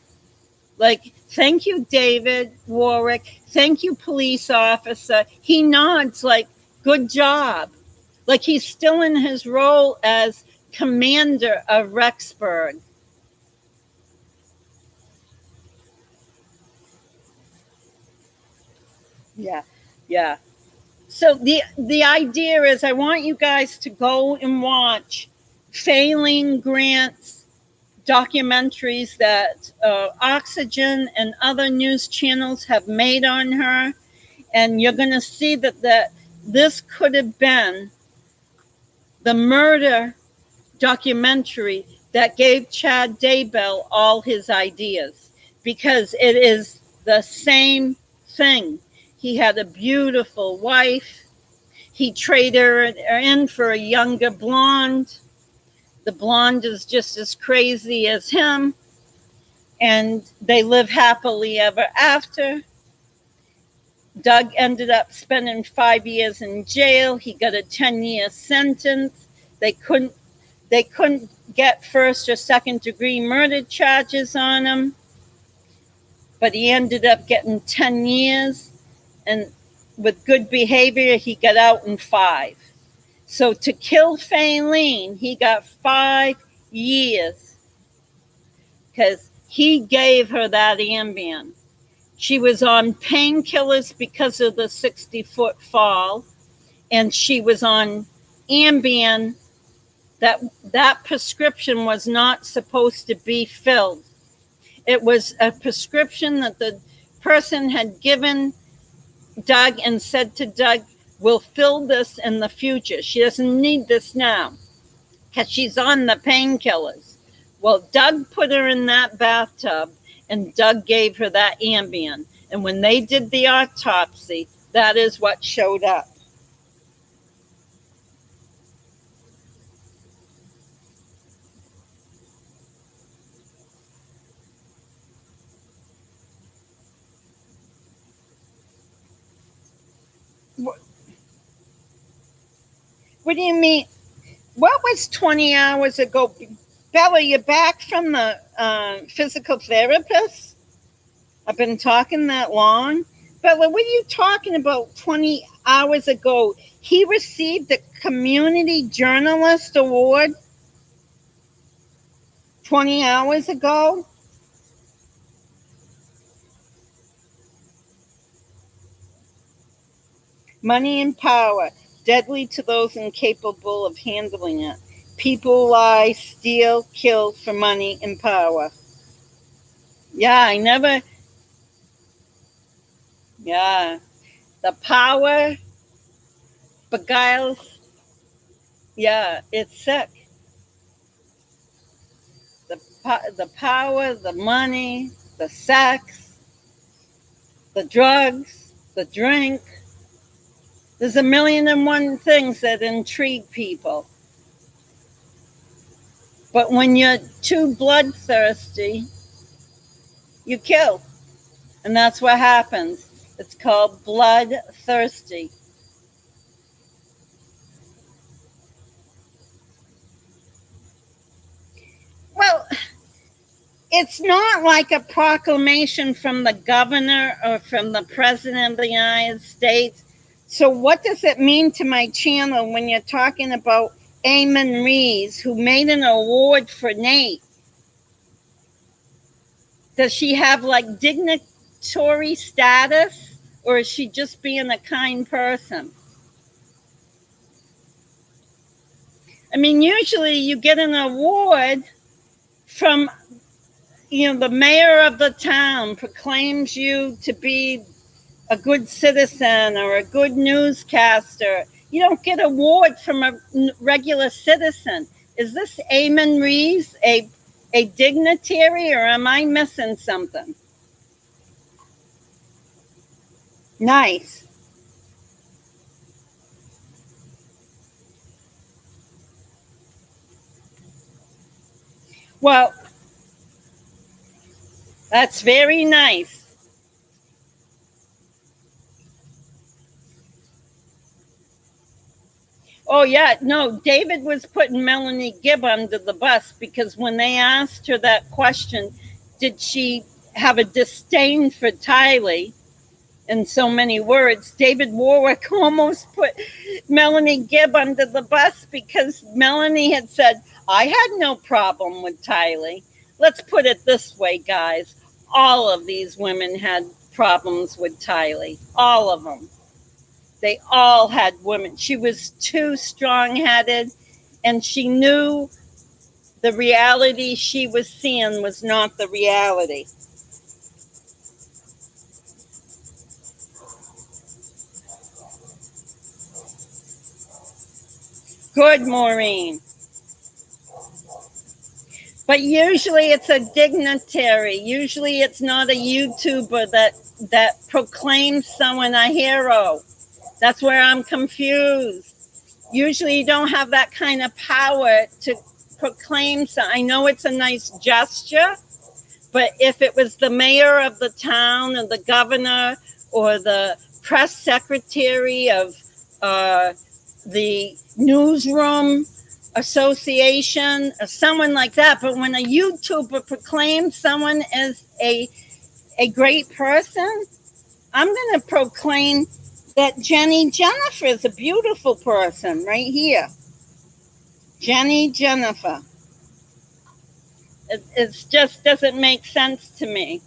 Like, thank you, David Warwick. Thank you, police officer. He nods like, good job. Like he's still in his role as commander of Rexburg. Yeah. So the idea is I want you guys to go and watch Faylene Grant's documentaries that Oxygen and other news channels have made on her. And you're going to see that this could have been the murder documentary that gave Chad Daybell all his ideas, because it is the same thing. He had a beautiful wife. He traded her in for a younger blonde. The blonde is just as crazy as him. And they live happily ever after. Doug ended up spending 5 years in jail. He got a 10-year sentence. They couldn't get first or second degree murder charges on him. But he ended up getting 10 years. And with good behavior, he got out in 5. So to kill Faylene, he got 5 years because He gave her that Ambien. She was on painkillers because of the 60-foot fall, and she was on Ambien. That prescription was not supposed to be filled. It was a prescription that the person had given Doug and said to Doug, we'll fill this in the future. She doesn't need this now because she's on the painkillers. Well, Doug put her in that bathtub and Doug gave her that Ambien. And when they did the autopsy, that is what showed up. What do you mean? What was 20 hours ago? Bella, you're back from the physical therapist? I've been talking that long. Bella, what are you talking about 20 hours ago? He received the Community Journalist Award 20 hours ago? Money and power, deadly to those incapable of handling it. People lie, steal, kill for money and power. Yeah, the power beguiles. Yeah, it's sick. The power, the money, the sex, the drugs, the drink. There's 1,000,001 things that intrigue people. But when you're too bloodthirsty, you kill. And that's what happens. It's called bloodthirsty. Well, it's not like a proclamation from the governor or from the president of the United States. So what does it mean to my channel when you're talking about Eamon Rees, who made an award for Nate? Does she have like dignitary status, or is she just being a kind person? I mean, usually you get an award from, the mayor of the town proclaims you to be a good citizen or a good newscaster. You don't get an award from a regular citizen. Is this Eamon Rees a dignitary, or am I missing something? Nice. Well, that's very nice. Oh, yeah. No, David was putting Melanie Gibb under the bus because when they asked her that question, did she have a disdain for TYLEE in so many words, David Warwick almost put Melanie Gibb under the bus because Melanie had said, I had no problem with TYLEE. Let's put it this way, guys. All of these women had problems with TYLEE. All of them. They all had women. She was too strong-headed, and she knew the reality she was seeing was not the reality. Good, Maureen. But usually it's a dignitary. Usually it's not a YouTuber that proclaims someone a hero. That's where I'm confused. Usually you don't have that kind of power to proclaim something. I know it's a nice gesture, but if it was the mayor of the town or the governor or the press secretary of the newsroom association or someone like that, but when a YouTuber proclaims someone as a great person, I'm going to proclaim that Jenny Jennifer is a beautiful person right here. Jenny Jennifer It just doesn't make sense to me.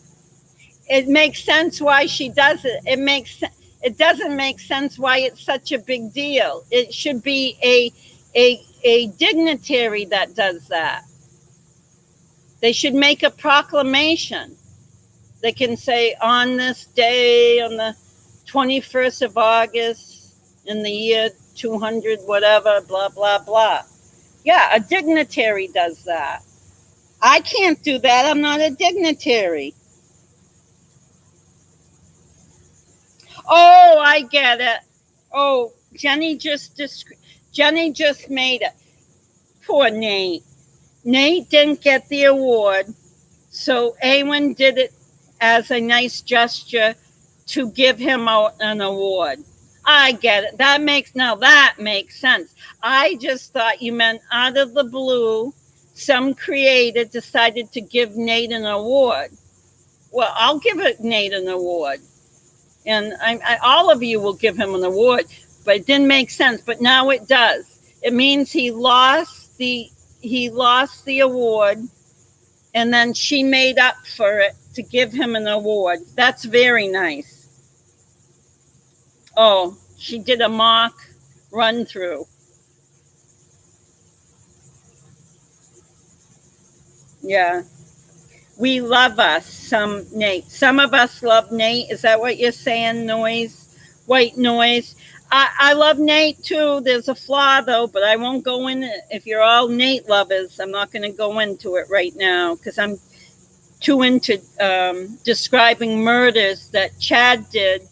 It makes sense why she does it. It doesn't make sense why it's such a big deal. It should be a dignitary that does that. They should make a proclamation. They can say on this day, on the 21st of August in the year 200 whatever, blah blah blah. Yeah, a dignitary does that. I can't do that. I'm not a dignitary. Oh, I get it. Oh, Jenny just made it. Poor Nate. Nate didn't get the award, so Awen did it as a nice gesture to give him an award. I get it. That makes sense. I just thought you meant out of the blue, some creator decided to give Nate an award. Well, I'll give Nate an award. And all of you will give him an award, but it didn't make sense. But now it does. It means he lost the award, and then she made up for it to give him an award. That's very nice. Oh, she did a mock run through. Yeah. We love us Nate. Some of us love Nate. Is that what you're saying, Noise? White Noise. I love Nate too. There's a flaw though, but I won't go in it. If you're all Nate lovers, I'm not going to go into it right now because I'm too into describing murders that Chad did,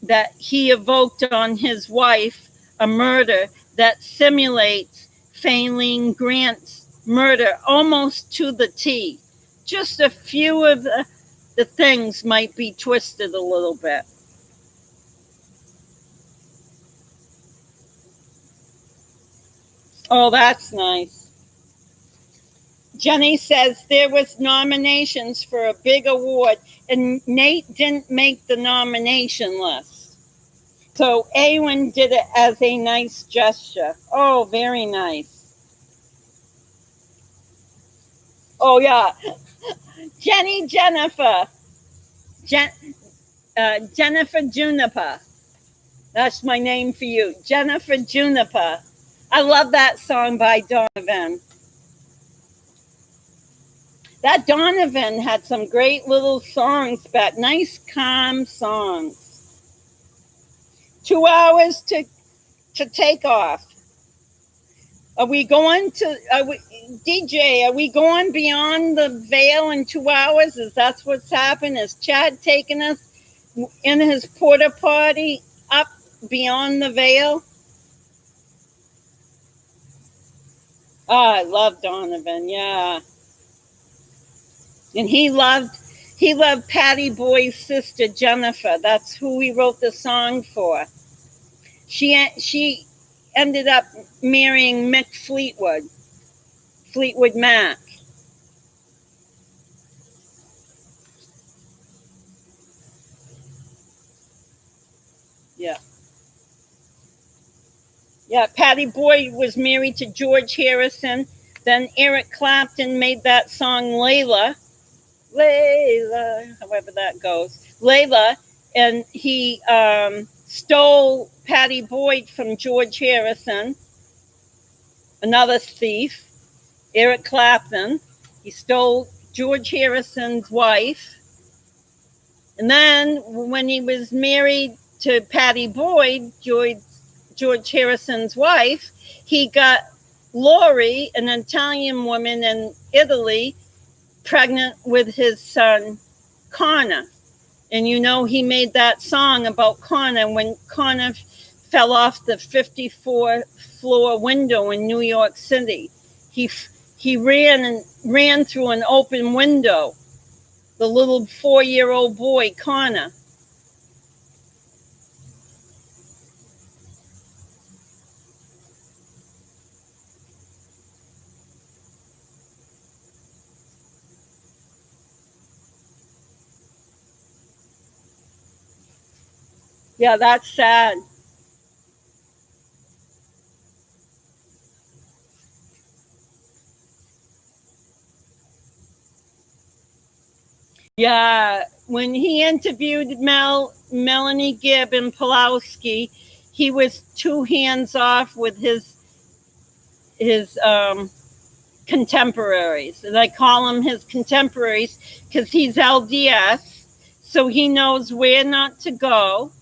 that he evoked on his wife, a murder that simulates Faylene Grant's murder almost to the T. Just a few of the things might be twisted a little bit. Oh, that's nice. Jenny says there was nominations for a big award and Nate didn't make the nomination list. So Awen did it as a nice gesture. Oh, very nice. Oh, yeah. Jennifer. Jennifer Juniper. That's my name for you. Jennifer Juniper. I love that song by Donovan. That Donovan had some great little songs back. Nice, calm songs. 2 hours to take off. Are we going to, DJ, are we going beyond the veil in 2 hours? Is that what's happened? Is Chad taking us in his porta potty up beyond the veil? Oh, I love Donovan, yeah. And he loved Patty Boy's sister, Jennifer. That's who he wrote the song for. She ended up marrying Mick Fleetwood Mac. Yeah. Yeah, Patty Boyd was married to George Harrison. Then Eric Clapton made that song Layla, however that goes, Layla, and he stole Patty Boyd from George Harrison, another thief. Eric Clapton, he stole George Harrison's wife. And then when he was married to Patty Boyd, George Harrison's wife, he got Lori, an Italian woman in Italy, pregnant with his son, Connor. And you know, he made that song about Connor when Connor fell off the 54th floor window in New York City. He ran through an open window, the little 4-year-old boy, Connor. Yeah, that's sad. Yeah, when he interviewed Melanie Gibb and Pulowski, he was 2 hands off with his contemporaries. And I call him his contemporaries because he's LDS, so he knows where not to go.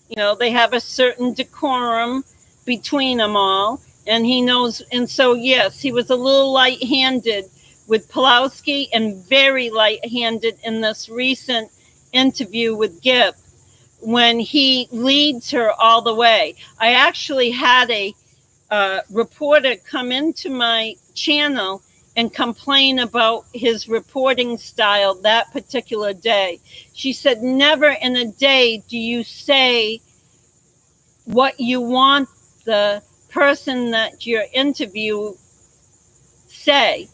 You know, they have a certain decorum between them all, and he knows. And so, yes, he was a little light-handed with Pulowski and very light-handed in this recent interview with Gibb when he leads her all the way. I actually had a reporter come into my channel and complain about his reporting style that particular day. She said, never in a day do you say what you want the person that you're interviewing say.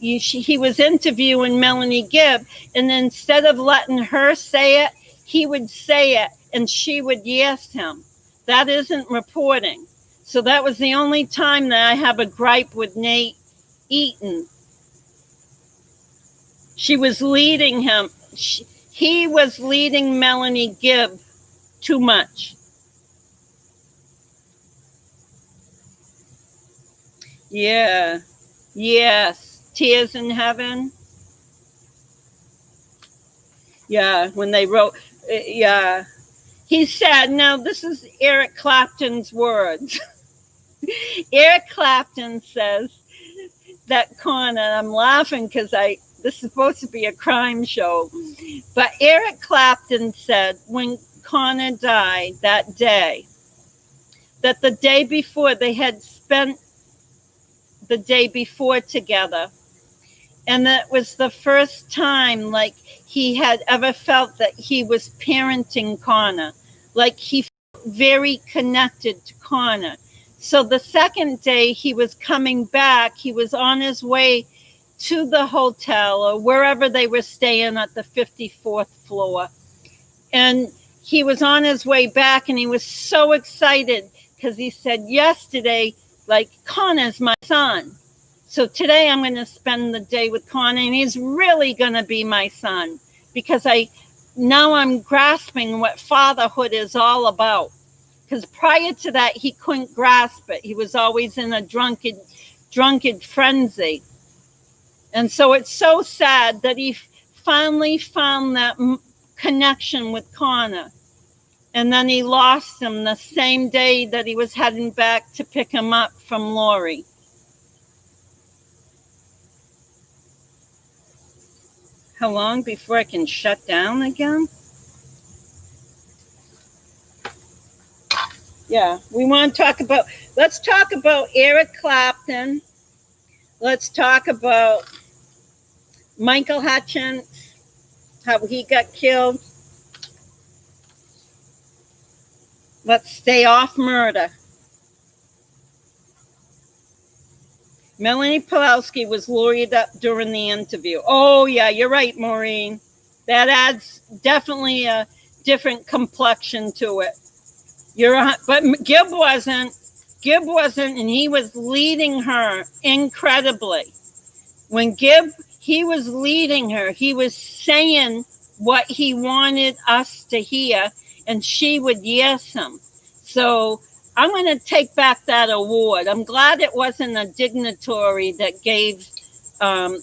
He was interviewing Melanie Gibb, and instead of letting her say it, he would say it, and she would yes him. That isn't reporting. So that was the only time that I have a gripe with Nate Eaton. She was leading him. He was leading Melanie Gibb too much. Yeah. Yes. Tears in Heaven. Yeah. When they wrote, yeah. He said, now this is Eric Clapton's words. Eric Clapton says that Connor, I'm laughing because this is supposed to be a crime show, but Eric Clapton said when Connor died that day, that the day before they had spent the day before together, and that was the first time like he had ever felt that he was parenting Connor, like he felt very connected to Connor. So the second day he was coming back, he was on his way to the hotel or wherever they were staying at the 54th floor. And he was on his way back and he was so excited because he said yesterday, like, Connor's my son. So today I'm going to spend the day with Connor and he's really going to be my son because now I'm grasping what fatherhood is all about. Because prior to that, he couldn't grasp it. He was always in a drunken frenzy. And so it's so sad that he finally found that connection with Connor. And then he lost him the same day that he was heading back to pick him up from Lori. How long before I can shut down again? Yeah, we want to talk about, let's talk about Eric Clapton. Let's talk about Michael Hutchins, how he got killed. Let's stay off murder. Melanie Pulowski was lawyered up during the interview. Oh, yeah, you're right, Maureen. That adds definitely a different complexion to it. But Gibb wasn't, and he was leading her incredibly. When Gibb, he was leading her, he was saying what he wanted us to hear, and she would yes him. So I'm going to take back that award. I'm glad it wasn't a dignitary that gave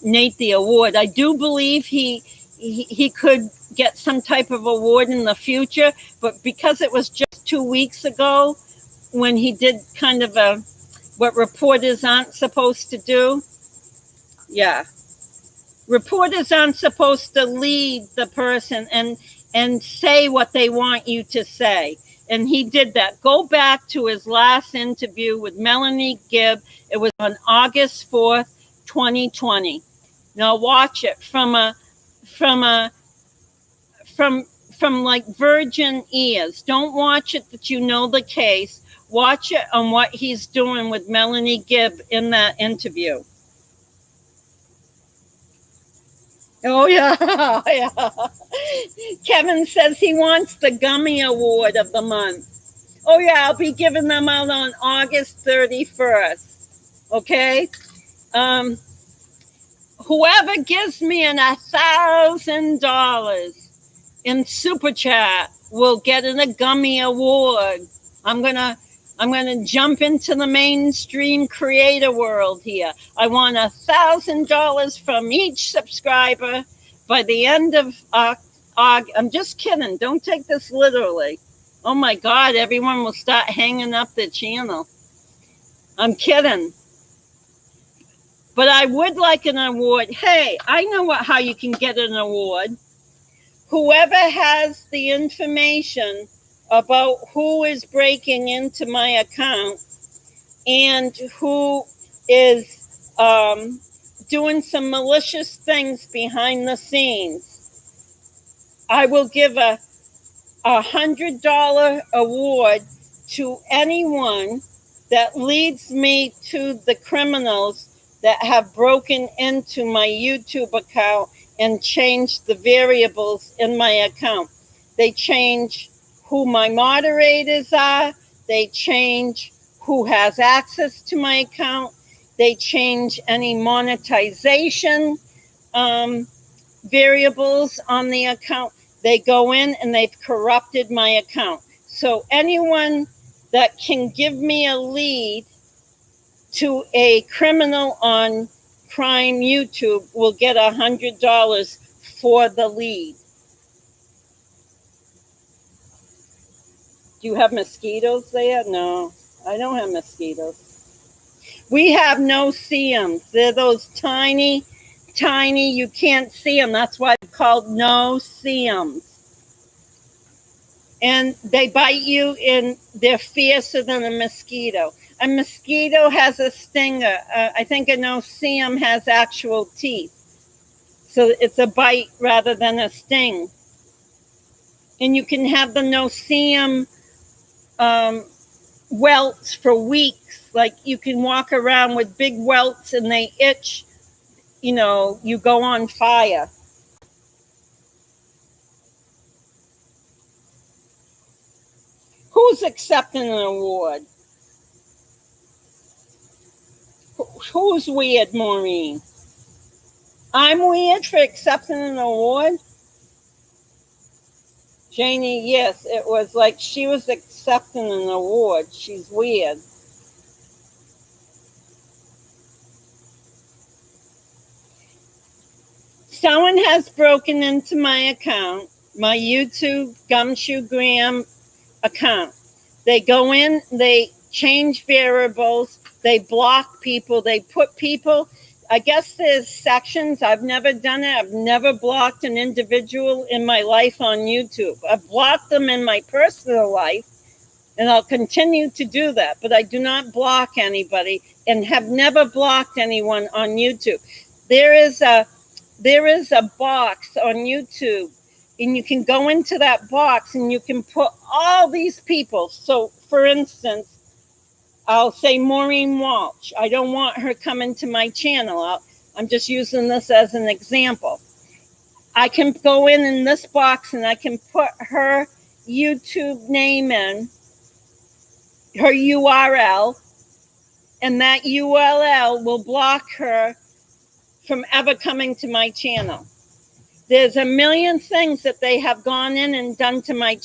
Nate the award. I do believe he could get some type of award in the future, but because it was just 2 weeks ago when he did kind of what reporters aren't supposed to do. Yeah. Reporters aren't supposed to lead the person and say what they want you to say. And he did that. Go back to his last interview with Melanie Gibb. It was on August 4th, 2020. Now watch it from like virgin ears. Don't watch it that you know the case. Watch it on what he's doing with Melanie Gibb in that interview. Oh, yeah. Yeah. Kevin says he wants the Gummy Award of the month. Oh, yeah, I'll be giving them out on August 31st. Okay? Whoever gives me $1,000 in super chat will get a gummy award. I'm gonna jump into the mainstream creator world here. I want $1,000 from each subscriber by the end of I'm just kidding. Don't take this literally. Oh my God, everyone will start hanging up the channel. I'm kidding. But I would like an award. Hey, I know how you can get an award. Whoever has the information about who is breaking into my account and who is doing some malicious things behind the scenes, I will give a $100 award to anyone that leads me to the criminals that have broken into my YouTube account and changed the variables in my account. They change who my moderators are. They change who has access to my account. They change any monetization variables on the account. They go in and they've corrupted my account. So anyone that can give me a lead to a criminal on crime YouTube will get $100 for the lead. Do you have mosquitoes there? No, I don't have mosquitoes. We have no-see-ums. They're those tiny, you can't see them. That's why they're called no-see-ums. And they bite you and they're fiercer than a mosquito. A mosquito has a stinger. I think a no-see-um has actual teeth. So it's a bite rather than a sting. And you can have the no-see-um welts for weeks. Like you can walk around with big welts and they itch. You know, you go on fire. Who's accepting an award? Who's weird, Maureen? I'm weird for accepting an award? Janie, yes, it was like she was accepting an award. She's weird. Someone has broken into my account, my YouTube Gumshoe Graham account. They go in, they change variables, they block people, they put people, I guess there's sections. I've never done it. I've never blocked an individual in my life on YouTube. I've blocked them in my personal life, and I'll continue to do that, but I do not block anybody and have never blocked anyone on YouTube. There is a box on YouTube, and you can go into that box and you can put all these people. So for instance, I'll say Maureen Walsh. I don't want her coming to my channel. I'm just using this as an example. I can go in this box and I can put her YouTube name in, her URL, and that URL will block her from ever coming to my channel. There's a million things that they have gone in and done to my channel.